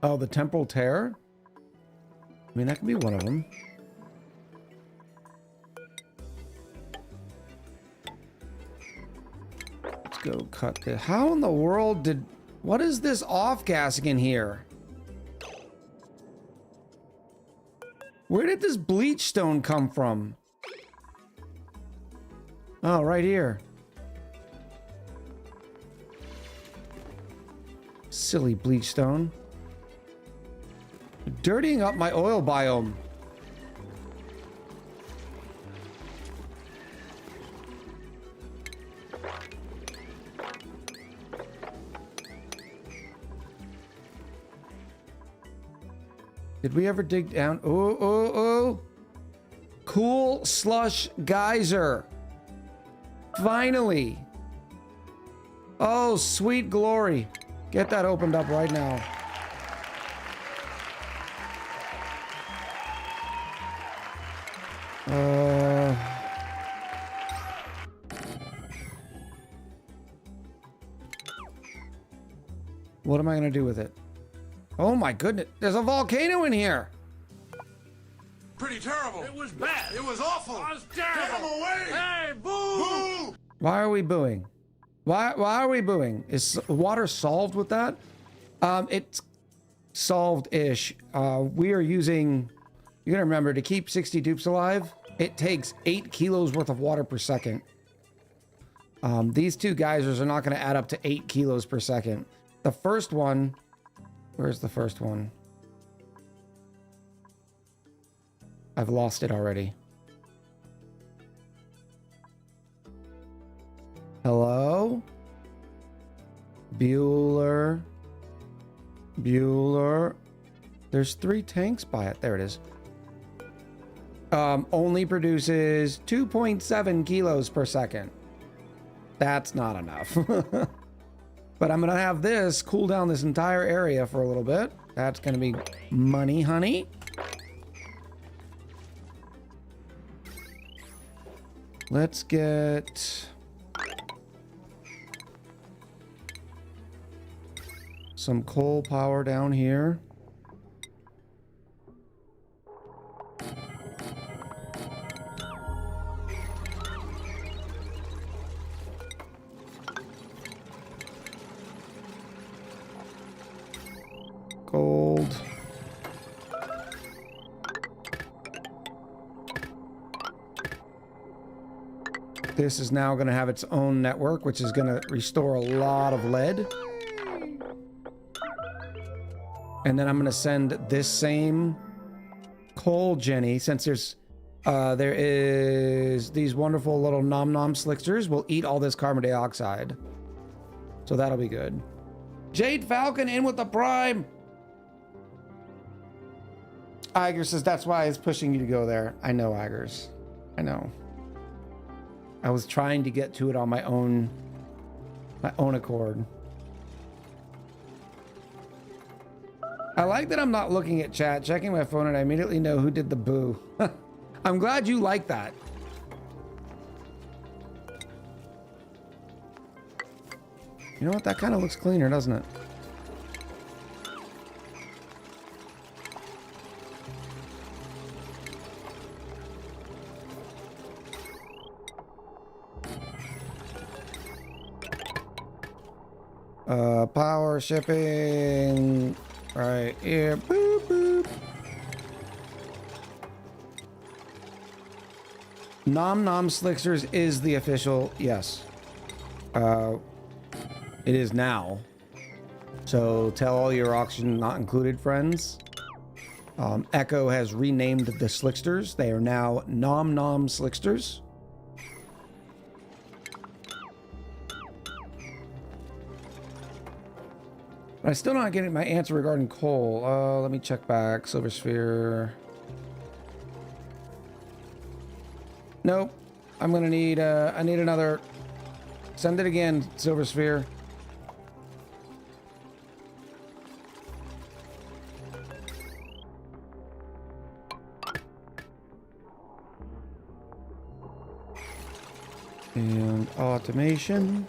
Speaker 1: Oh, the temporal tear? I mean, that could be one of them. Let's go cut this. How in the world did... What is this off-gassing in here? Where did this bleach stone come from? Oh, right here. Silly bleach stone. Dirtying up my oil biome. Did we ever dig down? Oh. Cool slush geyser. Finally. Oh, sweet glory. Get that opened up right now. What am I gonna do with it? Oh my goodness, there's a volcano in here.
Speaker 2: Pretty terrible.
Speaker 5: It was bad.
Speaker 2: It was awful.
Speaker 5: It was
Speaker 2: Get
Speaker 5: terrible.
Speaker 2: him away.
Speaker 5: Hey, boo!
Speaker 2: Boo!
Speaker 1: Why are we booing? Why are we booing? Is water solved with that? It's solved-ish. We are using... You gotta remember, to keep 60 dupes alive, it takes 8 kilos worth of water per second. These 2 geysers are not gonna add up to 8 kilos per second. The first one... Where's the first one? I've lost it already. Hello? Bueller. There's 3 tanks by it. There it is. Only produces 2.7 kilos per second. That's not enough. But I'm gonna have this cool down this entire area for a little bit. That's gonna be money, honey. Let's get some coal power down here. Gold. This is now going to have its own network, which is going to restore a lot of lead. And then I'm going to send this same coal Jenny, since there is these wonderful little nom-nom slicksters will eat all this carbon dioxide. So that'll be good. Jade Falcon in with the prime. Iger says that's why it's pushing you to go there. I know, Igers. I know. I was trying to get to it on my own accord. I like that I'm not looking at chat, checking my phone, and I immediately know who did the boo. I'm glad you like that. You know what? That kind of looks cleaner, doesn't it? Power shipping right here. Boop, boop. Nom Nom Slicksters is the official, yes. It is now. So tell all your auction not included friends. Echo has renamed the Slicksters. They are now Nom Nom Slicksters. But I'm still not getting my answer regarding coal. Let me check back. Silver Sphere. Nope. I'm gonna need, I need another. Send it again, Silver Sphere. And automation.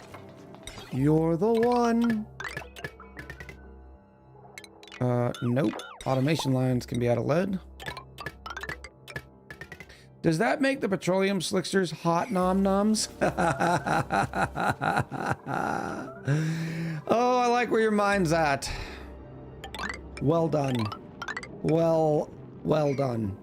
Speaker 1: You're the one. Nope. Automation lines can be out of lead. Does that make the petroleum slicksters hot nom noms? Oh, I like where your mind's at. Well done. Well done.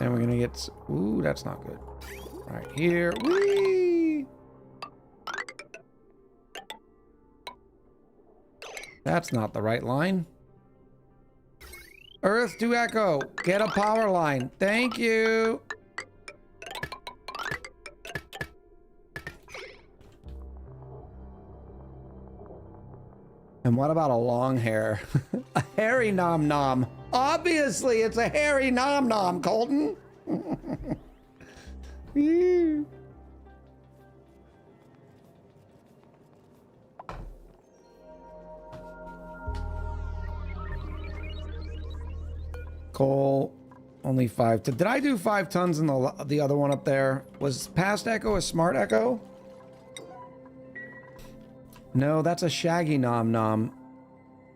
Speaker 1: And we're gonna get, ooh, that's not good. Right here, whee! That's not the right line. Earth to Echo, get a power line. Thank you. And what about a long hair? A hairy nom nom. Obviously, it's a hairy nom nom, Colton. Coal, only 5. Did I do 5 tons in the other one up there? Was past Echo a smart Echo? No, that's a shaggy nom nom.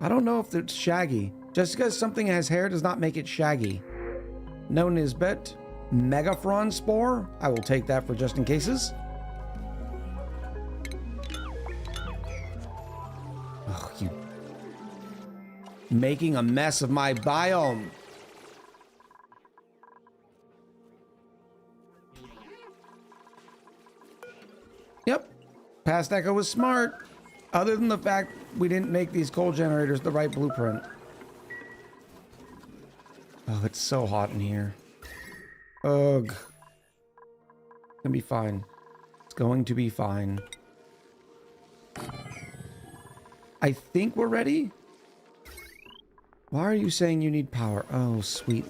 Speaker 1: I don't know if it's shaggy. Just because something has hair does not make it shaggy. No Nisbet. Megafron Spore. I will take that for just in cases. Oh, you. Making a mess of my biome. Yep. Past Echo was smart. Other than the fact we didn't make these coal generators the right blueprint. Oh, it's so hot in here. Ugh. It's gonna be fine. It's going to be fine. I think we're ready. Why are you saying you need power? Oh, sweet.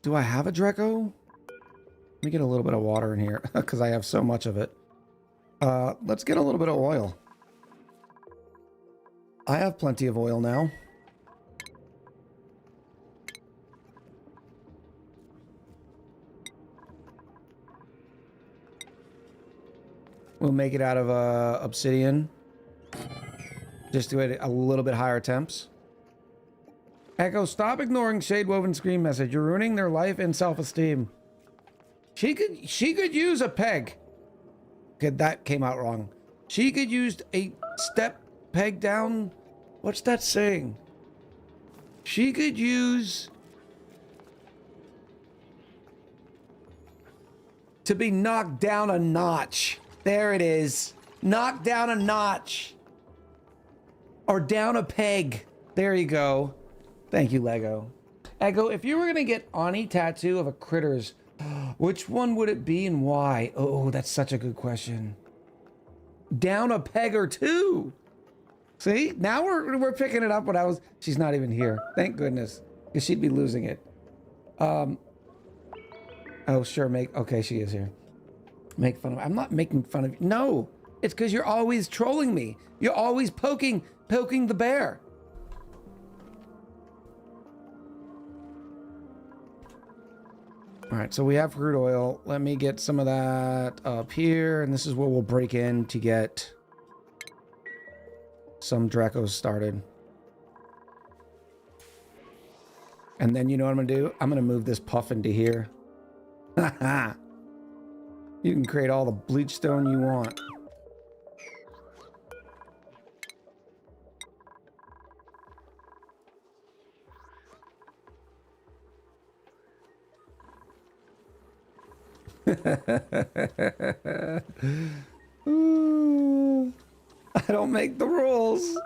Speaker 1: Do I have a Dreco? Let me get a little bit of water in here because I have so much of it. Let's get a little bit of oil. I have plenty of oil now. We'll make it out of obsidian. Just do it a little bit higher temps. Echo, stop ignoring Shade Woven's screen message. You're ruining their life and self-esteem. She could use a peg. Okay, that came out wrong. She could use a step peg down. What's that saying? She could use to be knocked down a notch. There it is. Knocked down a notch. Or down a peg. There you go. Thank you, Lego. Echo, if you were gonna get Oni tattoo of a critters, which one would it be and why? Oh, that's such a good question. Down a peg or two. See, now we're picking it up. When I was, she's not even here. Thank goodness, because she'd be losing it. Oh sure, okay, she is here. Make fun of. I'm not making fun of you. No, it's because you're always trolling me. You're always poking the bear. All right, so we have crude oil. Let me get some of that up here, and this is where we'll break in to get some Dracos started. And then you know what I'm gonna do? I'm gonna move this puff into here. Haha. You can create all the bleach stone you want. Ooh, I don't make the rules.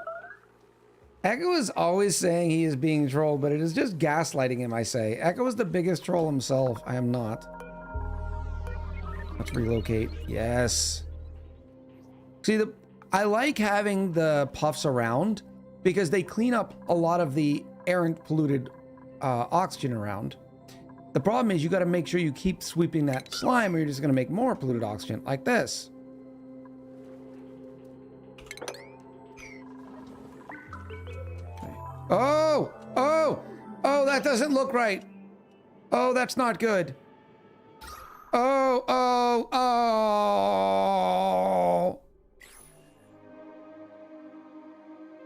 Speaker 1: Echo is always saying he is being trolled, but it is just gaslighting him, I say. Echo is the biggest troll himself. I am not. Let's relocate. Yes. See, I like having the puffs around because they clean up a lot of the errant polluted oxygen around. The problem is you got to make sure you keep sweeping that slime or you're just going to make more polluted oxygen like this. Oh, that doesn't look right. Oh, that's not good. Oh.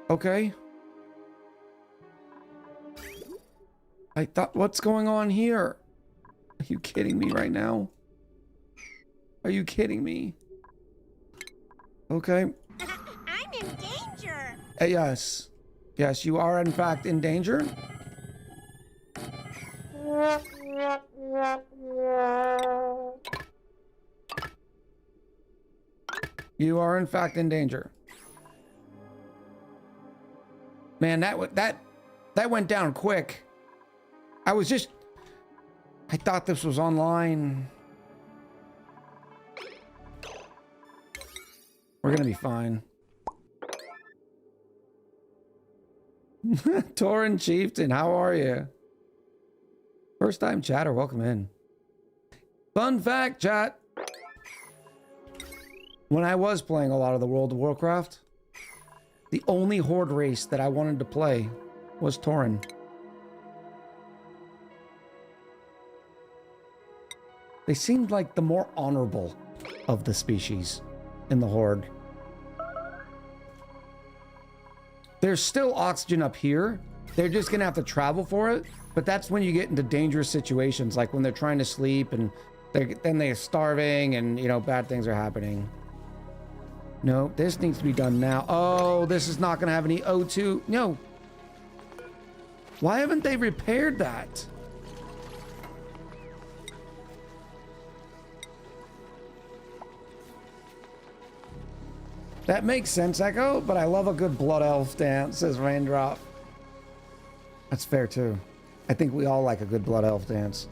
Speaker 1: Okay. I thought, what's going on here? Are you kidding me right now? Are you kidding me? Okay.
Speaker 7: I'm in danger.
Speaker 1: Yes. Yes, you are in fact in danger. You are in fact in danger. Man, that went down quick. I thought this was online. We're gonna be fine. Torin Chieftain, how are you? First time chatter, welcome in. Fun fact, chat. When I was playing a lot of the World of Warcraft, the only horde race that I wanted to play was Torin. They seemed like the more honorable of the species in the horde. There's still oxygen up here. They're just gonna have to travel for it. But that's when you get into dangerous situations, like when they're trying to sleep and then they're starving and, you know, bad things are happening. No, this needs to be done now. Oh, this is not gonna have any O2. No. Why haven't they repaired that? That makes sense, Echo, but I love a good blood elf dance, says Raindrop. That's fair too. I think we all like a good blood elf dance.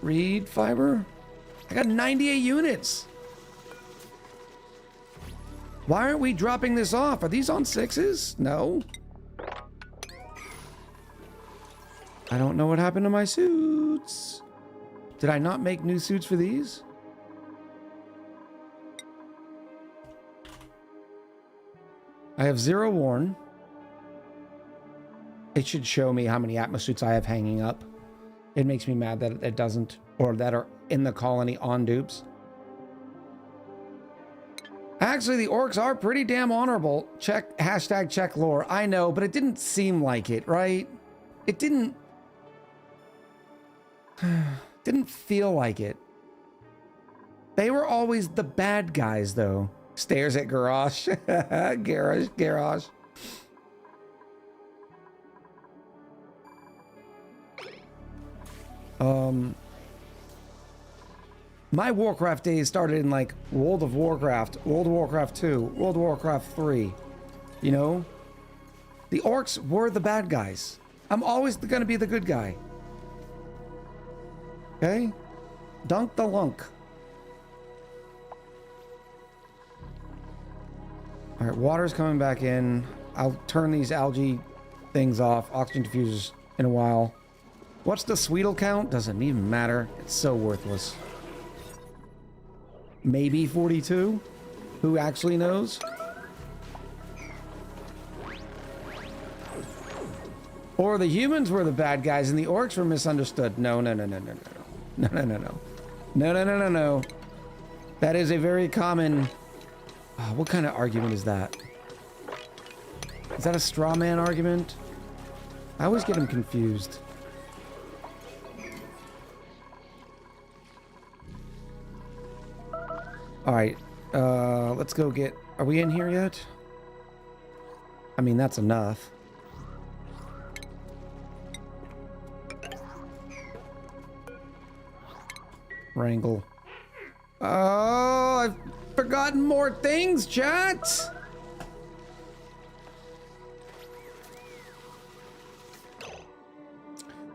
Speaker 1: Reed fiber? I got 98 units. Why aren't we dropping this off? Are these on 6s? No. I don't know what happened to my suits. Did I not make new suits for these? I have 0 worn. It should show me how many Atmos suits I have hanging up. It makes me mad that it doesn't, or that are in the colony on dupes. Actually, the orcs are pretty damn honorable. Check, hashtag check lore. I know, but it didn't seem like it, right? It didn't feel like it. They were always the bad guys, though. Stares at Garrosh. Garrosh. My Warcraft days started in like World of Warcraft, World of Warcraft 2, World of Warcraft 3. You know? The orcs were the bad guys. I'm always gonna be the good guy. Okay? Dunk the lunk. Alright, water's coming back in. I'll turn these algae things off. Oxygen diffusers in a while. What's the Sweetle count? Doesn't even matter. It's so worthless. Maybe 42? Who actually knows? Or the humans were the bad guys and the orcs were misunderstood. No, no, no, no, no, no, no. No, no, no, no. No, no, no, no, no. That is a very common... what kind of argument is that? Is that a straw man argument? I always get them confused. Alright, let's go get... Are we in here yet? I mean, that's enough. Wrangle. Oh, I've forgotten more things, chat!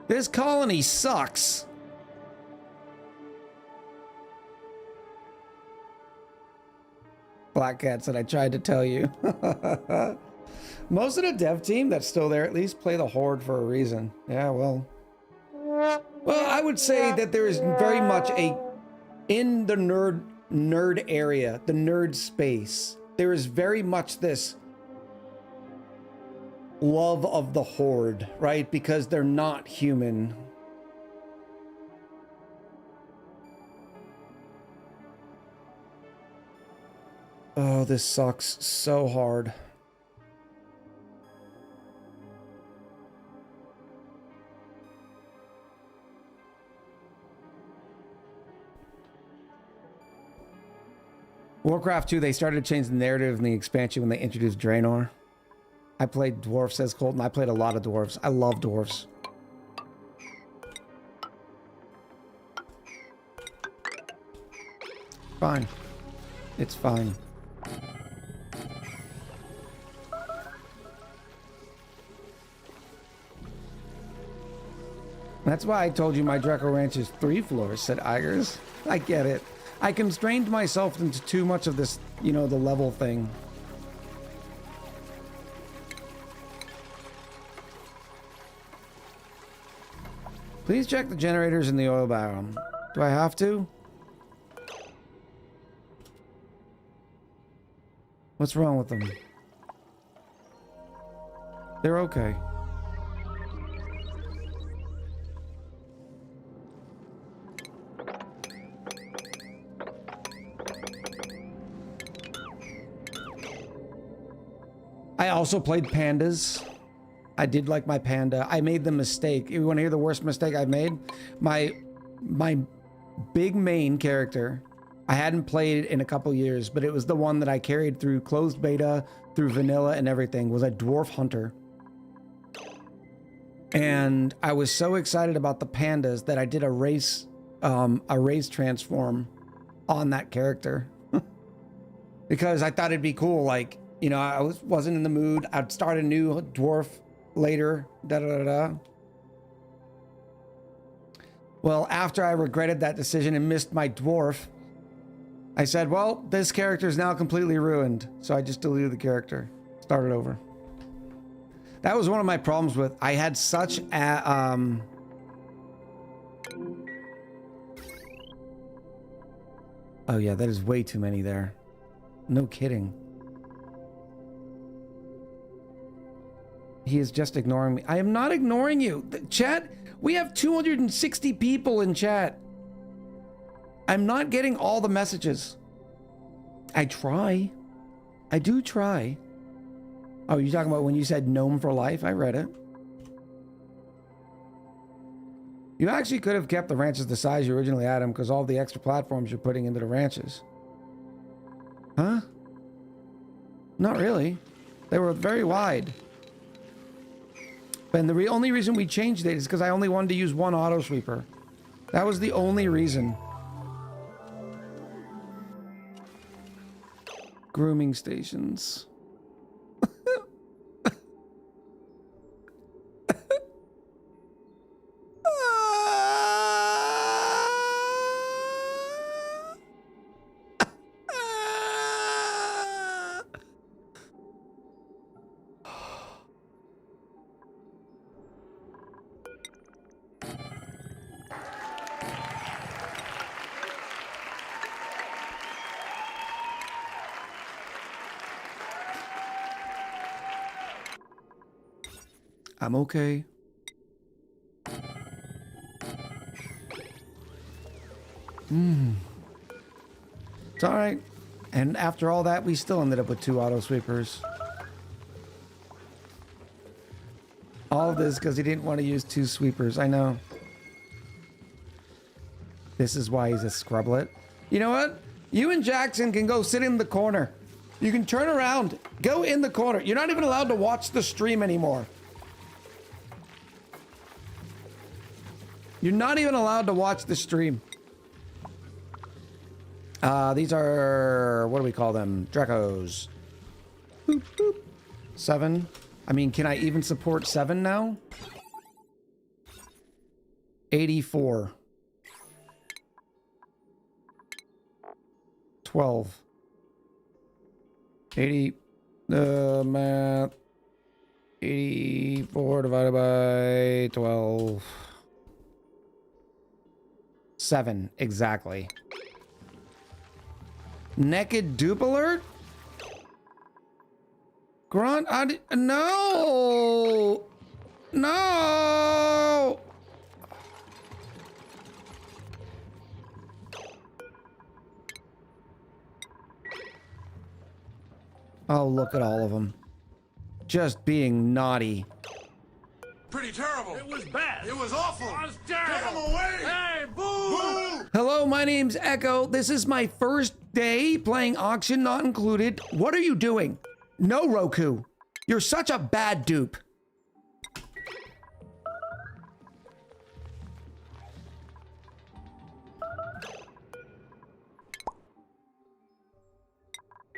Speaker 1: This colony sucks. Black Cat said, I tried to tell you. Most of the dev team that's still there at least play the Horde for a reason. Yeah, well... Well, I would say that there is very much a... In the nerd area, the nerd space, there is very much this love of the Horde, right? Because they're not human. Oh, this sucks so hard. Warcraft 2, they started to change the narrative in the expansion when they introduced Draenor. I played dwarves, says Colton. I played a lot of dwarves. I love dwarves. Fine. It's fine. That's why I told you my Dreco Ranch is 3 floors, said Igers. I get it. I constrained myself into too much of this, you know, the level thing. Please check the generators in the oil biome. Do I have to? What's wrong with them? They're okay. I also played pandas. I did like my panda. I made the mistake. You want to hear the worst mistake I've made? My big main character, I hadn't played in a couple years, but it was the one that I carried through closed beta, through vanilla and everything, was a dwarf hunter. And I was so excited about the pandas that I did a race transform on that character. Because I thought it'd be cool, like, you know, I wasn't in the mood. I'd start a new dwarf later. Well, after I regretted that decision and missed my dwarf, I said, well, this character is now completely ruined. So I just deleted the character. Started over. That was one of my problems with... I had such a... Oh yeah, that is way too many there. No kidding. He is just ignoring me. I am not ignoring you. Chat, we have 260 people in chat. I'm not getting all the messages. I try. I do try. Oh, you're talking about when you said gnome for life? I read it. You actually could have kept the ranches the size you originally had them because all the extra platforms you're putting into the ranches. Huh? Not really. They were very wide. And the only reason we changed it is because I only wanted to use one auto sweeper. That was the only reason. Grooming stations. I'm okay. It's all right. And after all that, we still ended up with 2 auto sweepers. All of this because he didn't want to use 2 sweepers. I know. This is why he's a scrublet. You know what? You and Jackson can go sit in the corner. You can turn around. Go in the corner. You're not even allowed to watch the stream anymore. You're not even allowed to watch the stream. These are, what do we call them? Dracos. Boop, boop. 7. I mean, can I even support 7 now? 84. 12. 80. Math. 84 divided by 12. 7, exactly. Naked dupe alert? Grunt, no! No! Oh, look at all of them. Just being naughty.
Speaker 2: Pretty terrible.
Speaker 5: It was bad.
Speaker 2: It was awful.
Speaker 5: It was
Speaker 2: Get him
Speaker 5: terrible.
Speaker 2: away.
Speaker 5: Hey, boo!
Speaker 2: Boo!
Speaker 1: Hello, my name's Echo. This is my first day playing Auction Not Included. What are you doing? No, Roku. You're such a bad dupe.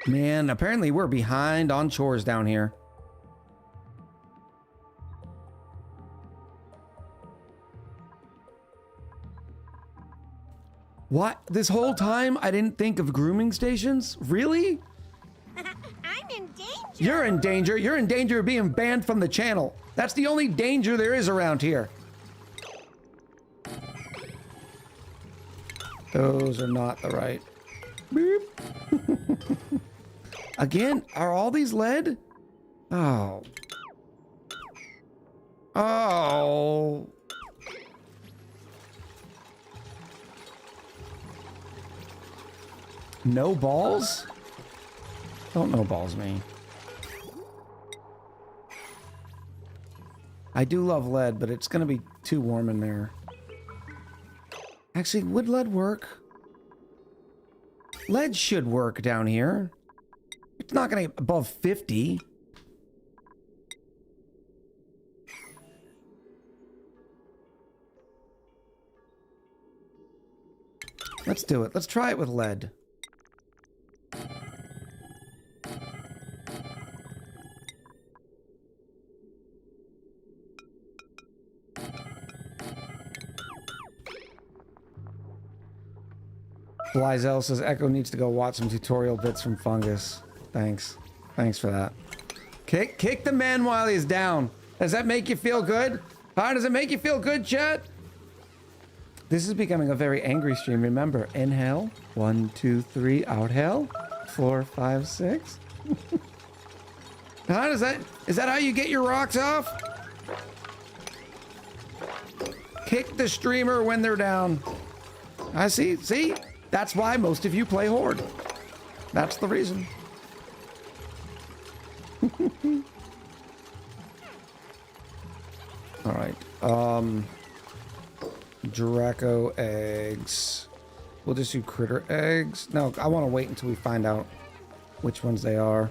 Speaker 1: Man, apparently we're behind on chores down here. What? This whole time I didn't think of grooming stations? Really?
Speaker 7: I'm in danger.
Speaker 1: You're in danger. You're in danger of being banned from the channel. That's the only danger there is around here. Those are not the right. Beep. Again, are all these lead? Oh. Oh. No balls? Don't no balls me. I do love lead, but it's gonna be too warm in there. Actually, would lead work? Lead should work down here. It's not gonna get above 50. Let's do it. Let's try it with lead. Blizel says Echo needs to go watch some tutorial bits from Fungus. Thanks. Thanks for that. Kick the man while he's down. Does that make you feel good? How does it make you feel good, chat? This is becoming a very angry stream. Remember, inhale. 1, 2, 3. Outhale. 4, 5, 6. How does that? Is that how you get your rocks off? Kick the streamer when they're down. I see. See? That's why most of you play Horde. That's the reason. All right. Draco eggs. We'll just do critter eggs. No, I want to wait until we find out which ones they are.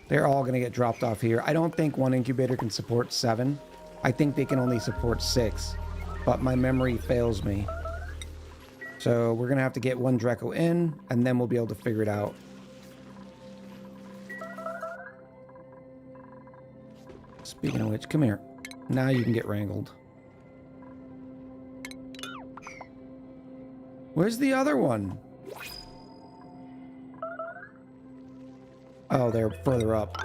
Speaker 1: They're all going to get dropped off here. I don't think one incubator can support 7. I think they can only support 6. But my memory fails me. So we're going to have to get one Draco in, and then we'll be able to figure it out. Speaking of which, come here. Now you can get wrangled. Where's the other one? Oh, they're further up.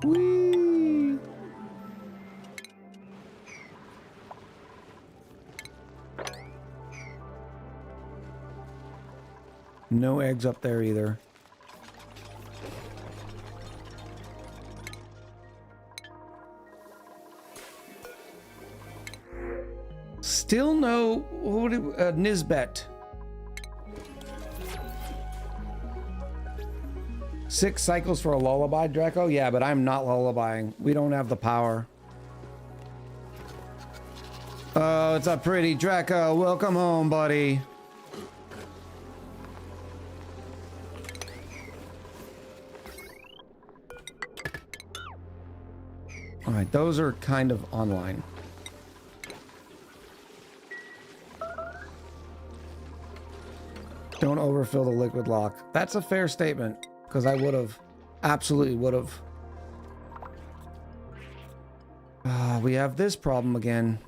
Speaker 1: Whee! No eggs up there either. Still no Nisbet. 6 cycles for a lullaby, Draco? Yeah, but I'm not lullabying. We don't have the power. Oh, it's a pretty Draco. Welcome home, buddy. All right, those are kind of online. Don't overfill the liquid lock. That's a fair statement, because I would have. Absolutely would have. We have this problem again.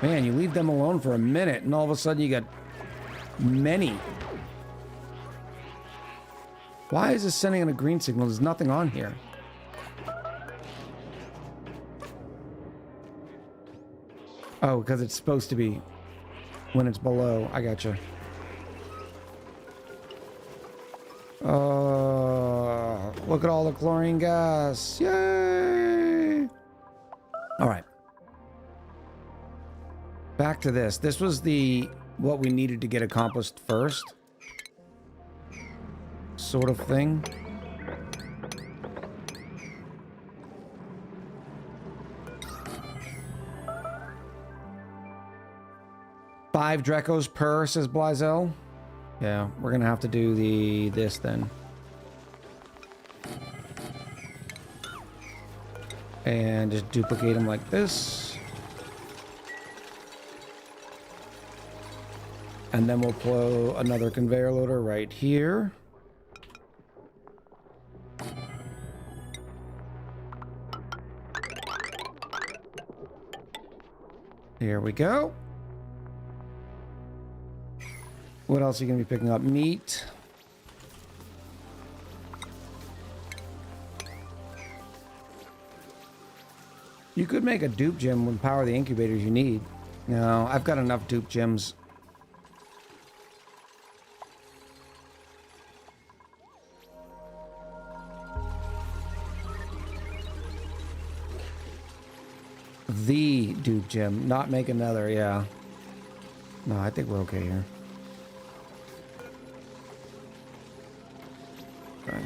Speaker 1: Man, you leave them alone for a minute and all of a sudden you get many. Why is this sending in a green signal? There's nothing on here. Oh, because it's supposed to be when it's below. I gotcha. Look at all the chlorine gas. Yay! All right. Back to this. This was what we needed to get accomplished first. Sort of thing. Five Dracos per, says Blazel. Yeah, we're gonna have to do this then. And just duplicate them like this. And then we'll put another conveyor loader right here. Here we go. What else are you going to be picking up? Meat. You could make a dupe gem and power the incubators you need. No, I've got enough dupe gems. The dupe gem, not make another, yeah. No, I think we're okay here. Okay.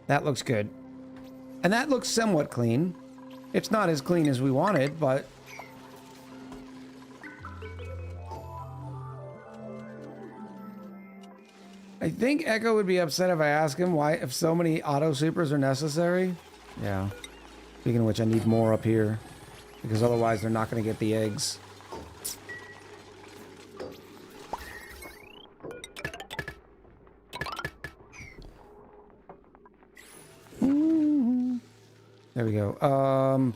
Speaker 1: That looks good. And that looks somewhat clean. It's not as clean as we wanted, but... I think Echo would be upset if I ask him why, if so many auto supers are necessary. Yeah. Speaking of which, I need more up here. Because otherwise they're not going to get the eggs. There we go.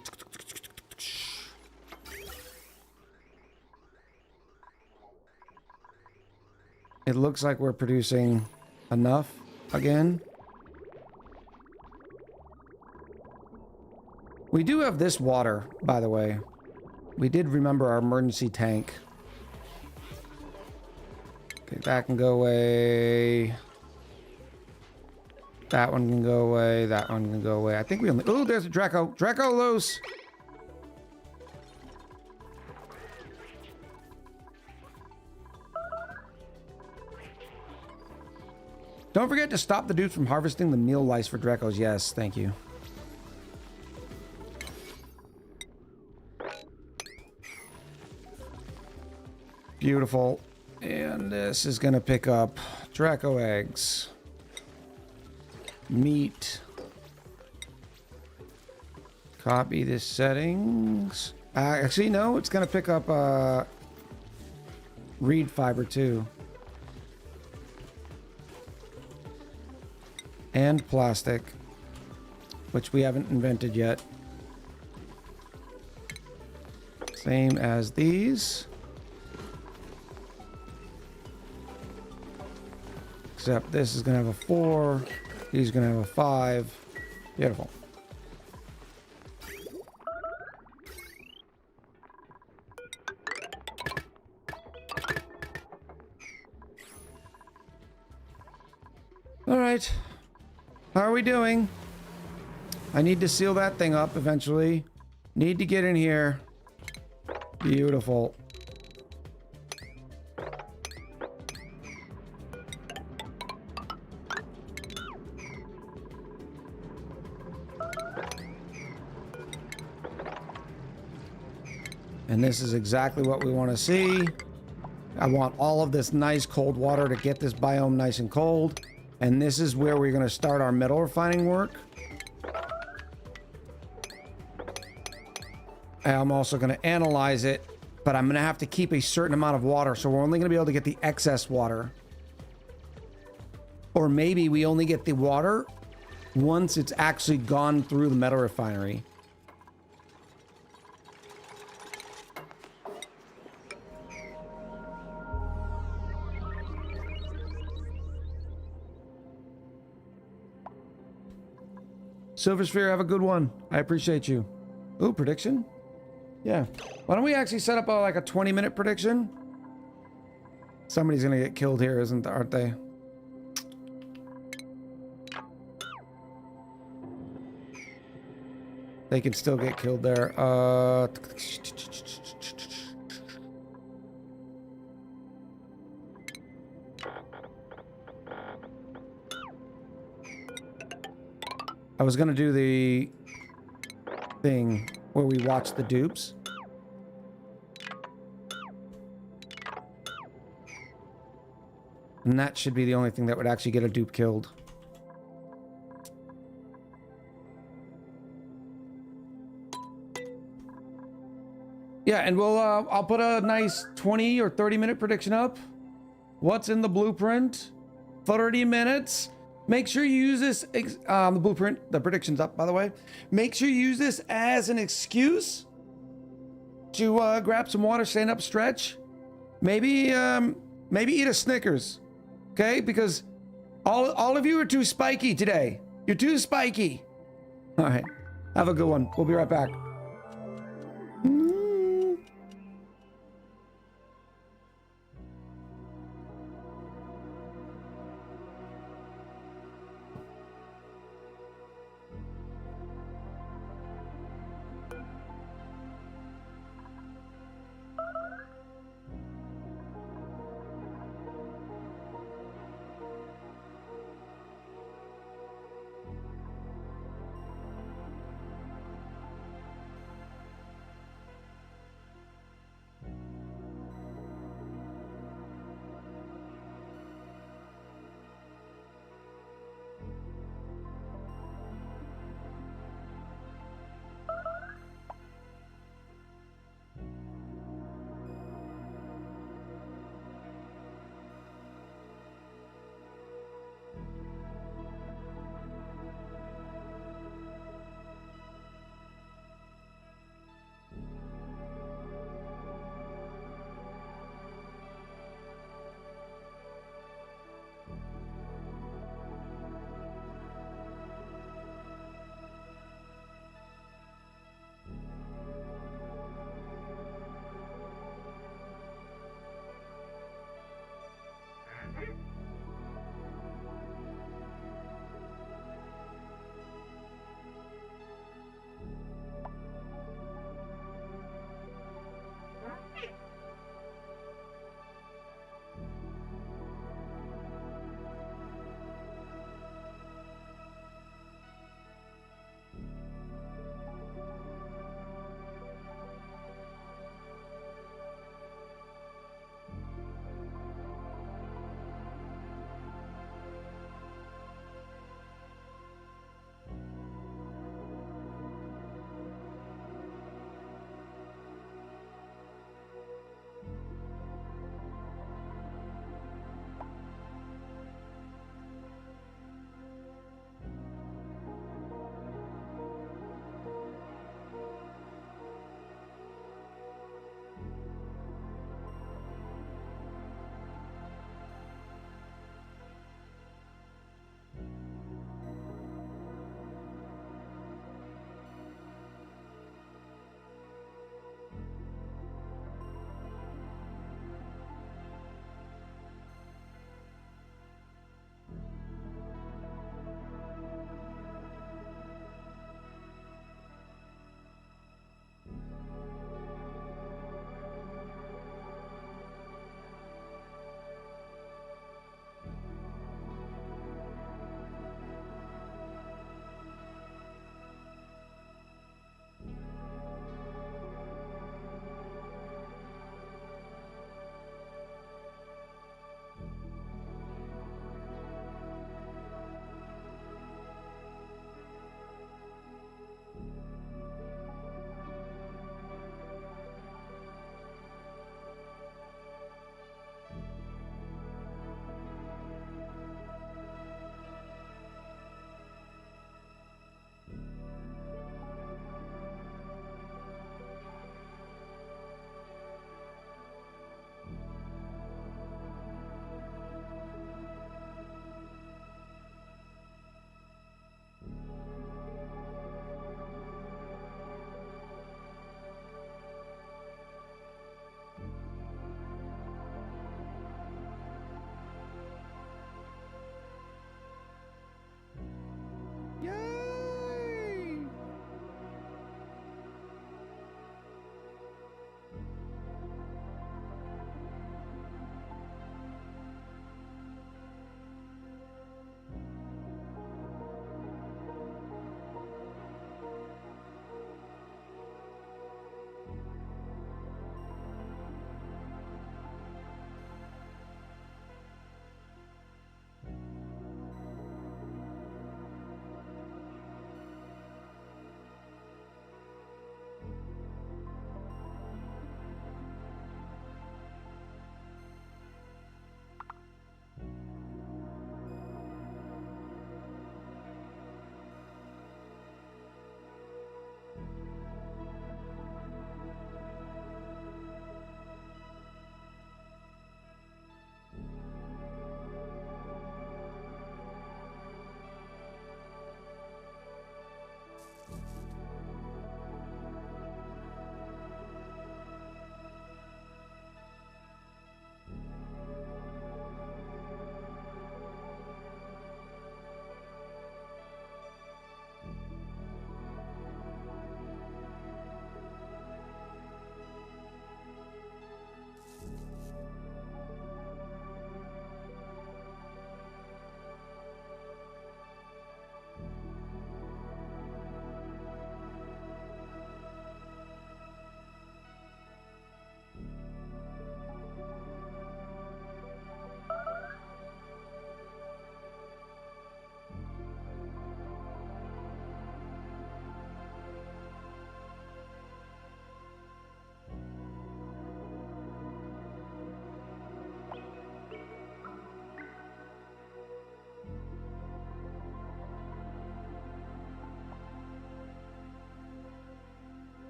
Speaker 1: It looks like we're producing enough again. We do have this water, by the way. We did remember our emergency tank. Okay, that can go away. That one can go away. That one can go away. I think we only... Oh, there's a Draco. Draco loose! Don't forget to stop the dudes from harvesting the meal lice for Dracos. Yes, thank you. Beautiful. And this is going to pick up Draco eggs. Meat. Copy the settings. Actually, no, it's going to pick up reed fiber too. And plastic, which we haven't invented yet. Same as these. Except this is gonna have a 4. He's gonna have a 5. Beautiful. All right. How are we doing? I need to seal that thing up eventually. Need to get in here. Beautiful. And this is exactly what we want to see. I want all of this nice cold water to get this biome nice and cold. And this is where we're going to start our metal refining work. I'm also going to analyze it, but I'm going to have to keep a certain amount of water. So we're only going to be able to get the excess water. Or maybe we only get the water once it's actually gone through the metal refinery. Silver Sphere, have a good one. I appreciate you. Ooh, prediction? Yeah. Why don't we actually set up like a 20-minute prediction? Somebody's gonna get killed here, aren't they? They can still get killed there. I was gonna do the thing where we watch the dupes. And that should be the only thing that would actually get a dupe killed. Yeah, and I'll put a nice 20 or 30-minute prediction up. What's in the blueprint? 30 minutes. Make sure you use this, the blueprint, the prediction's up, by the way. Make sure you use this as an excuse to grab some water, stand up, stretch. Maybe eat a Snickers, okay? Because all of you are too spiky today. You're too spiky. All right, have a good one. We'll be right back.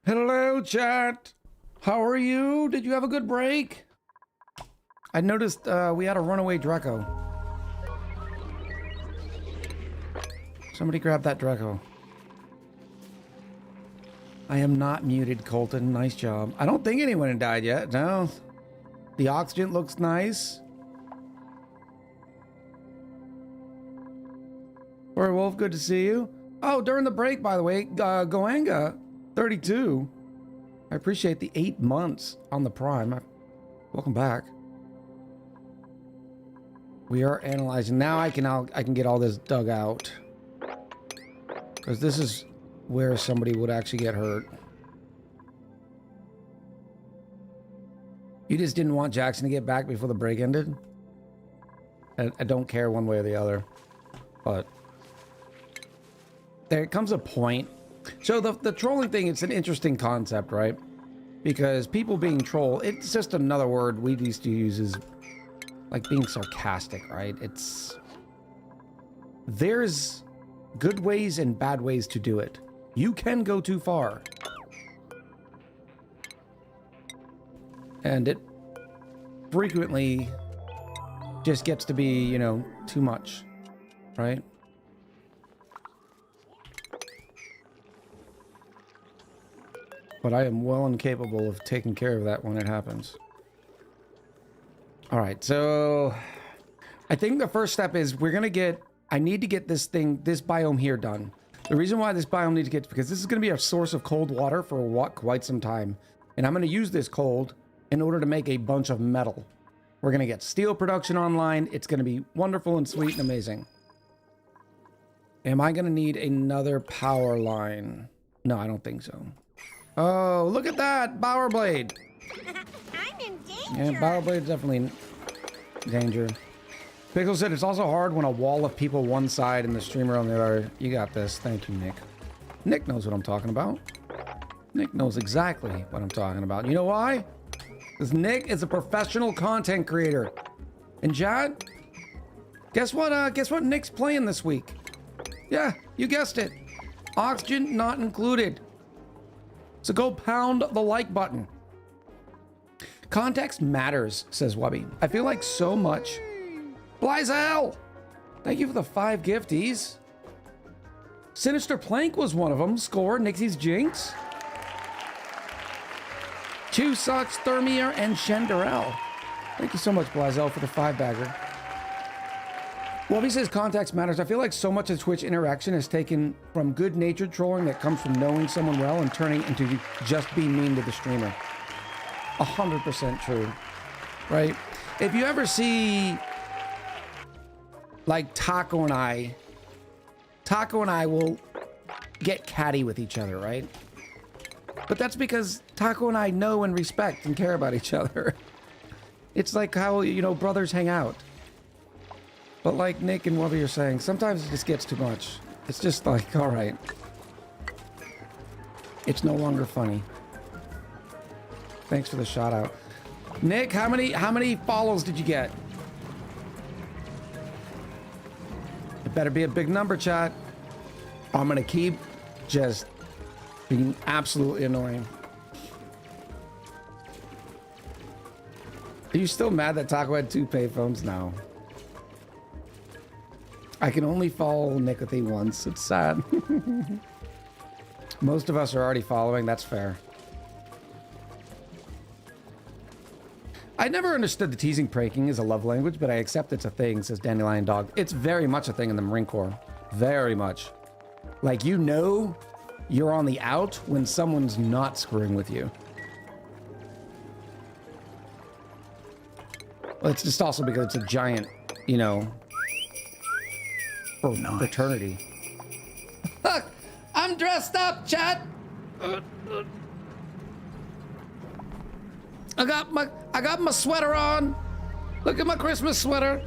Speaker 1: Hello, chat. How are you? Did you have a good break? I noticed we had a runaway Draco. Somebody grab that Draco. I am not muted, Colton. Nice job. I don't think anyone had died yet. No. The oxygen looks nice. Werewolf, good to see you. Oh, during the break, by the way, Goanga, 32. I appreciate the 8 months on the Prime. Welcome back. We are analyzing. Now I can get all this dug out. Because this is where somebody would actually get hurt. You just didn't want Jackson to get back before the break ended? I don't care one way or the other. But there comes a point. So the trolling thing, it's an interesting concept, right? Because people being troll, it's just another word we used to use as like being sarcastic, right? There's good ways and bad ways to do it. You can go too far. And it frequently just gets to be, you know, too much, right? But I am well incapable of taking care of that when it happens. All right, so I think the first step is I need to get this biome here done. The reason why this biome needs to get, because this is going to be a source of cold water for quite some time. And I'm going to use this cold in order to make a bunch of metal. We're going to get steel production online. It's going to be wonderful and sweet and amazing. Am I going to need another power line? No, I don't think so. Oh, look at that! Power blade!
Speaker 7: I'm in danger.
Speaker 1: Yeah, power blade's definitely in danger. Pickle said it's also hard when a wall of people one side and the streamer on the other. You got this. Thank you, Nick. Nick knows what I'm talking about. Nick knows exactly what I'm talking about. You know why? Because Nick is a professional content creator. And Chad, guess what? Guess what Nick's playing this week? Yeah, you guessed it. Oxygen not included. So go pound the like button. Context matters, says Wubby. I feel like so much. Blizel! Thank you for the 5 gifties. Sinister Plank was one of them. Score, Nixie's Jinx. Chew Sucks, Thermia, and Shenderell. Thank you so much, Blizel, for the 5-bagger. Wubby says context matters. I feel like so much of Twitch interaction is taken from good-natured trolling that comes from knowing someone well and turning into just being mean to the streamer. 100% true, right? If you ever see, like, Taco and I will get catty with each other, right? But that's because Taco and I know and respect and care about each other. It's like how, you know, brothers hang out. But like Nick and Wubby are saying, sometimes it just gets too much. It's just like, all right. It's no longer funny. Thanks for the shout out. Nick, how many follows did you get? It better be a big number, chat. I'm gonna keep just being absolutely annoying. Are you still mad that Taco had 2 payphones now? I can only follow Nicothy once. It's sad. Most of us are already following. That's fair. I never understood the teasing pranking as a love language, but I accept it's a thing, says Dandelion Dog. It's very much a thing in the Marine Corps. Very much. Like, you know you're on the out when someone's not screwing with you. Well, it's just also because it's a giant, you know, fraternity. Look, I'm dressed up, chat. I got my sweater on. Look at my Christmas sweater.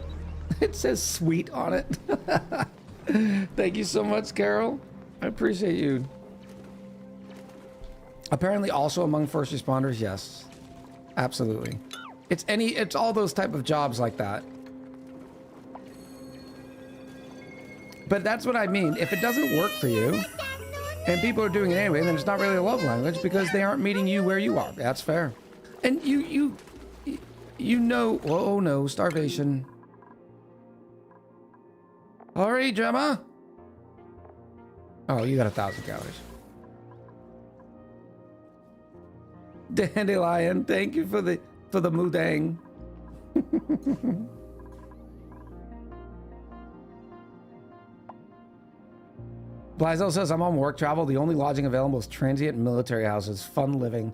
Speaker 1: It says sweet on it. Thank you so much, Carol. I appreciate you. Apparently also among first responders, yes. Absolutely. It's all those type of jobs like that. But that's what I mean. If it doesn't work for you, and people are doing it anyway, then it's not really a love language because they aren't meeting you where you are. That's fair. And you know, oh no, starvation. Hurry, Gemma. Oh, you got 1,000 calories. Dandelion, thank you for the mudang. Blazel says, I'm on work travel. The only lodging available is transient military houses. Fun living.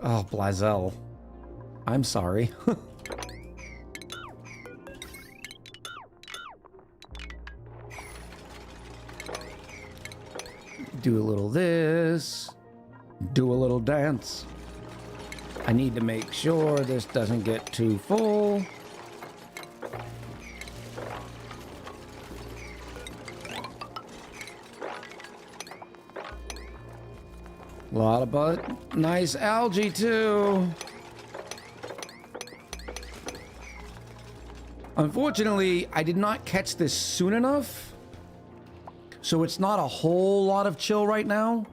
Speaker 1: Oh, Blazel. I'm sorry. Do a little this. Do a little dance. I need to make sure this doesn't get too full. A lot of nice algae too. Unfortunately, I did not catch this soon enough. So it's not a whole lot of chill right now.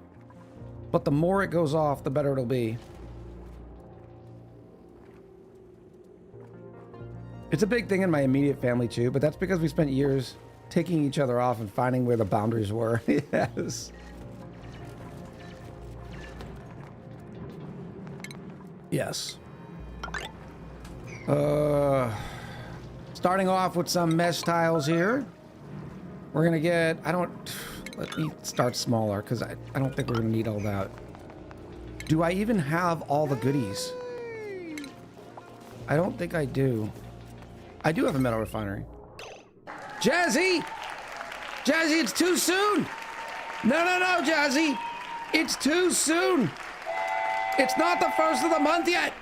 Speaker 1: But the more it goes off, the better it'll be. It's a big thing in my immediate family too, but that's because we spent years taking each other off and finding where the boundaries were. Yes. Yes. Starting off with some mesh tiles here. We're gonna get, let me start smaller because I don't think we're gonna need all that. Do I even have all the goodies? I don't think I do. I do have a metal refinery. Jazzy! Jazzy, it's too soon! No, Jazzy! It's too soon! It's not the first of the month yet!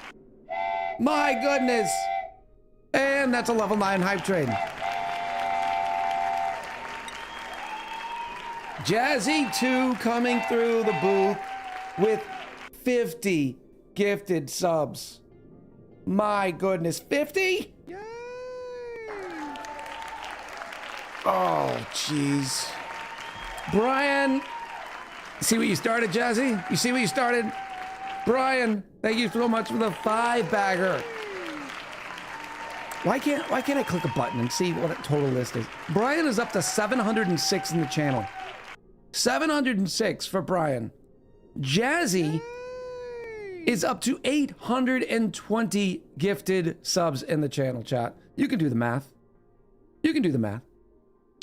Speaker 1: My goodness! And that's a level 9 hype train. Jazzy 2 coming through the booth with 50 gifted subs. My goodness, 50? Yay! Oh, jeez. Brian, see what you started, Jazzy? You see what you started? Brian, thank you so much for the 5-bagger. Why can't I click a button and see what a total list is? Brian is up to 706 in the channel. 706 for Brian. Jazzy is up to 820 gifted subs in the channel, chat. You can do the math. You can do the math.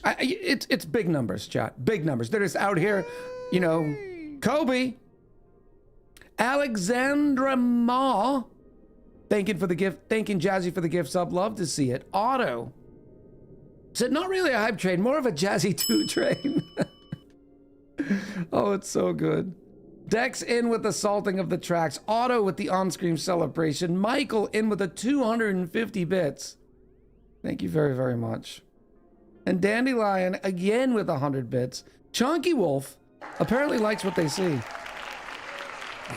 Speaker 1: It's big numbers, chat. Big numbers. They're just out here, you know. Kobe. Alexandra Ma. Thanking for the gift. Thanking Jazzy for the gift sub. Love to see it. Otto. Said not really a hype train, more of a Jazzy 2 train. Oh, it's so good. Dex in with the salting of the tracks. Otto with the on-screen celebration. Michael in with the 250 bits. Thank you very, very much. And Dandelion again with 100 bits. Chunky Wolf apparently likes what they see.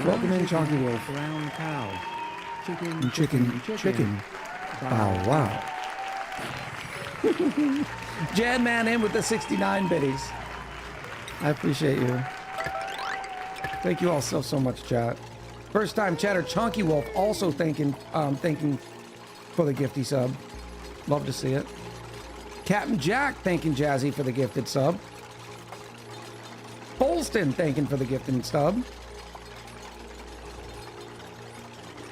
Speaker 1: Welcome in, Chunky Wolf.
Speaker 9: Brown cow.
Speaker 1: Chicken. Wow, wow. Jan Man in with the 69 biddies. I appreciate you. Thank you all so much, chat. First time chatter, Chunky Wolf also thanking for the gifty sub. Love to see it. Captain Jack thanking Jazzy for the gifted sub. Bolston thanking for the gifted sub.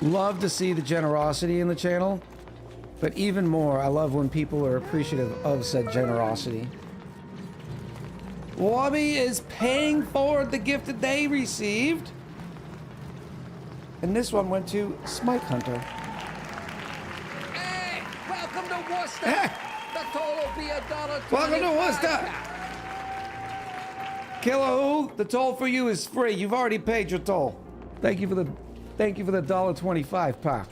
Speaker 1: Love to see the generosity in the channel, but even more, I love when people are appreciative of said generosity. Wobby is paying forward the gift that they received. And this one went to Smite Hunter.
Speaker 5: Hey, welcome to Worcester.
Speaker 1: Hey.
Speaker 5: The toll will be $1.25.
Speaker 1: Welcome to Worcester. Kilo, the toll for you is free. You've already paid your toll. Thank you for the $1.25, pa.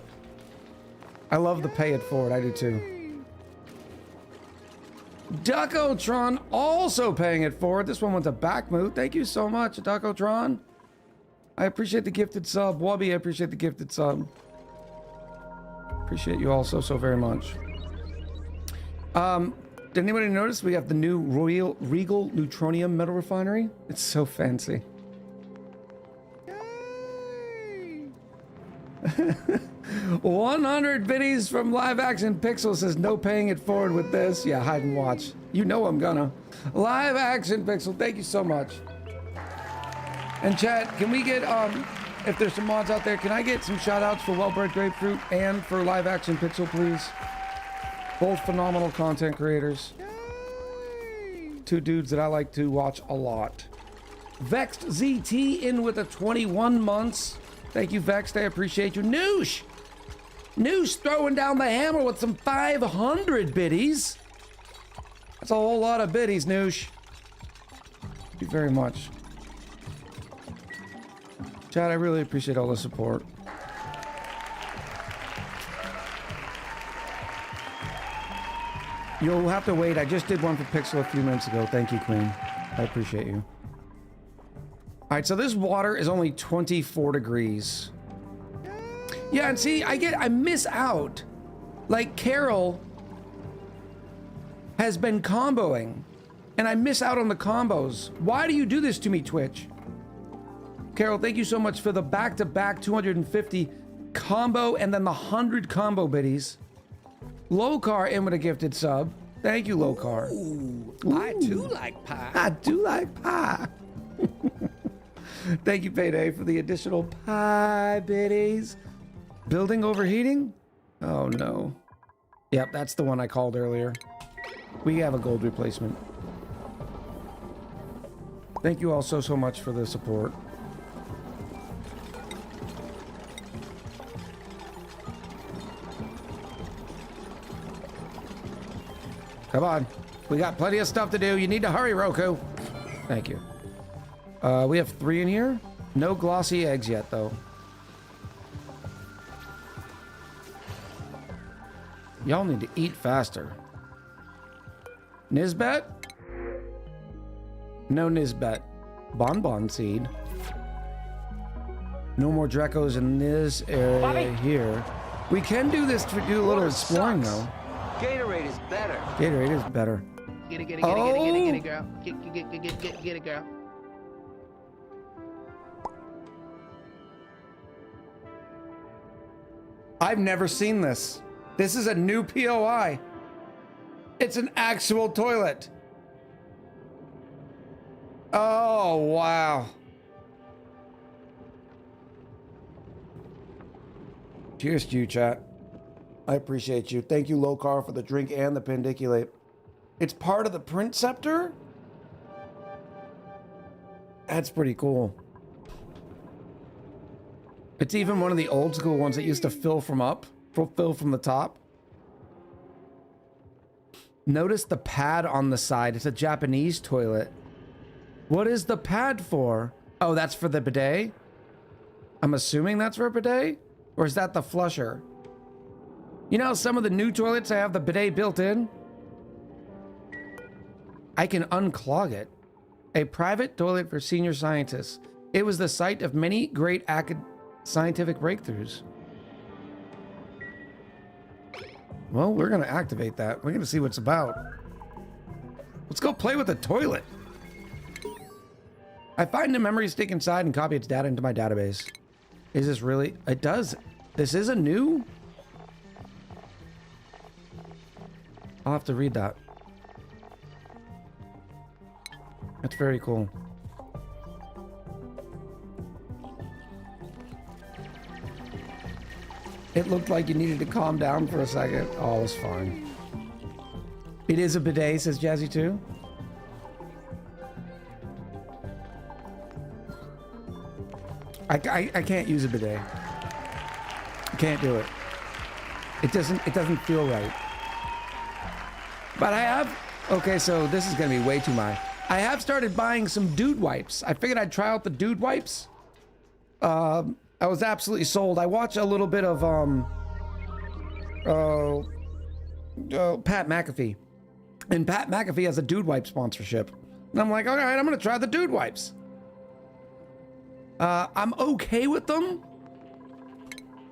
Speaker 1: I love the pay it forward. I do too. Duckotron also paying it forward. This one went to Backmoot. Thank you so much, Duckotron. I appreciate the gifted sub. Wubby, I appreciate the gifted sub. Appreciate you all so very much. Did anybody notice we have the new Royal Regal Neutronium metal refinery? It's so fancy. Yay! 100 biddies from Live Action Pixel says no paying it forward with this. Yeah, hide and watch. You know I'm gonna. Live Action Pixel, thank you so much. And chat, can we get, if there's some mods out there, can I get some shout outs for Well-Bred Grapefruit and for Live Action Pixel, please? Both phenomenal content creators. Yay! Two dudes that I like to watch a lot. Vexed ZT in with a 21 months. Thank you, Vexed. I appreciate you. Noosh! Noosh throwing down the hammer with some 500 biddies. That's a whole lot of biddies, Noosh. Thank you very much. Chad, I really appreciate all the support. You'll have to wait. I just did one for Pixel a few minutes ago. Thank you, Queen. I appreciate you. All right, so this water is only 24 degrees. Yeah, and see, I miss out. Like Carol has been comboing, and I miss out on the combos. Why do you do this to me, Twitch? Carol, thank you so much for the back-to-back 250 combo and then the 100 combo biddies. Lokar in with a gifted sub. Thank you, Lokar.
Speaker 5: Ooh, I too like pie.
Speaker 1: I do like pie. Thank you, Payday, for the additional pie biddies. Building overheating? Oh, no. Yep, that's the one I called earlier. We have a gold replacement. Thank you all so much for the support. Come on. We got plenty of stuff to do. You need to hurry, Roku. Thank you. We have 3 in here. No glossy eggs yet, though. Y'all need to eat faster. Nisbet? No Nisbet. Bonbon seed. No more Drecos in this area
Speaker 8: Bobby.
Speaker 1: here. We can do this to do a little exploring, though.
Speaker 8: Gatorade is better.
Speaker 1: Gatorade is better.
Speaker 6: Get it, get it, get it, get it, get it, girl. Get it, girl.
Speaker 1: I've never seen this. This is a new POI. It's an actual toilet. Oh, wow. Cheers to you, chat. I appreciate you. Thank you, Lokar, for the drink and the pendiculate. It's part of the print scepter? That's pretty cool. It's even one of the old school ones that used to fill from the top. Notice the pad on the side. It's a Japanese toilet. What is the pad for? Oh, that's for the bidet? I'm assuming that's for a bidet? Or is that the flusher? You know, some of the new toilets have the bidet built in. I can unclog it. A private toilet for senior scientists. It was the site of many great scientific breakthroughs. Well, we're going to activate that. We're going to see what it's about. Let's go play with the toilet. I find a memory stick inside and copy its data into my database. Is this really? It does. This is a new? I'll have to read that. That's very cool. It looked like you needed to calm down for a second. Oh, it's fine. It is a bidet, says Jazzy 2. I can't use a bidet. I can't do it. It doesn't feel right. But I have, okay, so this is gonna be way too much. I have started buying some dude wipes. I figured I'd try out the dude wipes. I was absolutely sold. I watch a little bit of Pat McAfee. And Pat McAfee has a dude wipe sponsorship. And I'm like, all right, I'm gonna try the dude wipes. I'm okay with them.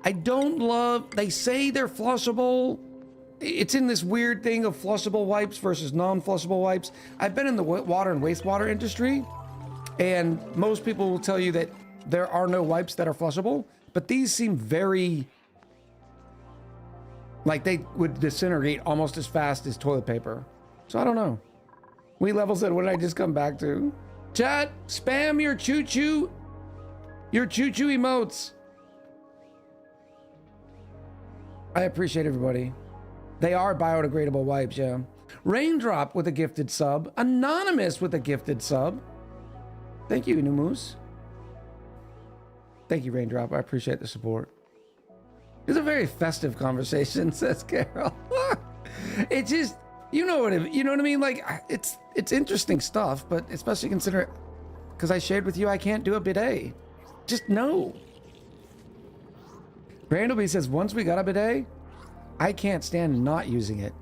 Speaker 1: I don't love, they say they're flushable. it's in this weird thing of flushable wipes versus non-flushable wipes. I've been in the water and wastewater industry, and most people will tell you that there are no wipes that are flushable, but these seem very like they would disintegrate almost as fast as toilet paper. So I don't know. We level said, what did I just come back to? Chat, spam your choo-choo emotes. I appreciate everybody. They are biodegradable wipes, yeah. Raindrop with a gifted sub. Anonymous with a gifted sub. Thank you, Numus. Thank you, Raindrop. I appreciate the support. It's a very festive conversation, says Carol. It just, you know what I mean? Like, it's interesting stuff, but especially consider, because I shared with you I can't do a bidet. Just no. Brandleby says, once we got a bidet, I can't stand not using it.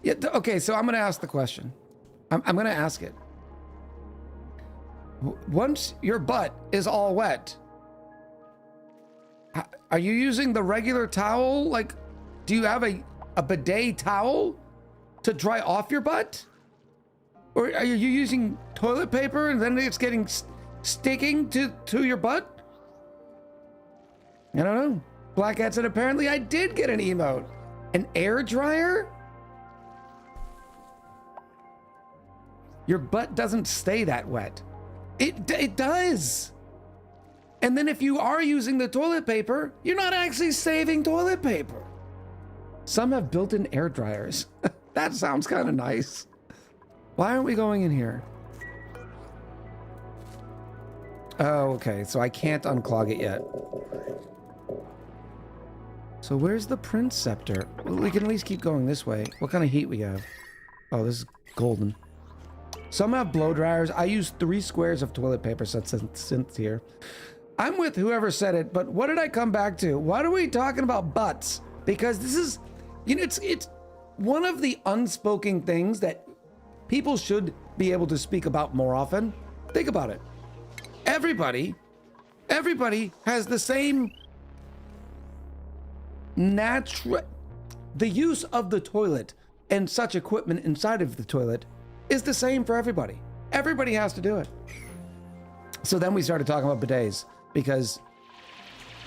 Speaker 1: Yeah, okay, so I'm going to ask the question. I'm going to ask it. Once your butt is all wet, are you using the regular towel? Like, do you have a bidet towel to dry off your butt? Or are you using toilet paper and then it's getting sticking to your butt? I don't know. Black Hat said, apparently I did get an emote. An air dryer? Your butt doesn't stay that wet. It does. And then if you are using the toilet paper, you're not actually saving toilet paper. Some have built-in air dryers. That sounds kind of nice. Why aren't we going in here? Oh, okay. So I can't unclog it yet. So where's the Prince Scepter? Well, we can at least keep going this way. What kind of heat we have? Oh, this is golden. Some have blow dryers. I use 3 squares of toilet paper, so since here. I'm with whoever said it, but what did I come back to? Why are we talking about butts? Because this is, you know, it's one of the unspoken things that people should be able to speak about more often. Think about it. Everybody has the same natural, the use of the toilet and such equipment inside of the toilet is the same for everybody. Everybody has to do it. So then we started talking about bidets because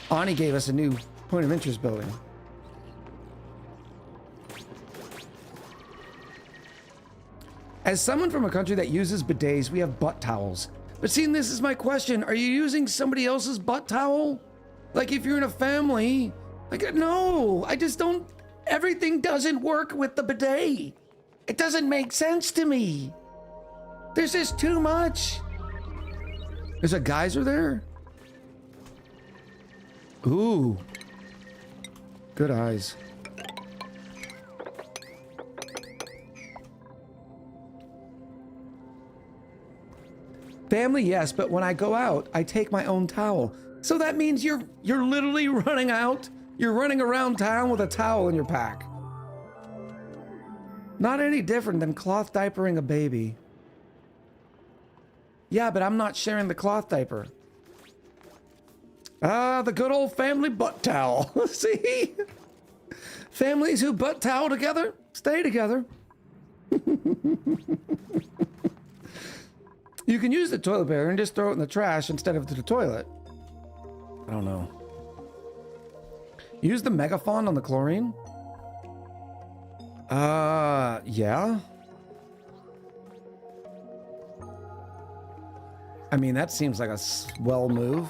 Speaker 1: Ani gave us a new point of interest building. As someone from a country that uses bidets, we have butt towels. But see, this is my question. Are you using somebody else's butt towel? Like if you're in a family, like, no, I just don't, everything doesn't work with the bidet. It doesn't make sense to me. There's just too much. There's a geyser there? Ooh. Good eyes. Family, yes, but when I go out, I take my own towel. So that means you're literally running out. You're running around town with a towel in your pack. Not any different than cloth diapering a baby. Yeah, but I'm not sharing the cloth diaper. Ah, the good old family butt towel. See? Families who butt towel together, stay together. You can use the toilet paper and just throw it in the trash instead of the toilet. I don't know. Use the megaphone on the chlorine? Yeah. I mean, that seems like a swell move.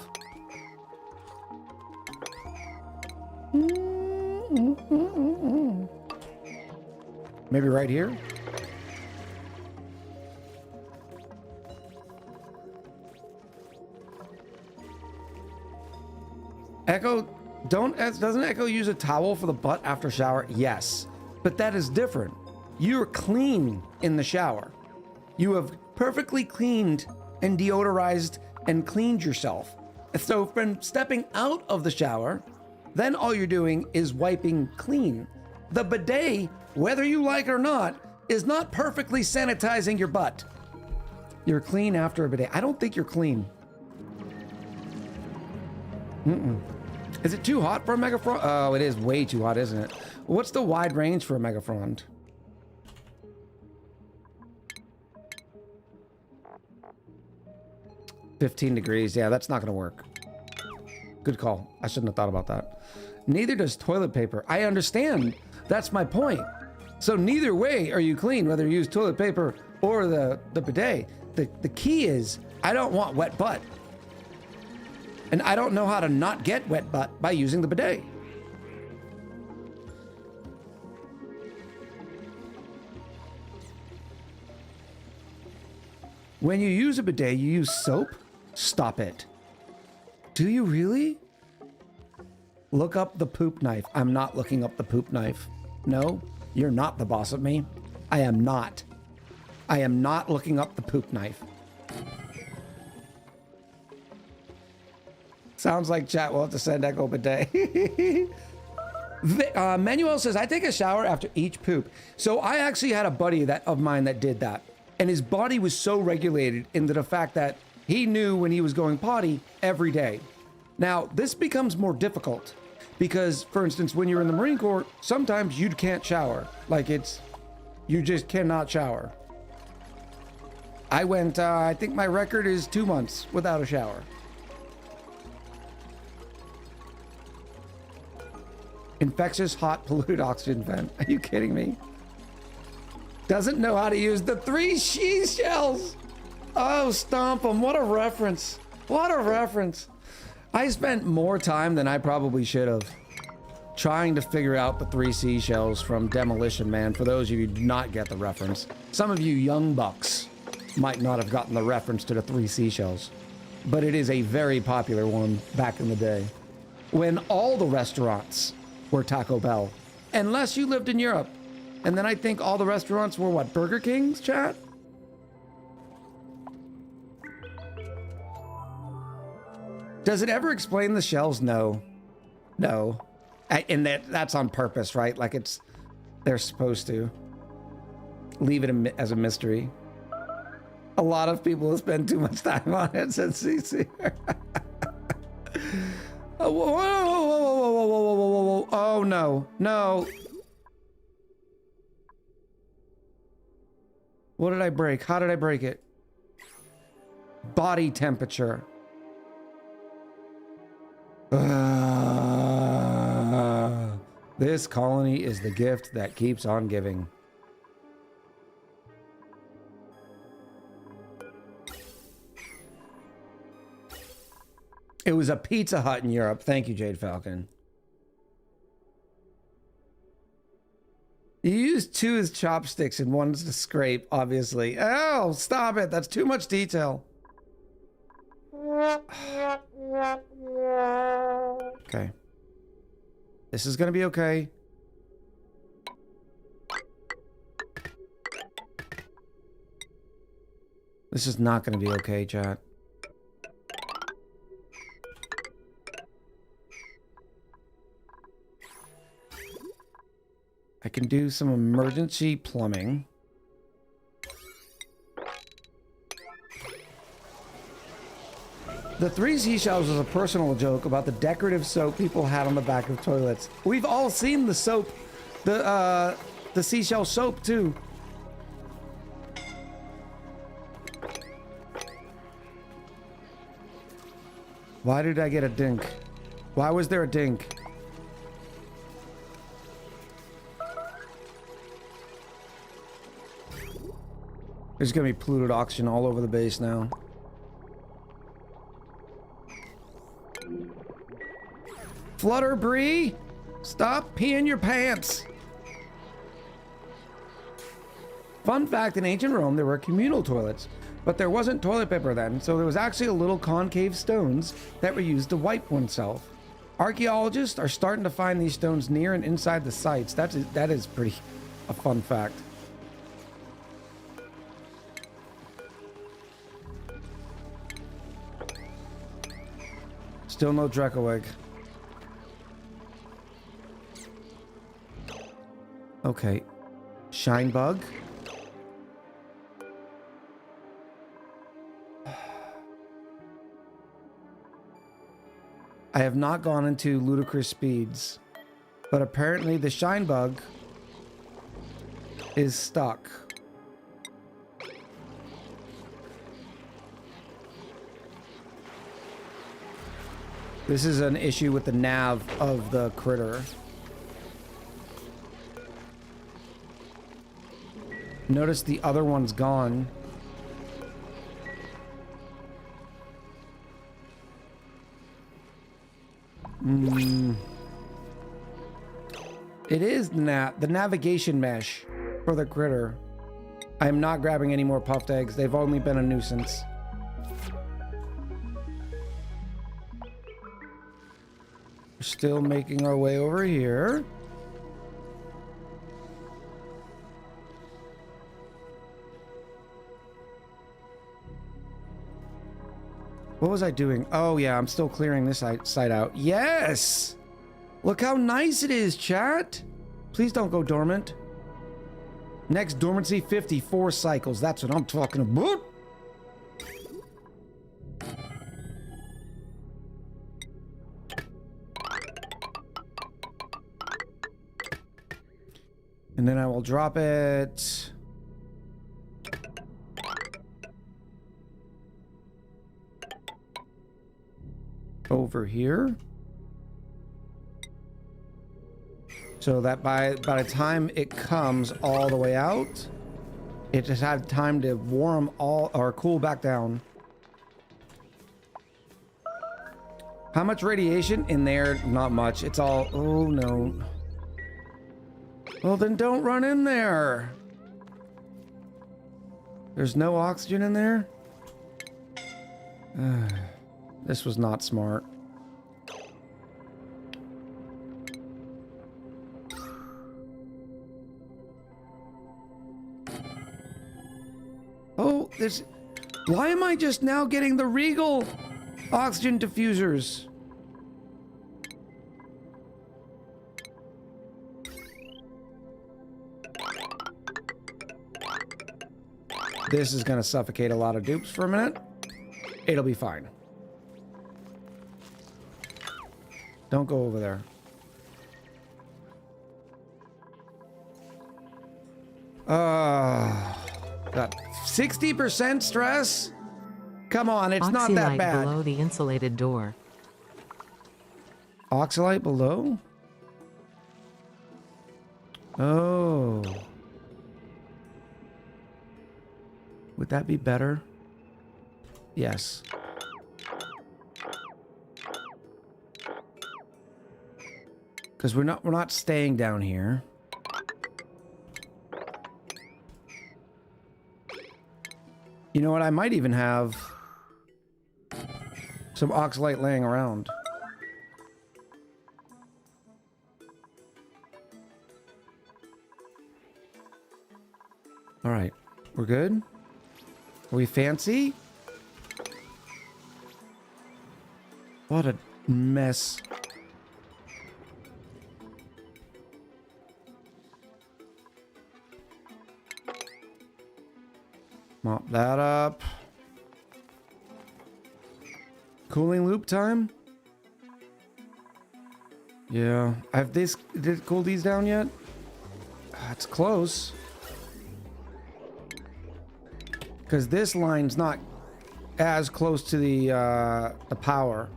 Speaker 1: Maybe right here? Echo, doesn't Echo use a towel for the butt after shower? Yes, but that is different. You're clean in the shower. You have perfectly cleaned and deodorized and cleaned yourself. So from stepping out of the shower, then all you're doing is wiping clean. The bidet, whether you like it or not, is not perfectly sanitizing your butt. You're clean after a bidet. I don't think you're clean. Is it too hot for a megafrost? Oh, it is way too hot, isn't it? What's the wide range for a megafrond? $15 degrees. Yeah, that's not going to work. Good call. I shouldn't have thought about that. Neither does toilet paper. I understand. That's my point. So neither way are you clean, whether you use toilet paper or the bidet. The key is I don't want wet butt. And I don't know how to not get wet butt by using the bidet. When you use a bidet, you use soap? Stop it. Do you really? Look up the poop knife. I'm not looking up the poop knife. No, you're not the boss of me. I am not. I am not looking up the poop knife. Sounds like chat will have to send Echo bidet. Manuel says, I take a shower after each poop. So I actually had a buddy of mine that did that. And his body was so regulated into the fact that he knew when he was going potty every day. Now, this becomes more difficult because, for instance, when you're in the Marine Corps, sometimes you can't shower. Like you just cannot shower. I went, I think my record is 2 months without a shower. Infectious, hot, polluted oxygen vent. Are you kidding me? Doesn't know how to use the 3 seashells. Oh, stomp 'em. What a reference. What a reference. I spent more time than I probably should have trying to figure out the 3 seashells from Demolition Man. For those of you who do not get the reference, some of you young bucks might not have gotten the reference to the 3 seashells, but it is a very popular one back in the day when all the restaurants were Taco Bell, unless you lived in Europe. And then I think all the restaurants were what, Burger King's, chat? Does it ever explain the shells? No. No. And that's on purpose, right? Like they're supposed to leave it as a mystery. A lot of people spend too much time on it, said CC. Oh, whoa, whoa, whoa, whoa, whoa, whoa, whoa, whoa, whoa. Oh, no. No. What did I break? How did I break it? Body temperature. This colony is the gift that keeps on giving. It was a Pizza Hut in Europe. Thank you, Jade Falcon. You use 2 as chopsticks and 1 to scrape, obviously. Oh, stop it. That's too much detail. Okay. This is going to be okay. This is not going to be okay, chat. I can do some emergency plumbing. The 3 seashells was a personal joke about the decorative soap people had on the back of toilets. We've all seen the soap, the seashell soap too. Why did I get a dink? Why was there a dink? There's gonna be polluted oxygen all over the base now. Flutter Bree, stop peeing your pants. Fun fact, in ancient Rome, there were communal toilets, but there wasn't toilet paper then, so there was actually a little concave stones that were used to wipe oneself. Archaeologists are starting to find these stones near and inside the sites. That is pretty a fun fact. Still no Draco egg. Okay. Shine bug. I have not gone into ludicrous speeds. But apparently the shine bug is stuck. This is an issue with the nav of the critter. Notice the other one's gone. It is the navigation mesh for the critter. I am not grabbing any more puffed eggs. They've only been a nuisance. We're still making our way over here. What was I doing? Oh yeah, I'm still clearing this side out. Yes! Look how nice it is, chat. Please don't go dormant. Next dormancy, 54 cycles. That's what I'm talking about. And then I will drop it over here. So that by the time it comes all the way out, it just had time to warm all or cool back down. How much radiation in there? Not much. It's all, oh no. Well, then don't run in there. There's no oxygen in there? This was not smart. Oh, there's... Why am I just now getting the Regal oxygen diffusers? This is gonna suffocate a lot of dupes for a minute. It'll be fine. Don't go over there. Got 60% stress? Come on, it's not that
Speaker 3: Oxylite
Speaker 1: bad.
Speaker 3: below the insulated door.
Speaker 1: Oxylite below? Oh. Would that be better? Yes. Because we're not staying down here. You know what? I might even have some oxalate laying around. All right, we're good. Are we fancy? What a mess. Mop that up. Cooling loop time? Yeah. Did it cool these down yet? It's close. Because this line's not as close to the power.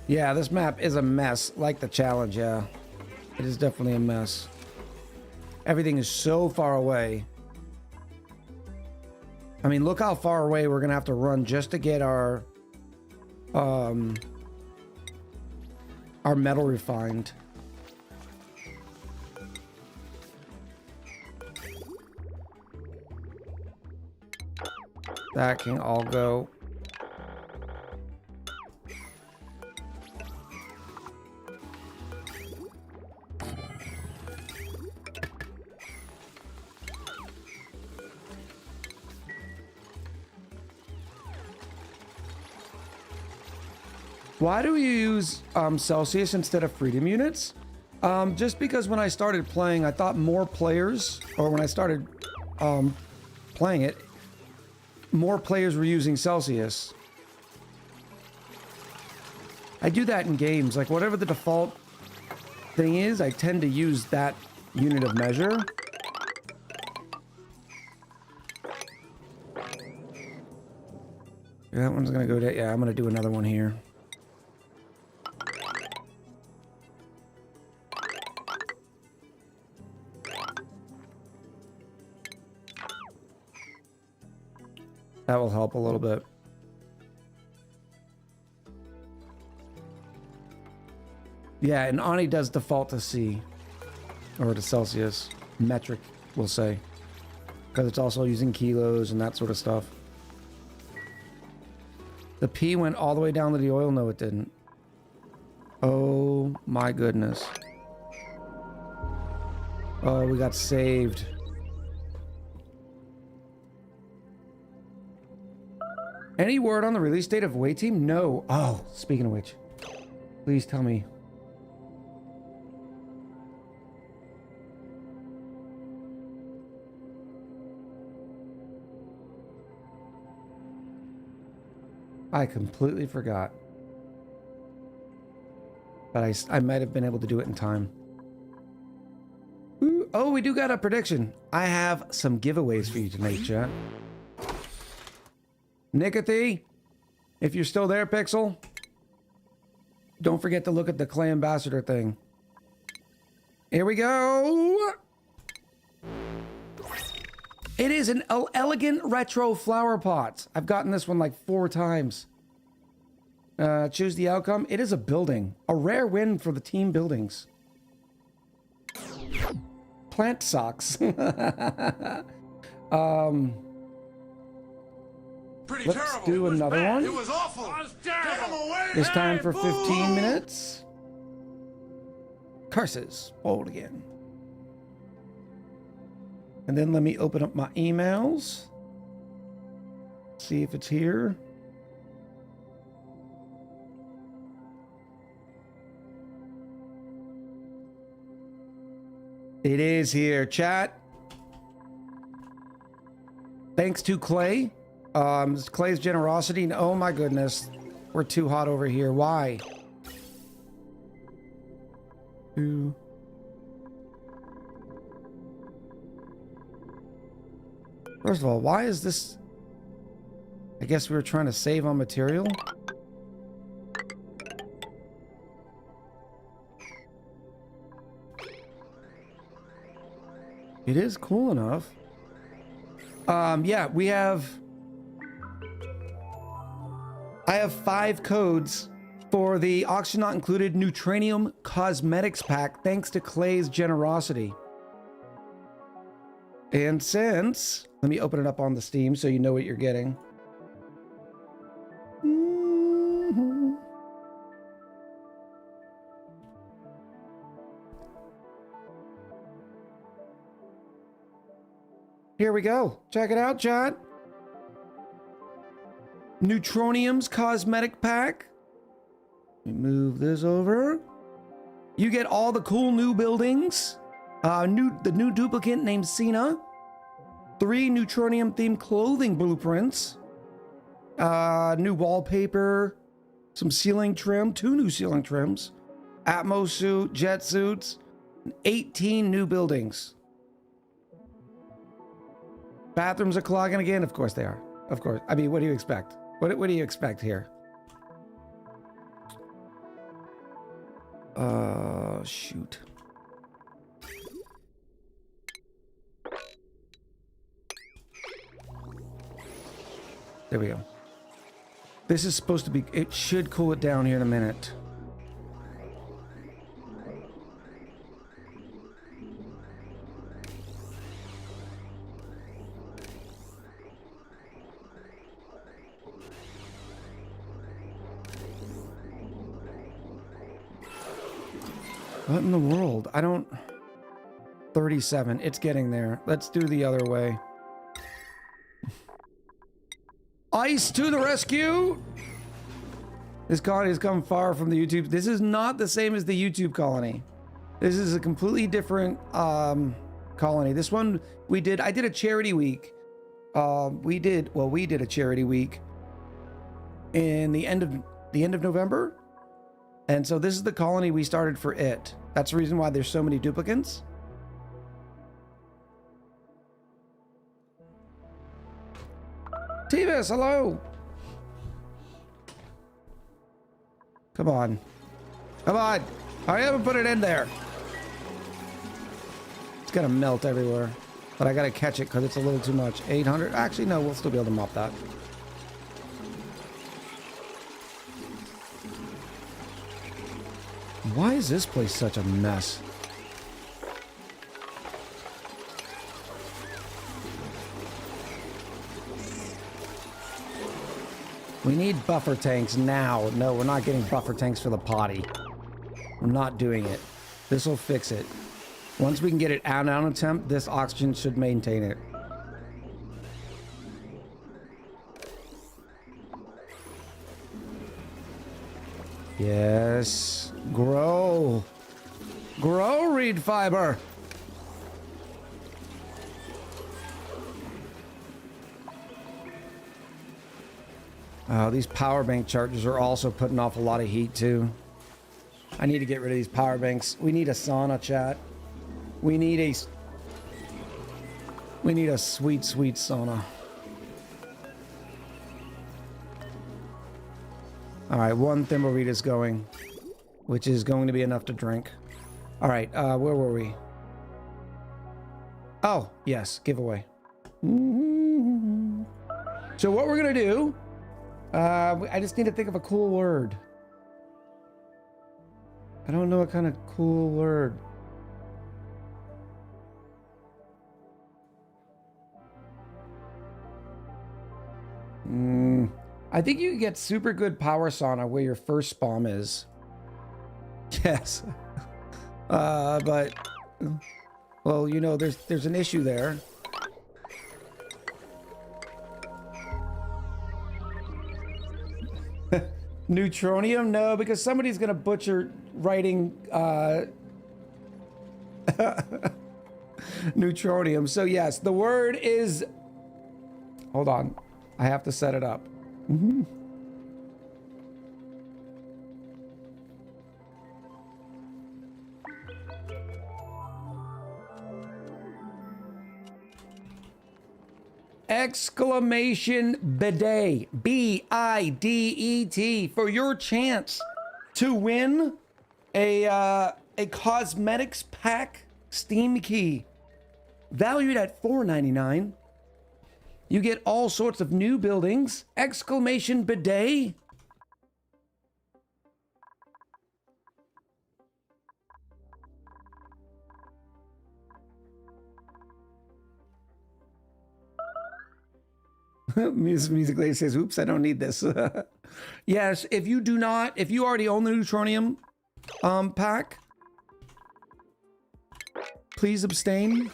Speaker 1: Yeah, this map is a mess, like the challenge, yeah. It is definitely a mess. Everything is so far away. I mean, look how far away we're gonna have to run just to get our metal refined. That can all go. Why do we use Celsius instead of freedom units? Just because when I started playing, I thought more players, or when I started playing it, more players were using Celsius. I do that in games. Like, whatever the default thing is, I tend to use that unit of measure. That one's gonna go to... Yeah, I'm gonna do another one here. That will help a little bit. Yeah, and ONI does default to C. Or to Celsius. Metric, we'll say. Because it's also using kilos and that sort of stuff. The P went all the way down to the oil? No, it didn't. Oh my goodness. Oh, we got saved. Any word on the release date of Away Team? No. Oh, speaking of which, please tell me. I completely forgot. But I might have been able to do it in time. Ooh, oh, we do got a prediction. I have some giveaways for you tonight, chat. Nicothy, if you're still there, Pixel, don't forget to look at the Clay Ambassador thing. Here we go. It is an elegant retro flower pot. I've gotten this one like 4 times. Choose the outcome. It is a building. A rare win for the team buildings. Plant socks. Let's do another one.
Speaker 2: It was awful. Get him away.
Speaker 1: This time for 15 minutes. Curses. Hold again. And then let me open up my emails. See if it's here. It is here, chat. Thanks to Clay. Clay's generosity. Oh my goodness. We're too hot over here. Why? Ooh. First of all, why is this... I guess we were trying to save on material. It is cool enough. Yeah, we have... I have 5 codes for the auction not included Neutranium Cosmetics Pack, thanks to Clay's generosity. And since... Let me open it up on the Steam so you know what you're getting. Here we go. Check it out, chat. Neutronium's Cosmetic Pack. Let me move this over. You get all the cool new buildings. The new duplicate named Cena. 3 Neutronium themed clothing blueprints. New wallpaper. Some ceiling trim. 2 new ceiling trims. Atmos suit, jet suits. 18 new buildings. Bathrooms are clogging again? Of course they are. Of course. I mean, what do you expect? What do you expect here? Shoot. There we go. This is supposed to be... It should cool it down here in a minute. What in the world? I don't... 37. It's getting there. Let's do the other way. Ice to the rescue! This colony has come far from the YouTube. This is not the same as the YouTube colony. This is a completely different colony. This one we did... I did a charity week we did a charity week in the end of November. And so this is the colony we started for it. That's the reason why there's so many duplicates. Tivis, hello. Come on. Come on. I haven't put it in there. It's gonna melt everywhere. But I gotta catch it because it's a little too much. 800. Actually, no, we'll still be able to mop that. Why is this place such a mess? We need buffer tanks now. No, we're not getting buffer tanks for the potty. I'm not doing it. This will fix it. Once we can get it out on a temp, this oxygen should maintain it. Yes. Grow. Grow, reed fiber. These power bank chargers are also putting off a lot of heat too. I need to get rid of these power banks. We need a sauna, chat. We need a sweet, sweet sauna. All right, one Thimblewreed is going, which is going to be enough to drink. All right, where were we? Oh, yes, giveaway. So what we're gonna do, I just need to think of a cool word. I don't know what kind of cool word. I think you can get super good power sauna where your first spawn is. Yes. But well, you know, there's an issue there. Neutronium? No, because somebody's gonna butcher writing neutronium. So yes, the word is, hold on, I have to set it up. Exclamation bidet, B-I-D-E-T, for your chance to win a cosmetics pack Steam key valued at $4.99. You get all sorts of new buildings. Exclamation bidet. Music Lady says, oops, I don't need this. Yes, if you already own the Neutronium pack, please abstain.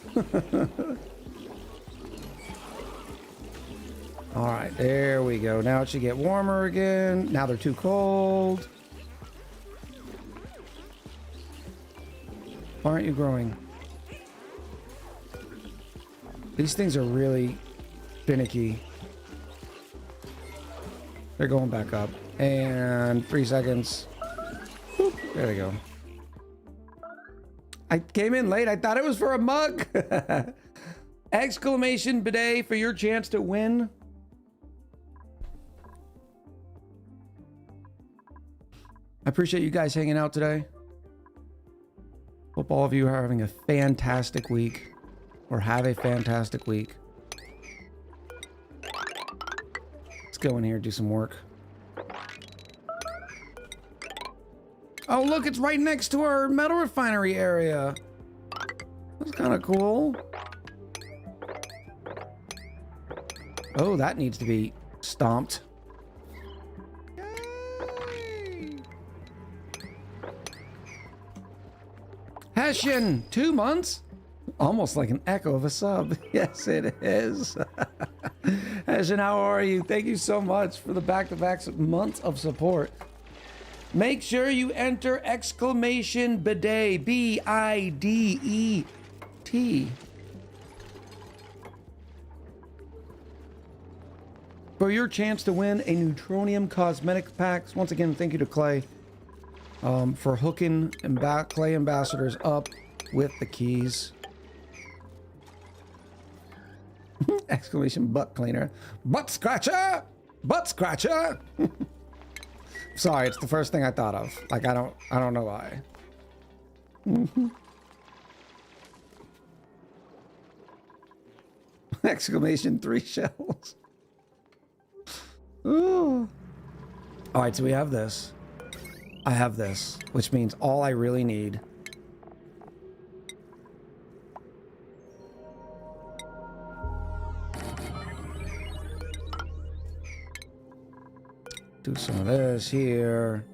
Speaker 1: All right, there we go. Now it should get warmer again. Now they're too cold. Why aren't you growing? These things are really finicky. They're going back up. And 3 seconds. Boop, there we go. I came in late. I thought it was for a mug. Exclamation bidet for your chance to win. I appreciate you guys hanging out today. Hope all of you are having a fantastic week. Or have a fantastic week. Let's go in here and do some work. Oh, look, it's right next to our metal refinery area. That's kind of cool. Oh, that needs to be stomped. Yay! Hessian, 2 months? Almost like an echo of a sub. Yes, it is. Hessian, how are you? Thank you so much for the back-to-back months of support. Make sure you enter exclamation bidet, B-I-D-E-T. for your chance to win a Neutronium Cosmetics Packs. Once again, thank you to Clay for hooking Clay Ambassadors up with the keys. Exclamation butt cleaner. Butt scratcher! Butt scratcher! Sorry, it's the first thing I thought of. Like, I don't know why. Exclamation 3 shells. Ooh. All right, so we have this. I have this, which means all I really need do some of this here.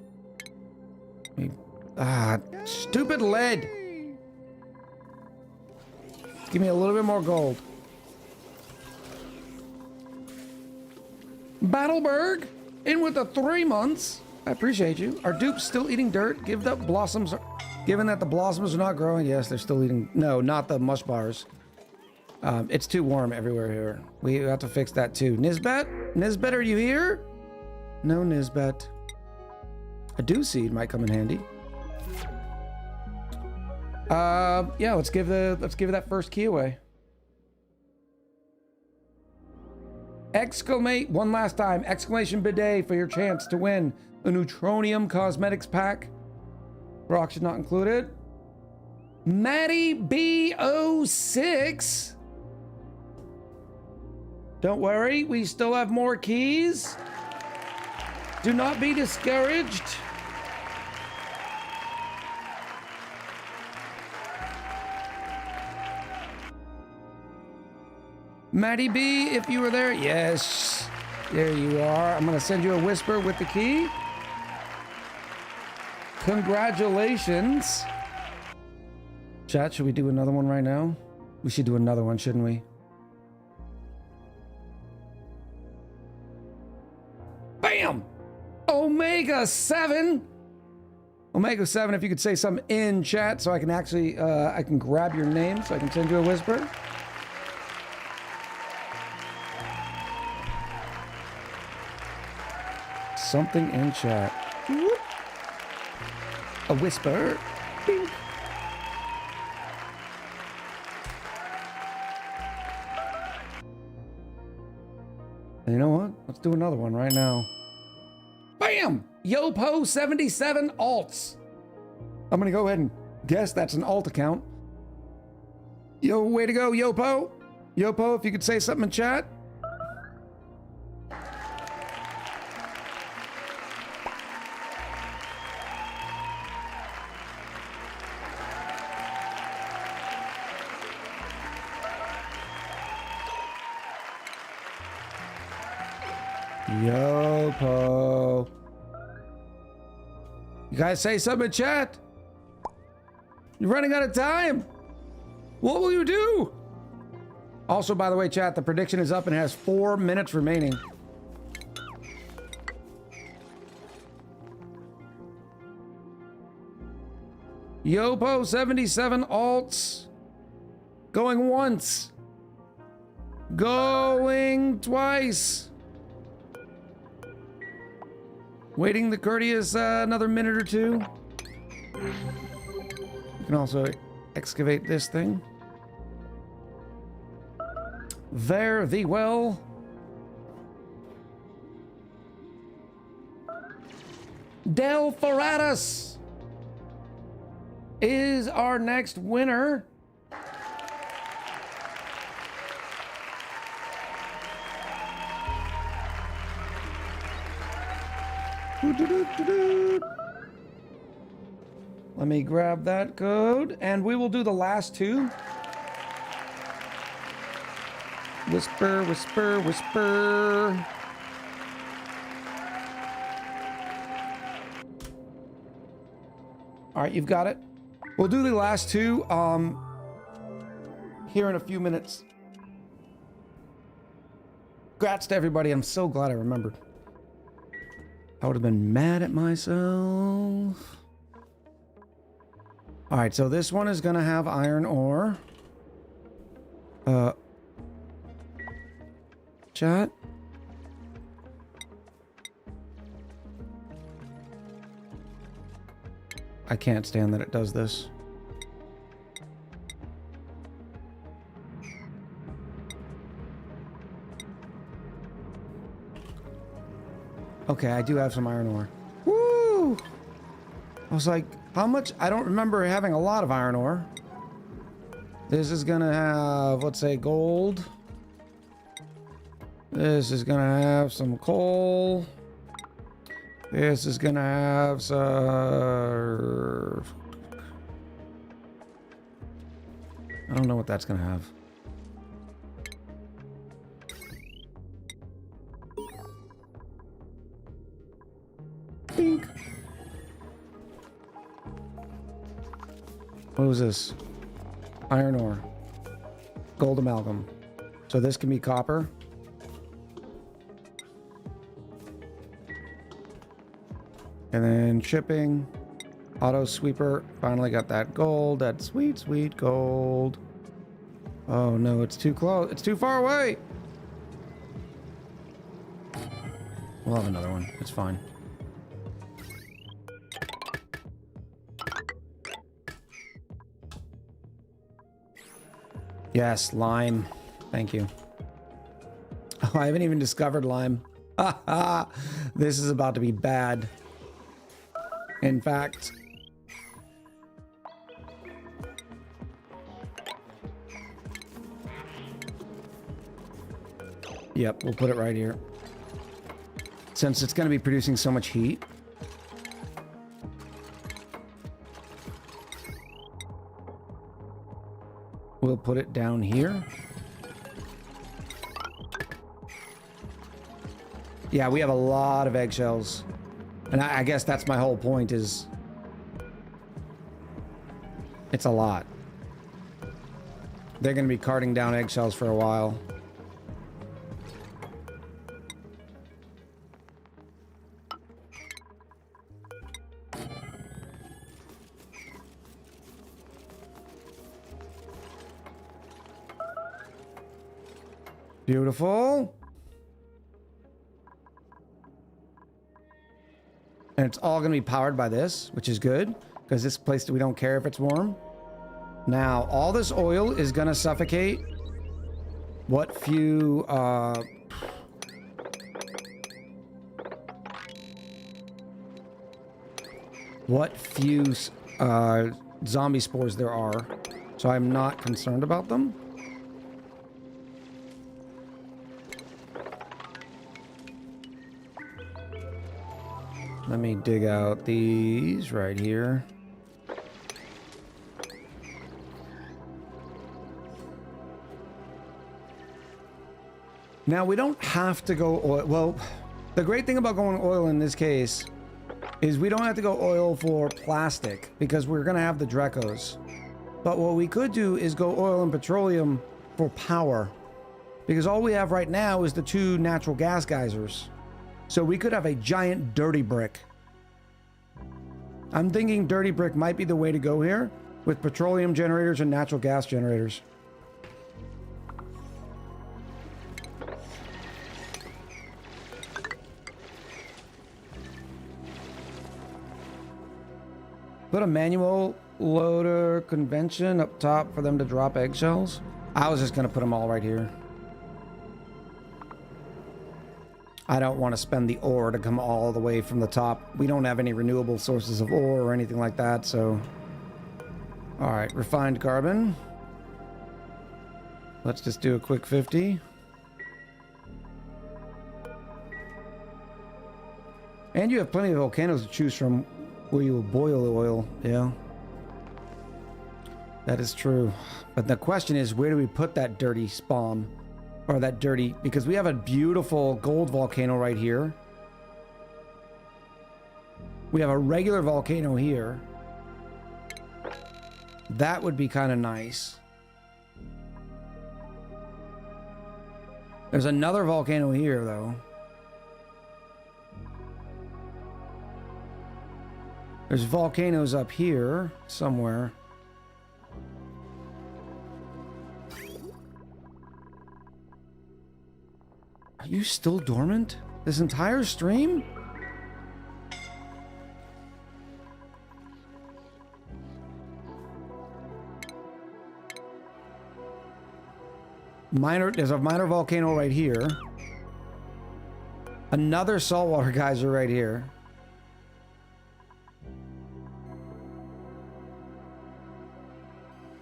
Speaker 1: Stupid lead. Give me a little bit more gold. Battleberg, in with the 3 months. I appreciate you. Are dupes still eating dirt? Given that the blossoms are not growing. Yes, they're still eating. No, not the mush bars. It's too warm everywhere here. We have to fix that too. Nisbet, are you here? No, Nisbet. A dew seed might come in handy. Yeah, let's give that first key away. Exclamate one last time. Exclamation bidet for your chance to win a Neutronium Cosmetics Pack. For auction not included. Maddie B06. Don't worry, we still have more keys. Do not be discouraged. Maddie B, if you were there, yes, there you are. I'm gonna send you a whisper with the key. Congratulations. Chat, should we do another one right now? We should do another one, shouldn't we? Bam! Omega 7. Omega 7, if you could say something in chat so I can actually, I can grab your name so I can send you a whisper. Something in chat. Whoop. A whisper. Bing. And you know what? Let's do another one right now. Bam! Yopo 77 alts. I'm gonna go ahead and guess that's an alt account. Yo, way to go, Yopo. Yopo, if you could say something in chat. Yopo. You guys say something in chat. You're running out of time. What will you do? Also, by the way, chat, the prediction is up and has 4 minutes remaining. Yopo 77 alts. Going once. Going twice. Waiting the courteous another minute or two. You can also excavate this thing. There thee well. Del Ferratus is our next winner. Let me grab that code, and we will do the last two. Whisper, whisper, whisper. All right, you've got it. We'll do the last two here in a few minutes. Congrats to everybody. I'm so glad I remembered. I would have been mad at myself. All right, so this one is gonna have iron ore. Chat. I can't stand that it does this. Okay, I do have some iron ore. Woo! I was like, how much? I don't remember having a lot of iron ore. This is gonna have, let's say, gold. This is gonna have some coal. This is gonna have some... I don't know what that's gonna have. Pink. What was this? Iron ore. Gold amalgam. So this can be copper. And then shipping. Auto sweeper. Finally got that gold. That sweet, sweet gold. Oh no, it's too close. It's too far away. We'll have another one. It's fine. Yes, lime. Thank you. Oh, I haven't even discovered lime. This is about to be bad. In fact, yep, we'll put it right here. Since it's going to be producing so much heat. We'll put it down here. Yeah, we have a lot of eggshells. And I guess that's my whole point is... it's a lot. They're going to be carting down eggshells for a while. Beautiful. And it's all going to be powered by this, which is good, because this place, we don't care if it's warm. Now, all this oil is going to suffocate what few... zombie spores there are. So I'm not concerned about them. Let me dig out these right here. Now, we don't have to go oil. Well, the great thing about going oil in this case is we don't have to go oil for plastic because we're going to have the Drecos. But what we could do is go oil and petroleum for power, because all we have right now is the 2 natural gas geysers. So we could have a giant dirty brick. I'm thinking dirty brick might be the way to go here with petroleum generators and natural gas generators. Put a manual loader convention up top for them to drop eggshells. I was just going to put them all right here. I don't want to spend the ore to come all the way from the top. We don't have any renewable sources of ore or anything like that, so... All right, refined carbon. Let's just do a quick 50. And you have plenty of volcanoes to choose from where you will boil the oil, yeah. That is true. But the question is, where do we put that dirty spawn? Or that dirty, because we have a beautiful gold volcano right here. We have a regular volcano here. That would be kind of nice. There's another volcano here, though. There's volcanoes up here somewhere. Are you still dormant? This entire stream? There's a minor volcano right here. Another saltwater geyser right here.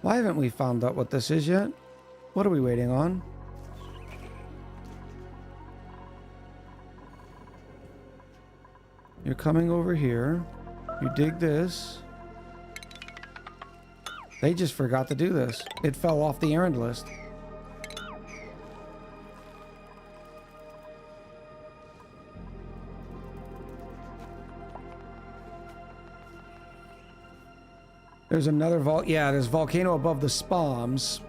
Speaker 1: Why haven't we found out what this is yet? What are we waiting on? You're coming over here. You dig this. They just forgot to do this. It fell off the errand list. There's another there's volcano above the spawns.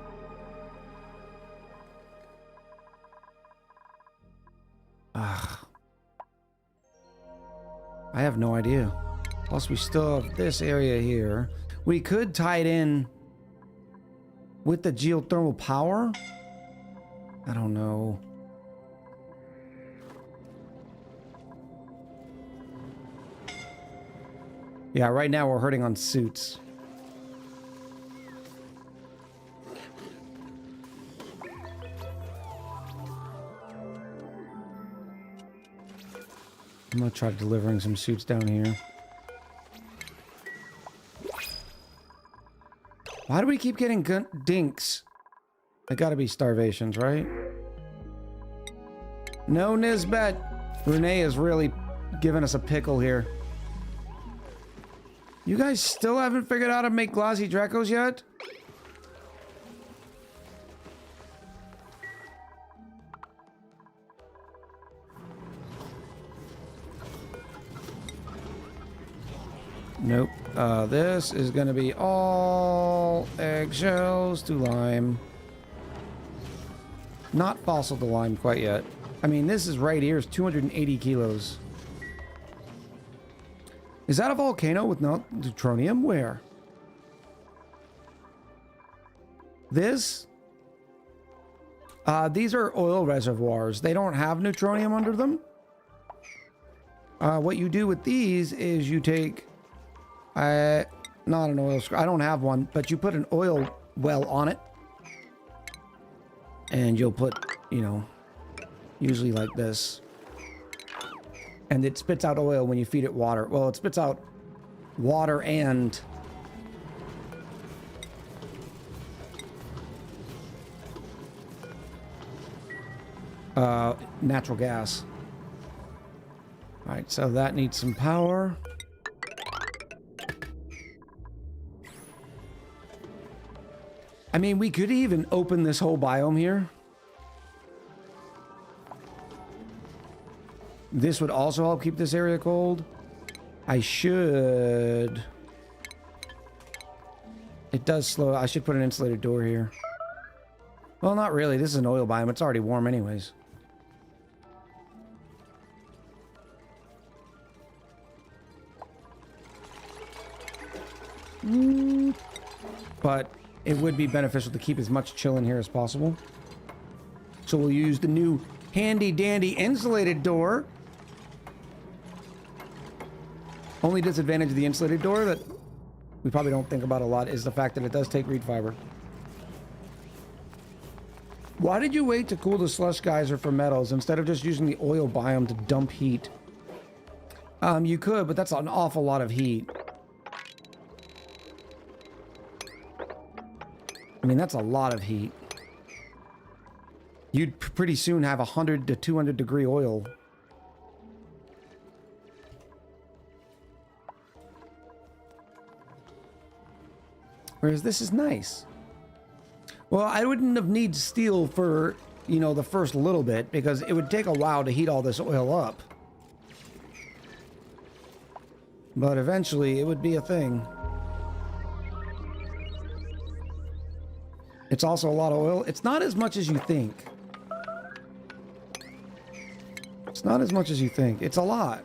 Speaker 1: Ugh. I have no idea. Plus we still have this area here. We could tie it in with the geothermal power. I don't know. Yeah, right now we're hurting on suits. I'm gonna try delivering some suits down here. Why do we keep getting dinks? They gotta be starvations, right? No, Nisbet. Renee is really giving us a pickle here. You guys still haven't figured out how to make glossy Dracos yet? Nope. This is gonna be all eggshells to lime. Not fossil to lime quite yet. I mean, this is right here is 280 kilos. Is that a volcano with neutronium? Where? This? These are oil reservoirs. They don't have neutronium under them. What you do with these is you take... not an oil screw. I don't have one, but you put an oil well on it. And you'll put, you know, usually like this. And it spits out oil when you feed it water. Well, it spits out water and... natural gas. Alright, so that needs some power. I mean, we could even open this whole biome here. This would also help keep this area cold. I should... It does slow... I should put an insulated door here. Well, not really. This is an oil biome. It's already warm anyways. But it would be beneficial to keep as much chill in here as possible. So we'll use the new handy dandy insulated door. Only disadvantage of the insulated door that we probably don't think about a lot is the fact that it does take reed fiber. Why did you wait to cool the slush geyser for metals instead of just using the oil biome to dump heat? You could, but that's an awful lot of heat. I mean, that's a lot of heat. You'd pretty soon have 100 to 200 degree oil. Whereas this is nice. Well, I wouldn't have needed steel for, you know, the first little bit because it would take a while to heat all this oil up. But eventually it would be a thing. It's also a lot of oil. It's not as much as you think. It's not as much as you think. It's a lot.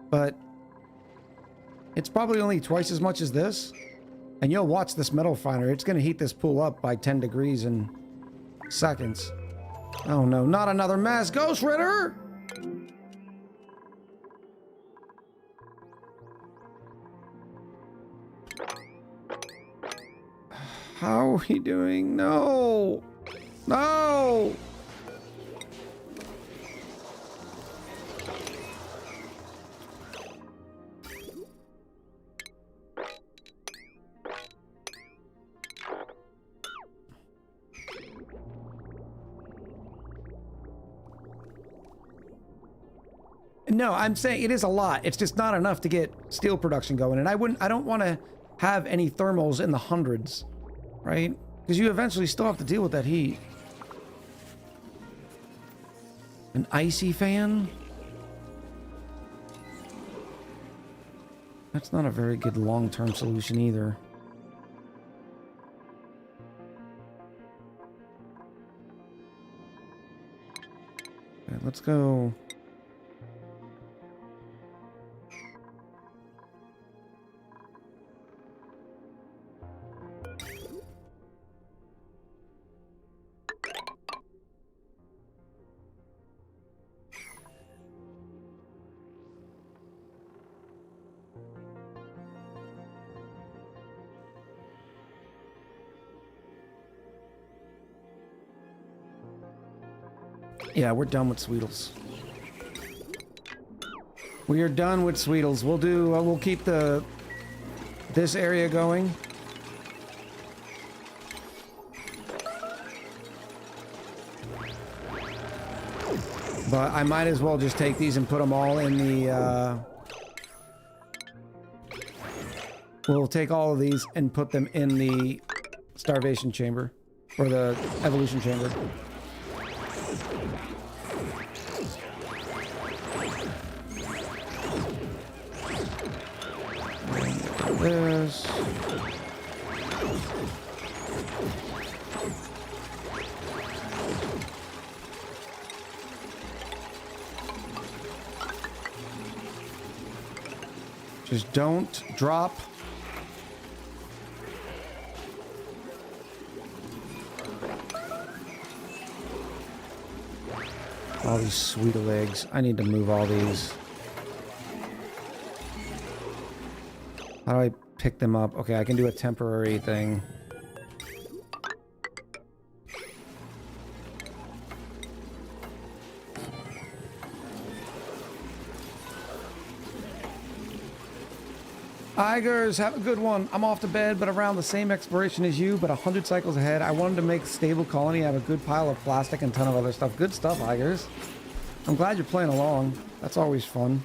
Speaker 1: But it's probably only twice as much as this. And you'll watch this metal refiner. It's going to heat this pool up by 10 degrees in seconds. Oh no, not another mass Ghost Ritter! How are we doing? No. No. No, I'm saying it is a lot. It's just not enough to get steel production going. And I don't want to have any thermals in the hundreds, right? Because you eventually still have to deal with that heat. An icy fan? That's not a very good long-term solution either. Okay, let's go. Yeah, we're done with Sweetles. We are done with Sweetles. We'll do. We'll keep this area going. But I might as well just take these and put them all in the. We'll take all of these and put them in the starvation chamber or the evolution chamber. This. Just don't drop. All these sweet legs. I need to move all these. How do I pick them up? Okay, I can do a temporary thing. Igers, have a good one. I'm off to bed, but around the same expiration as you, but 100 cycles ahead. I wanted to make a stable colony. I have a good pile of plastic and a ton of other stuff. Good stuff, Igers. I'm glad you're playing along. That's always fun.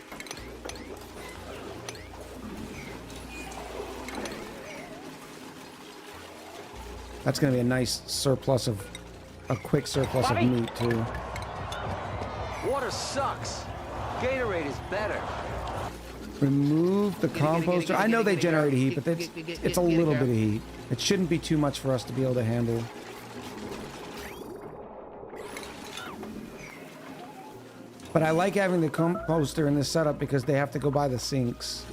Speaker 1: That's going to be a nice surplus of... a quick surplus of meat, too.
Speaker 8: Water sucks. Gatorade is better.
Speaker 1: Remove the composter. I know they generate heat, but it's a little bit of heat. It shouldn't be too much for us to be able to handle. But I like having the composter in this setup because they have to go by the sinks.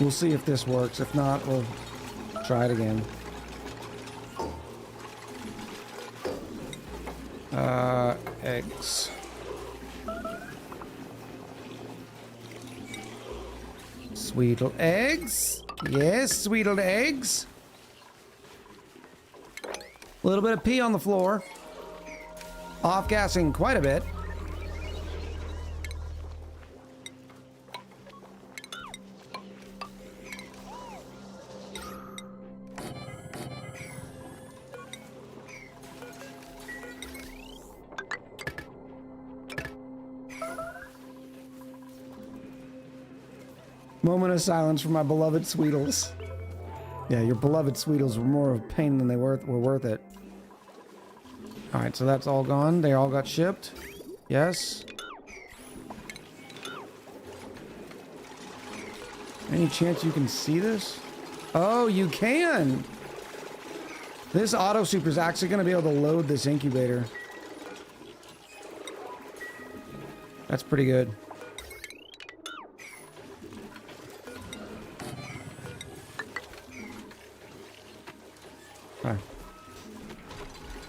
Speaker 1: We'll see if this works. If not, we'll try it again. Eggs. Sweetle eggs. Yes, sweetled eggs. A little bit of pee on the floor. Off-gassing quite a bit. Moment of silence for my beloved Sweetles. Yeah, your beloved Sweetles were more of a pain than they were worth it. Alright, so that's all gone. They all got shipped. Yes. Any chance you can see this? Oh, you can! This auto super is actually going to be able to load this incubator. That's pretty good.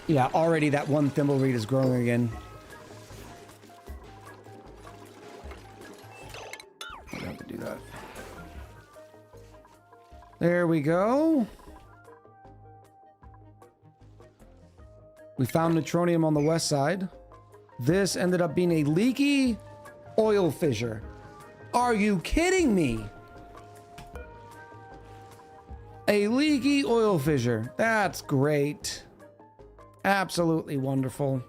Speaker 1: Yeah, already that one thimble reed is growing again. that. There we go. We found neutronium on the west side. This ended up being a leaky oil fissure. Are you kidding me? A leaky oil fissure. That's great. Absolutely wonderful.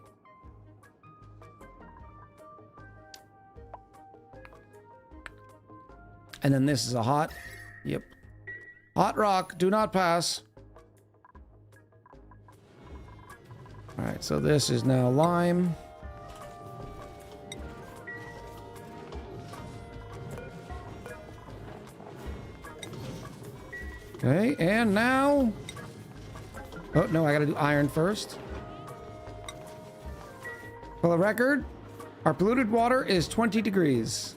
Speaker 1: And then this is a hot, yep. Hot rock, do not pass. All right, so this is now lime. Okay, and now... Oh, no, I gotta do iron first. For the record, our polluted water is 20 degrees.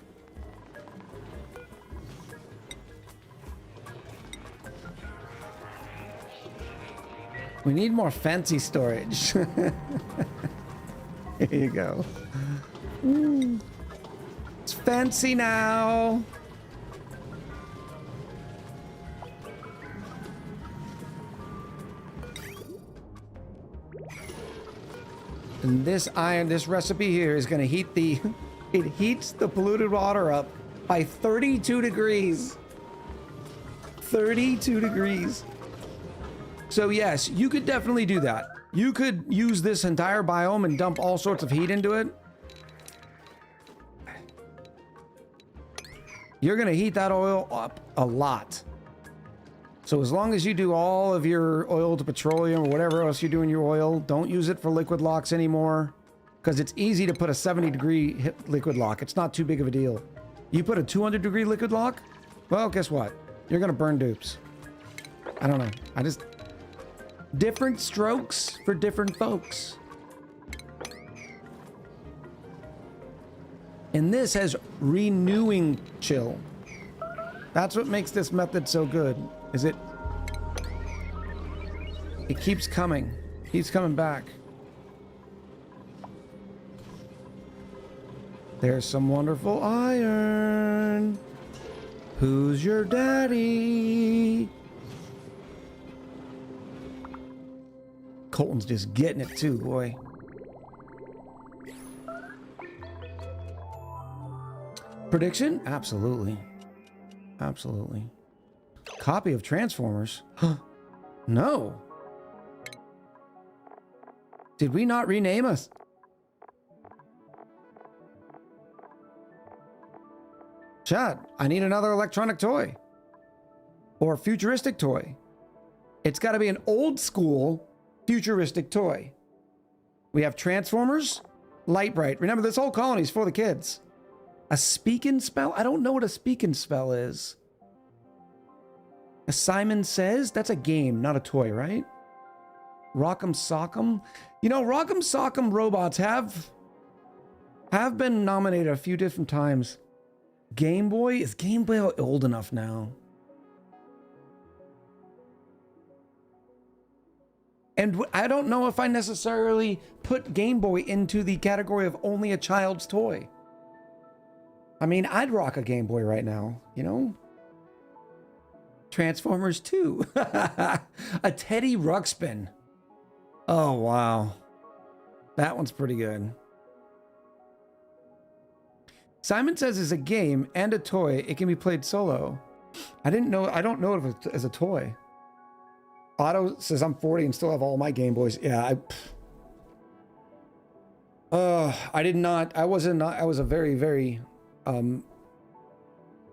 Speaker 1: We need more fancy storage. Here you go. Ooh. It's fancy now. And this iron, this recipe here is going to heat the, it heats the polluted water up by 32 degrees. 32 degrees. So yes, you could definitely do that. You could use this entire biome and dump all sorts of heat into it. You're going to heat that oil up a lot. So as long as you do all of your oil to petroleum or whatever else you do in your oil, don't use it for liquid locks anymore, because it's easy to put a 70-degree liquid lock. It's not too big of a deal. You put a 200-degree liquid lock, well, guess what? You're going to burn dupes. I don't know. Different strokes for different folks. And this has renewing chill. That's what makes this method so good. Is it keeps coming back. There's some wonderful iron. Who's your daddy? Colton's just getting it too, boy. Prediction? Absolutely. Absolutely. Copy of Transformers? No. Did we not rename us? Chad, I need another electronic toy. Or futuristic toy. It's got to be an old school futuristic toy. We have Transformers, Light Bright. Remember, this whole colony is for the kids. A speak and spell? I don't know what a speak and spell is. A Simon Says? That's a game, not a toy, right? Rock'em Sock'em? You know, Rock'em Sock'em robots have been nominated a few different times. Game Boy? Is Game Boy old enough now? And I don't know if I necessarily put Game Boy into the category of only a child's toy. I mean, I'd rock a Game Boy right now, you know? Transformers 2. A Teddy Ruxpin. Oh, wow. That one's pretty good. Simon Says it's a game and a toy. It can be played solo. I don't know if it's as a toy. Otto says I'm 40 and still have all my Game Boys. Yeah, I did not. I was a very, very, I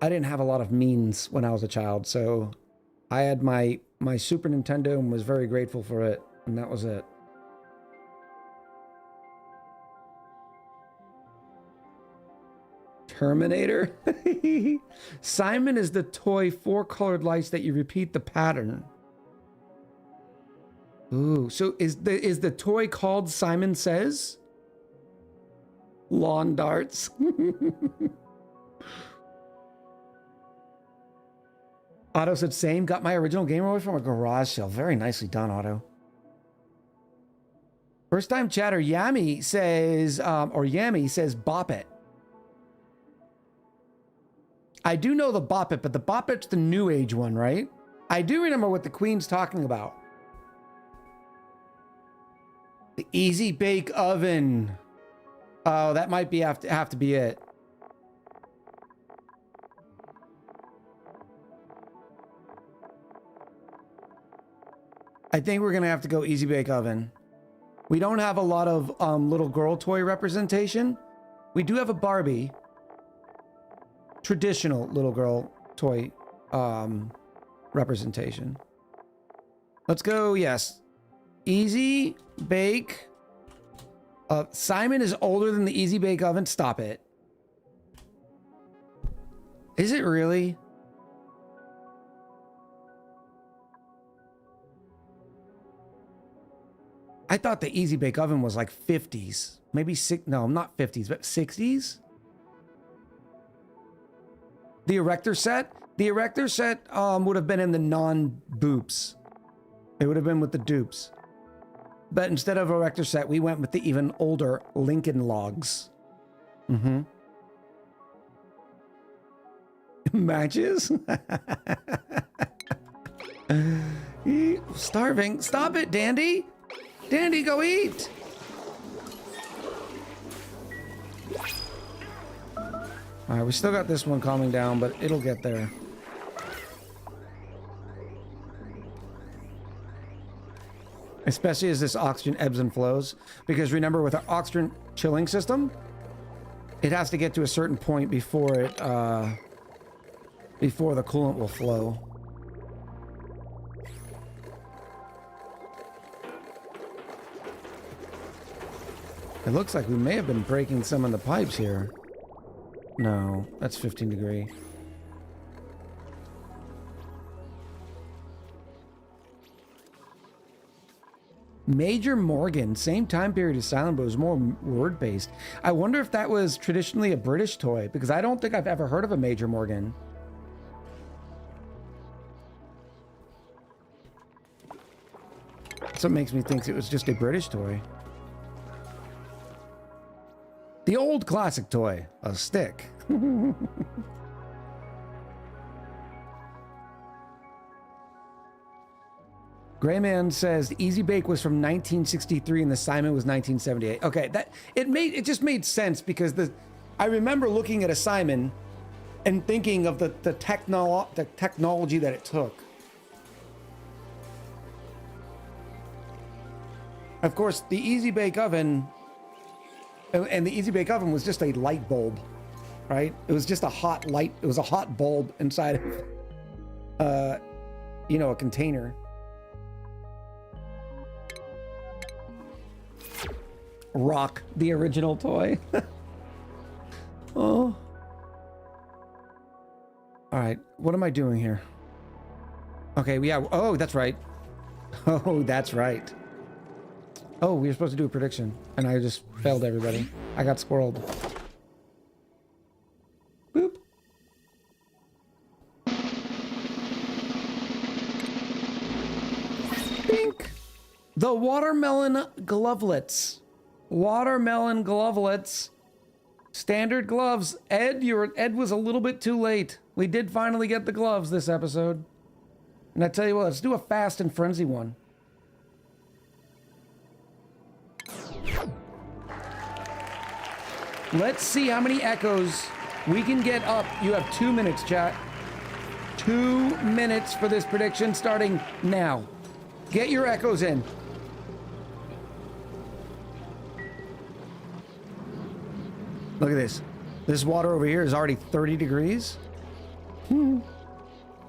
Speaker 1: didn't have a lot of means when I was a child, so I had my Super Nintendo and was very grateful for it, and that was it. Terminator? Simon is the toy 4 colored lights that you repeat the pattern. Ooh, so is the toy called Simon Says? Lawn darts. Otto said same. Got my original Game Boy from a garage sale. Very nicely done, Otto. First time chatter, Yami says, Yami says, bop it. I do know the Bop It, but the Bop It's the new age one, right? I do remember what the Queen's talking about. The Easy Bake Oven. Oh, that might be have to be it. I think we're gonna have to go Easy Bake Oven. We don't have a lot of little girl toy representation. We do have a Barbie. Traditional little girl toy representation. Let's go, yes. Easy Bake. Simon is older than the Easy Bake Oven. Stop it. Is it really? I thought the Easy Bake Oven was like 50s. Maybe no, not 50s, but 60s? The Erector set? The Erector set would have been in the non-dupes. It would have been with the dupes. But instead of Erector set, we went with the even older Lincoln Logs. Mm-hmm. Matches? Starving. Stop it, Dandy. Dandy, go eat. All right, we still got this one calming down, but it'll get there. Especially as this oxygen ebbs and flows. Because remember, with our oxygen chilling system, it has to get to a certain point before it, before the coolant will flow. It looks like we may have been breaking some of the pipes here. No, that's 15 degree. Major Morgan, same time period as Silent, but it was more word-based. I wonder if that was traditionally a British toy, because I don't think I've ever heard of a Major Morgan. That's what makes me think it was just a British toy. The old classic toy, a stick. Grayman says the Easy Bake was from 1963 and the Simon was 1978. Okay, it just made sense because I remember looking at a Simon and thinking of the technology that it took. Of course, the Easy Bake Oven, and the Easy Bake Oven was just a light bulb, right? It was just a hot light. It was a hot bulb inside of, you know, a container. Rock, the original toy. Oh. All right, what am I doing here? Okay, yeah. Oh, that's right. Oh, that's right. Oh, we were supposed to do a prediction, and I just failed everybody. I got squirreled. Boop. Pink. The watermelon glovelets. Watermelon glovelets. Standard gloves. Ed was a little bit too late. We did finally get the gloves this episode. And I tell you what, let's do a fast and frenzy one. Let's see how many echoes we can get up. You have 2 minutes, chat. 2 minutes for this prediction starting now. Get your echoes in. Look at this. This water over here is already 30 degrees.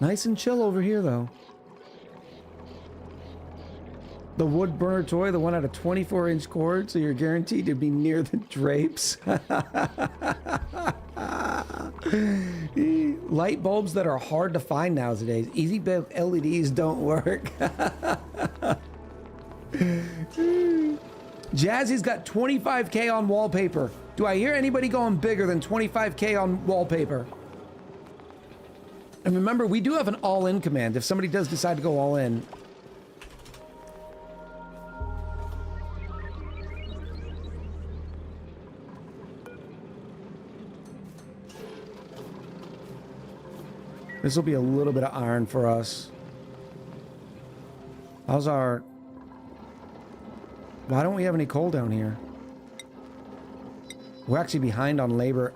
Speaker 1: Nice and chill over here, though. The wood burner toy, the one out of 24-inch cord, so you're guaranteed to be near the drapes. Light bulbs that are hard to find nowadays. Easy Bake LEDs don't work. Jazzy's got 25K on wallpaper. Do I hear anybody going bigger than 25K on wallpaper? And remember, we do have an all-in command if somebody does decide to go all in. This will be a little bit of iron for us. How's our... Why don't we have any coal down here? We're actually behind on labor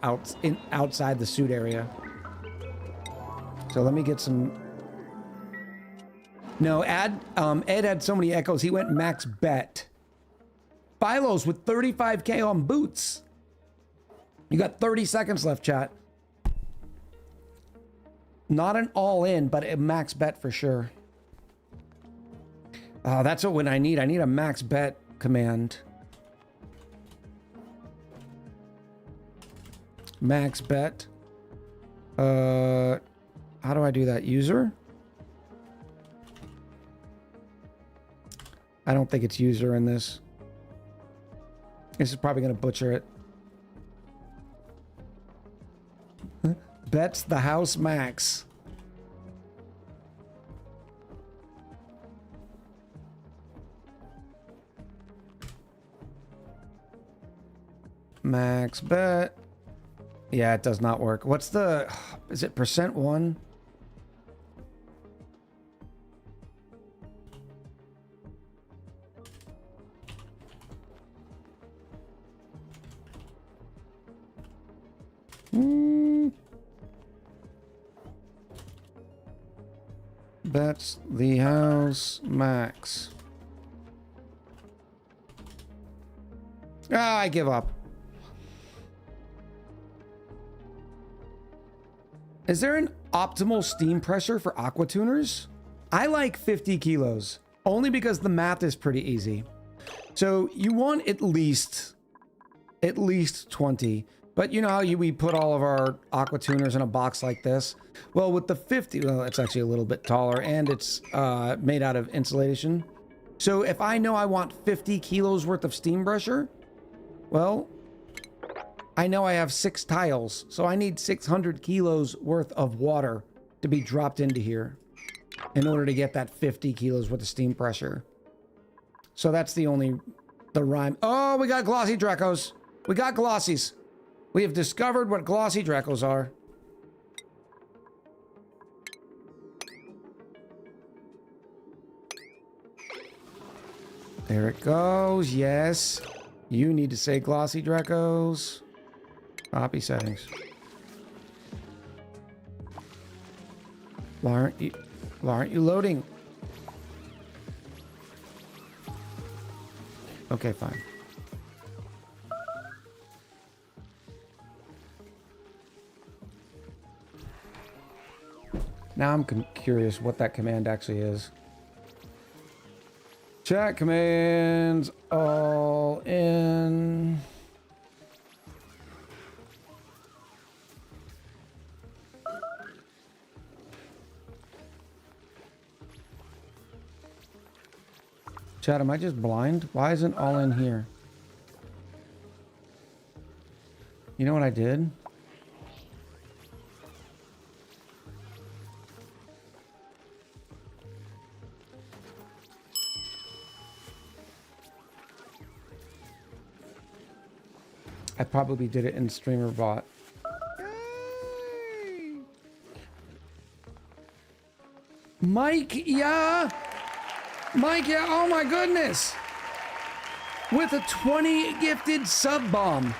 Speaker 1: outside the suit area. So let me get some... No, Ed had so many echoes, he went max bet. Philos with 35k on boots. You got 30 seconds left, chat. Not an all-in, but a max bet for sure. Oh, that's what I need. I need a max bet command. Max bet. How do I do that? User? I don't think it's user in this. This is probably going to butcher it. Bets the house max. Max bet. Yeah, it does not work. What's the... Is it %1? Bets the house max. Ah, I give up. Is there an optimal steam pressure for aqua tuners? I like 50 kilos, only because the math is pretty easy. So you want at least 20. But you know how we put all of our aqua tuners in a box like this? Well, with the 50, well, it's actually a little bit taller, and it's made out of insulation. So if I know I want 50 kilos worth of steam pressure, well, I know I have 6 tiles, so I need 600 kilos worth of water to be dropped into here in order to get that 50 kilos worth of steam pressure. So that's the rhyme. Oh, we got glossy Dracos. We got glossies. We have discovered what glossy Dracos are. There it goes. Yes. You need to say glossy Dracos. Copy settings. Why aren't you loading? Okay, fine. Now I'm curious what that command actually is. Chat commands all in. Chat, am I just blind? Why isn't all in here? You know what I did? I probably did it in streamer bot. Mike, yeah. Mike, yeah. Oh my goodness. With a 20 gifted sub bomb.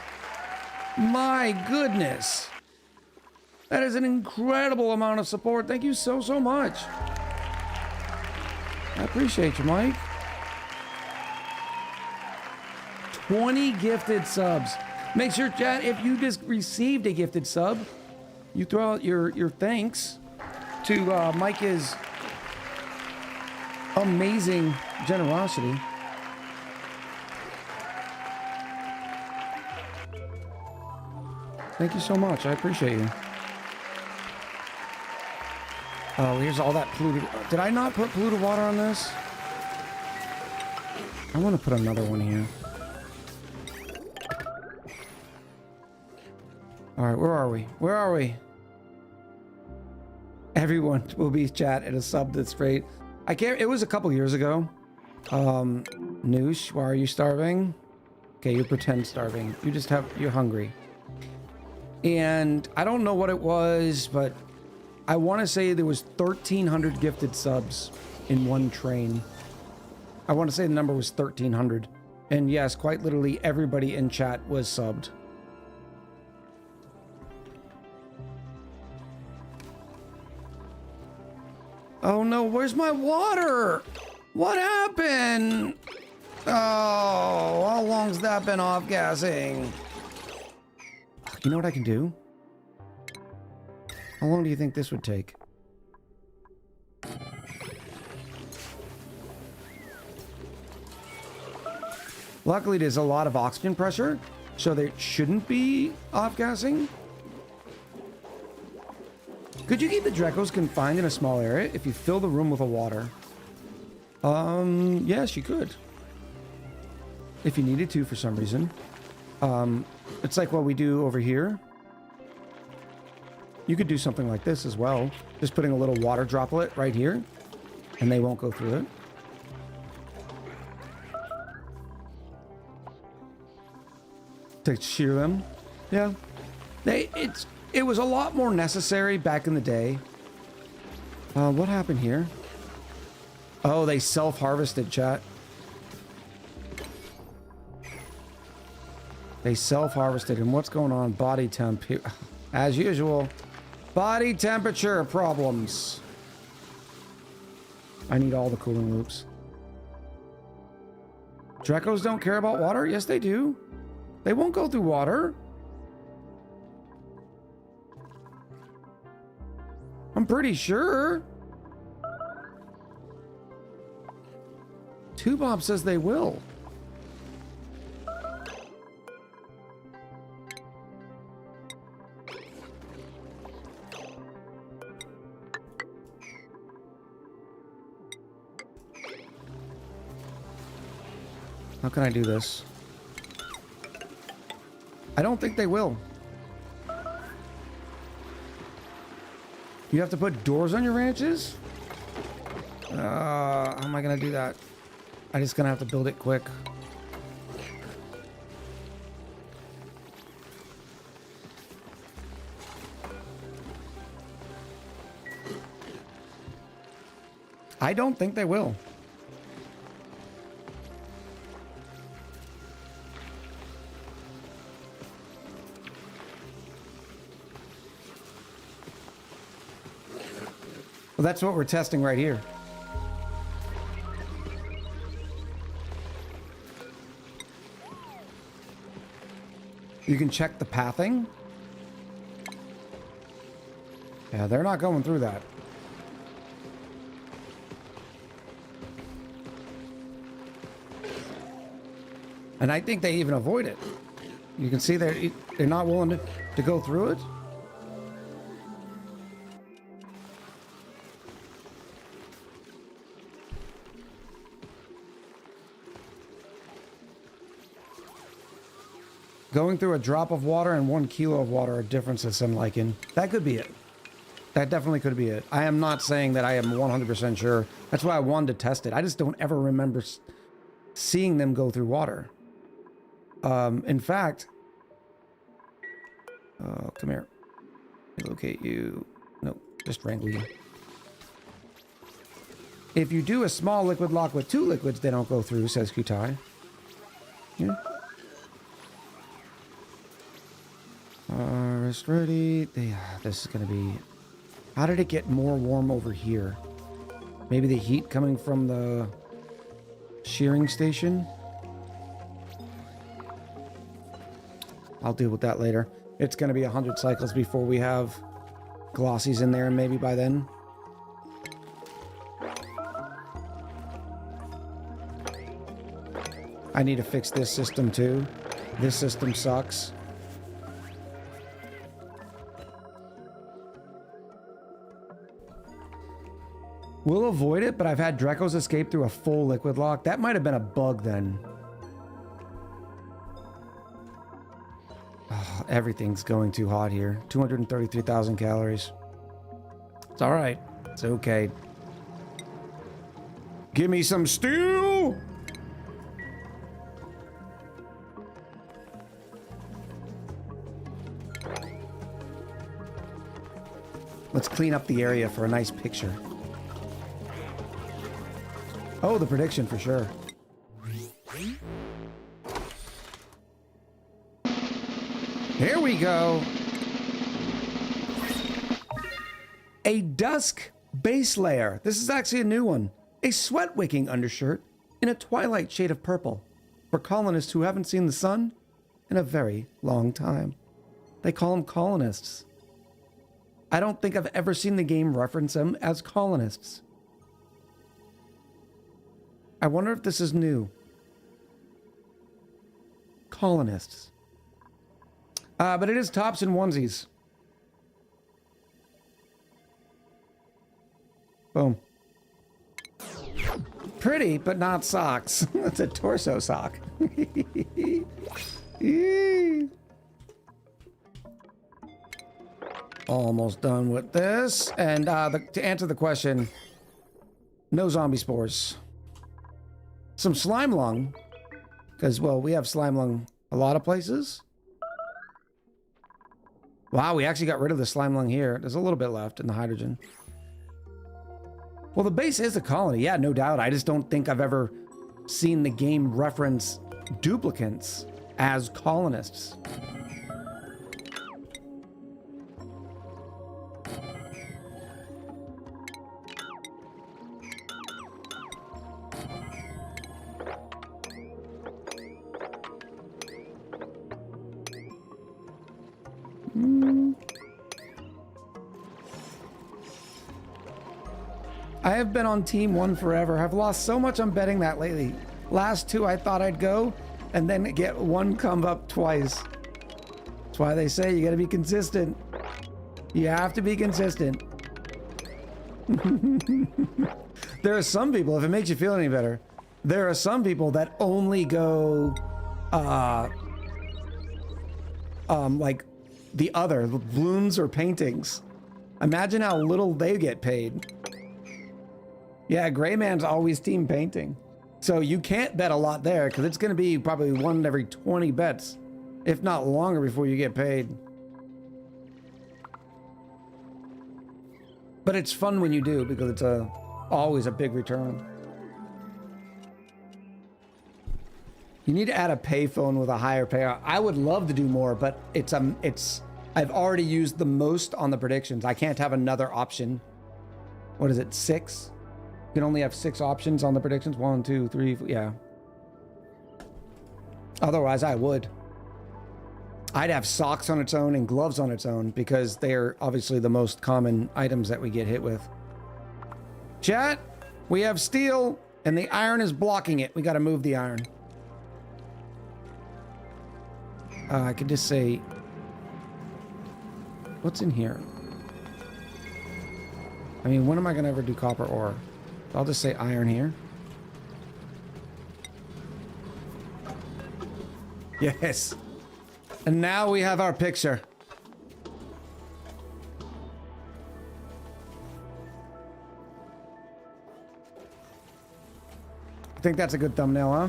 Speaker 1: My goodness. That is an incredible amount of support. Thank you so much. I appreciate you, Mike. 20 gifted subs. Make sure, chat, if you just received a gifted sub, you throw out your thanks to Mike's amazing generosity. Thank you so much. I appreciate you. Oh, here's all that polluted. Did I not put polluted water on this? I want to put another one here. All right, where are we? Where are we? Everyone will be chat at a sub that's rate. I can't. It was a couple years ago. Noosh, why are you starving? Okay, you pretend starving. You're hungry. And I don't know what it was, but I want to say there was 1,300 gifted subs in one train. I want to say the number was 1,300. And yes, quite literally everybody in chat was subbed. Oh no, where's my water? What happened? Oh, how long's that been off-gassing? You know what I can do? How long do you think this would take? Luckily, there's a lot of oxygen pressure, so there shouldn't be off-gassing. Could you keep the Drecos confined in a small area if you fill the room with water? Yes, you could. If you needed to for some reason. It's like what we do over here. You could do something like this as well. Just putting a little water droplet right here, and they won't go through it. To shear them. Yeah. It was a lot more necessary back in the day. What happened here? Oh, they self-harvested, chat. They self-harvested. And what's going on? Body temp. As usual. Body temperature problems. I need all the cooling loops. Drecos don't care about water? Yes, they do. They won't go through water. I'm pretty sure. Two Bob says they will. How can I do this? I don't think they will. You have to put doors on your ranches? How am I gonna do that? I'm just gonna have to build it quick. I don't think they will. Well, that's what we're testing right here. You can check the pathing. Yeah, they're not going through that. And I think they even avoid it. You can see they're not willing to go through it. Going through a drop of water and 1 kilo of water are differences I'm liking. That could be it. That definitely could be it. I am not saying that I am 100% sure. That's why I wanted to test it. I just don't ever remember seeing them go through water. In fact... Oh, come here. Locate you. No, just wrangle you. If you do a small liquid lock with 2 liquids, they don't go through, says Kutai. Yeah. Rest ready. This is gonna be... How did it get more warm over here? Maybe the heat coming from the shearing station? I'll deal with that later. It's gonna be 100 cycles before we have glossies in there, maybe by then. I need to fix this system too. This system sucks. We'll avoid it, but I've had Drecos escape through a full liquid lock. That might have been a bug then. Oh, everything's going too hot here. 233,000 calories. It's all right. It's okay. Give me some steel! Let's clean up the area for a nice picture. Oh, the prediction for sure. Here we go. A dusk base layer. This is actually a new one. A sweat wicking undershirt in a twilight shade of purple for colonists who haven't seen the sun in a very long time. They call them colonists. I don't think I've ever seen the game reference them as colonists. I wonder if this is new. Colonists. But it is tops and onesies. Boom. Pretty, but not socks. It's a torso sock. Almost done with this. And to answer the question, no zombie spores. Some slime lung. Because, well, we have slime lung a lot of places. Wow, we actually got rid of the slime lung here. There's a little bit left in the hydrogen. Well, the base is a colony. Yeah, no doubt. I just don't think I've ever seen the game reference duplicants as colonists. I have been on team 1 forever. I've lost so much on betting that lately. Last 2 I thought I'd go and then get 1 come up twice. That's why they say you gotta be consistent. You have to be consistent. There are some people, if it makes you feel any better, there are some people that only go like the other balloons or paintings. Imagine how little they get paid. Yeah, Gray Man's always team painting. So you can't bet a lot there because it's going to be probably 1 every 20 bets, if not longer, before you get paid. But it's fun when you do because it's always a big return. You need to add a payphone with a higher payout. I would love to do more, but I've already used the most on the predictions. I can't have another option. What is it, 6? You can only have 6 options on the predictions. 1, 2, 3, 4, yeah. Otherwise, I would. I'd have socks on its own and gloves on its own because they're obviously the most common items that we get hit with. Chat, we have steel and the iron is blocking it. We got to move the iron. I could just say, what's in here? I mean, when am I going to ever do copper ore? I'll just say iron here. Yes. And now we have our picture. I think that's a good thumbnail, huh?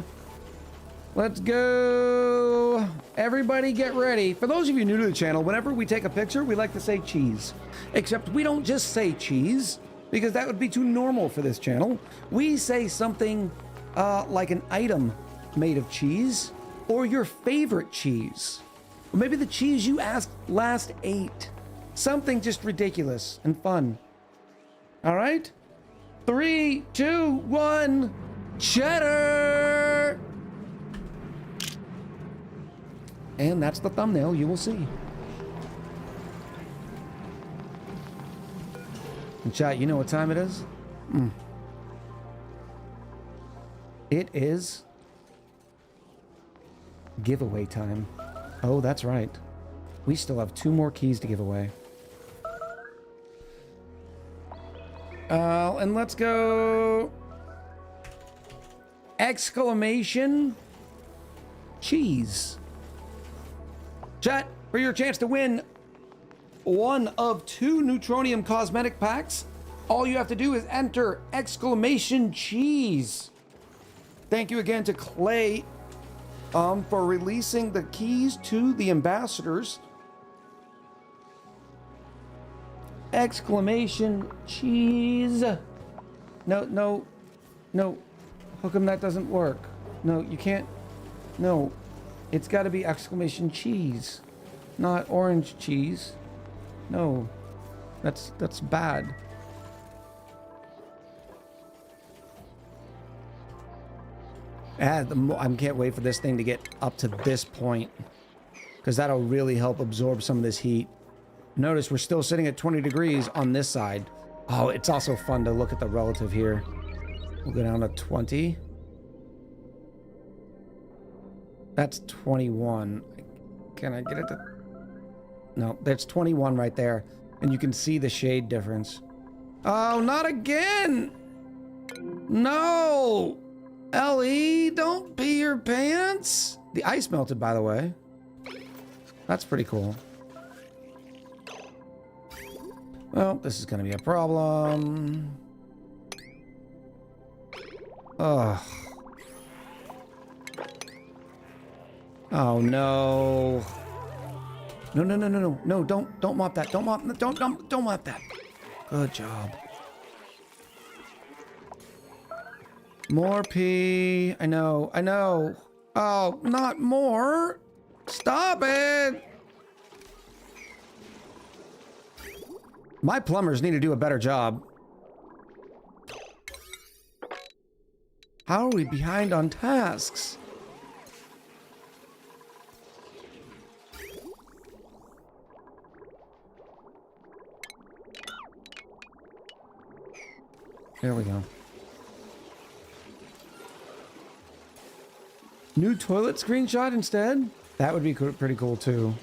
Speaker 1: Let's go. Everybody get ready. For those of you new to the channel, whenever we take a picture, we like to say cheese. Except we don't just say cheese, because that would be too normal for this channel. We say something like an item made of cheese, or your favorite cheese. Or maybe the cheese you last ate. Something just ridiculous and fun. All right? 3, 2, 1, cheddar! And that's the thumbnail you will see. And chat, you know what time it is? It is giveaway time. Oh, that's right. We still have 2 more keys to give away. And let's go... exclamation cheese. Chat, for your chance to win 1 of 2 Neutronium cosmetic packs, all you have to do is enter exclamation cheese. Thank you again to Clay for releasing the keys to the ambassadors. Exclamation cheese. No, no, no. How come that doesn't work? No, you can't. No, it's got to be exclamation cheese, not orange cheese. No, that's bad. I can't wait for this thing to get up to this point, because that'll really help absorb some of this heat. Notice we're still sitting at 20 degrees on this side. Oh, it's also fun to look at the relative here. We'll go down to 20. That's 21. Can I get it to... No, that's 21 right there. And you can see the shade difference. Oh, not again! No! Ellie, don't pee your pants! The ice melted, by the way. That's pretty cool. Well, this is gonna be a problem. Ugh. Oh no. No, no, no, no, no. No, don't mop that. Don't mop that. Good job. More pee. I know. Oh, not more. Stop it. My plumbers need to do a better job. How are we behind on tasks? There we go. New toilet screenshot instead? That would be pretty cool too.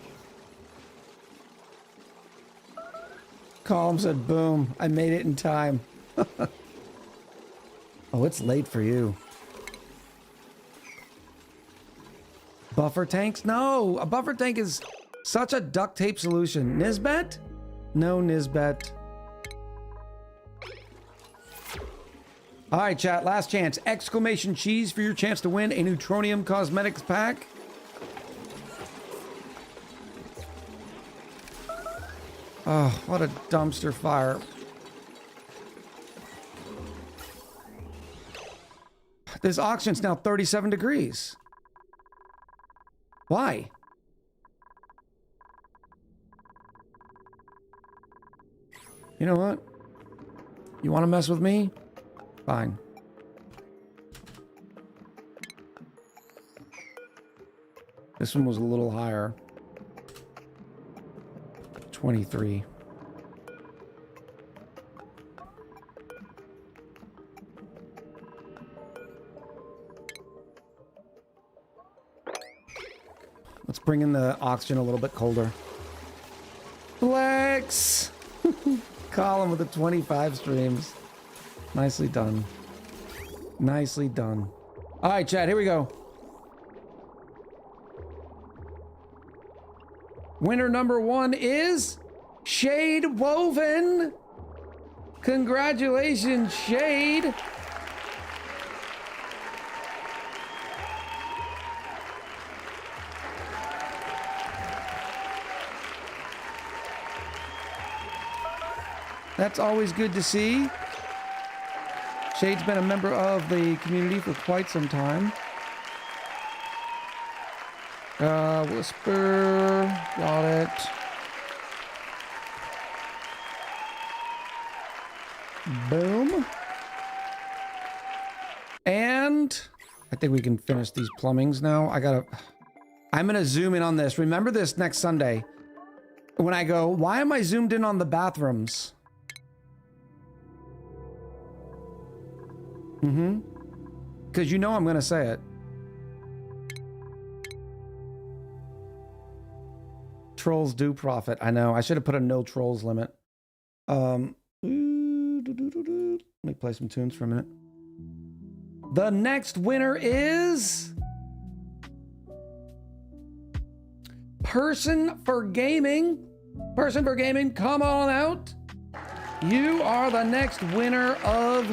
Speaker 1: Column said, boom, I made it in time. Oh, it's late for you. Buffer tanks? No, a buffer tank is such a duct tape solution. Nisbet? No, Nisbet. All right, chat, last chance. Exclamation cheese for your chance to win a Neutronium Cosmetics pack. Oh, what a dumpster fire. This auction's now 37 degrees. Why? You know what? You want to mess with me? Fine. This one was a little higher. 23. Let's bring in the oxygen a little bit colder. Flex! Column with the 25 streams. Nicely done. Nicely done. All right, chat, here we go. Winner number 1 is Shade Woven. Congratulations, Shade. That's always good to see. Shade's been a member of the community for quite some time. Whisper, got it. Boom. And I think we can finish these plumbings now. I'm gonna zoom in on this. Remember this next Sunday. When I go, why am I zoomed in on the bathrooms? Because you know I'm gonna say it. Trolls do profit. I know. I should have put a no trolls limit. Let me play some tunes for a minute. The next winner is Person for Gaming. Person for Gaming, come on out. You are the next winner of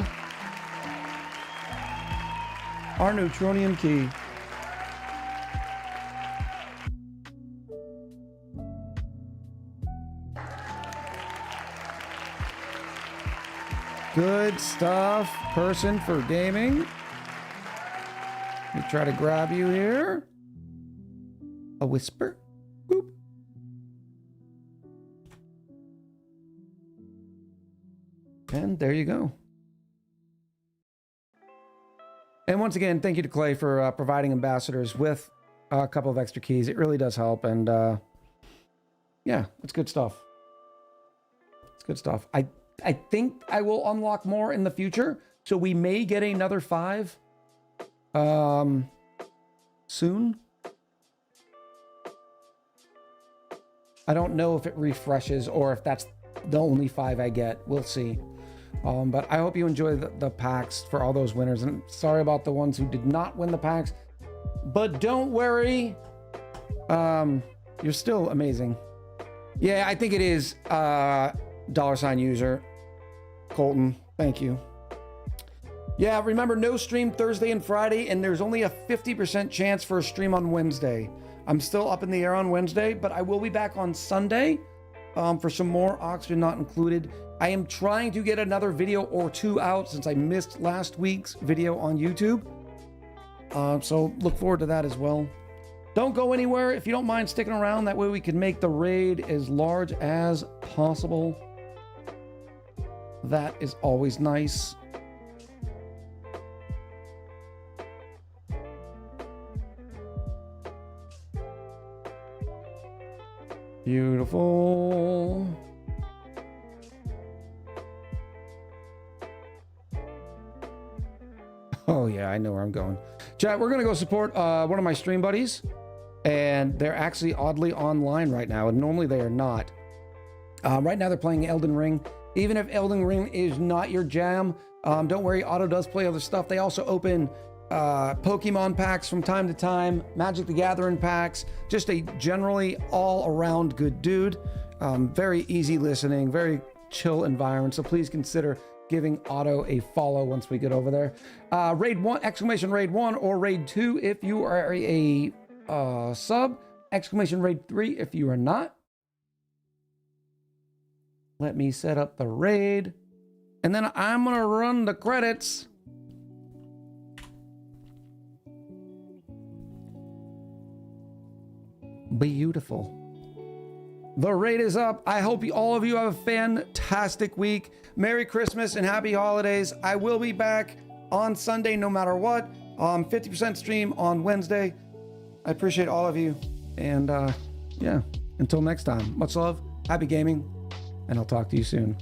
Speaker 1: our Neutronium key. Good stuff, person for gaming. Let me try to grab you here. A whisper. Boop. And there you go. And once again, thank you to Clay for providing ambassadors with a couple of extra keys. It really does help. And yeah, it's good stuff. It's good stuff. I think I will unlock more in the future. So we may get another 5 soon. I don't know if it refreshes or if that's the only 5 I get. We'll see. But I hope you enjoy the packs for all those winners. And sorry about the ones who did not win the packs. But don't worry. You're still amazing. Yeah, I think it is $user. Colton, thank you. Yeah, remember, no stream Thursday and Friday, and there's only a 50% chance for a stream on Wednesday. I'm still up in the air on Wednesday, but I will be back on Sunday for some more Oxygen Not Included. I am trying to get another video or 2 out since I missed last week's video on YouTube. So look forward to that as well. Don't go anywhere if you don't mind sticking around. That way we can make the raid as large as possible. That is always nice. Beautiful. Oh yeah, I know where I'm going. Chat, we're gonna go support one of my stream buddies, and they're actually oddly online right now, and normally they are not. Right now they're playing Elden Ring. Even if Elden Ring is not your jam, don't worry, Otto does play other stuff. They also open Pokemon packs from time to time, Magic the Gathering packs, just a generally all-around good dude. Very easy listening, very chill environment, so please consider giving Otto a follow once we get over there. Raid 1, exclamation Raid 1 or Raid 2 if you are a sub, exclamation Raid 3 if you are not. Let me set up the raid, and then I'm gonna run the credits. Beautiful. The raid is up. I hope all of you have a fantastic week. Merry Christmas and happy holidays. I will be back on Sunday no matter what. 50% stream on Wednesday. I appreciate all of you. And yeah, until next time, much love, happy gaming, and I'll talk to you soon.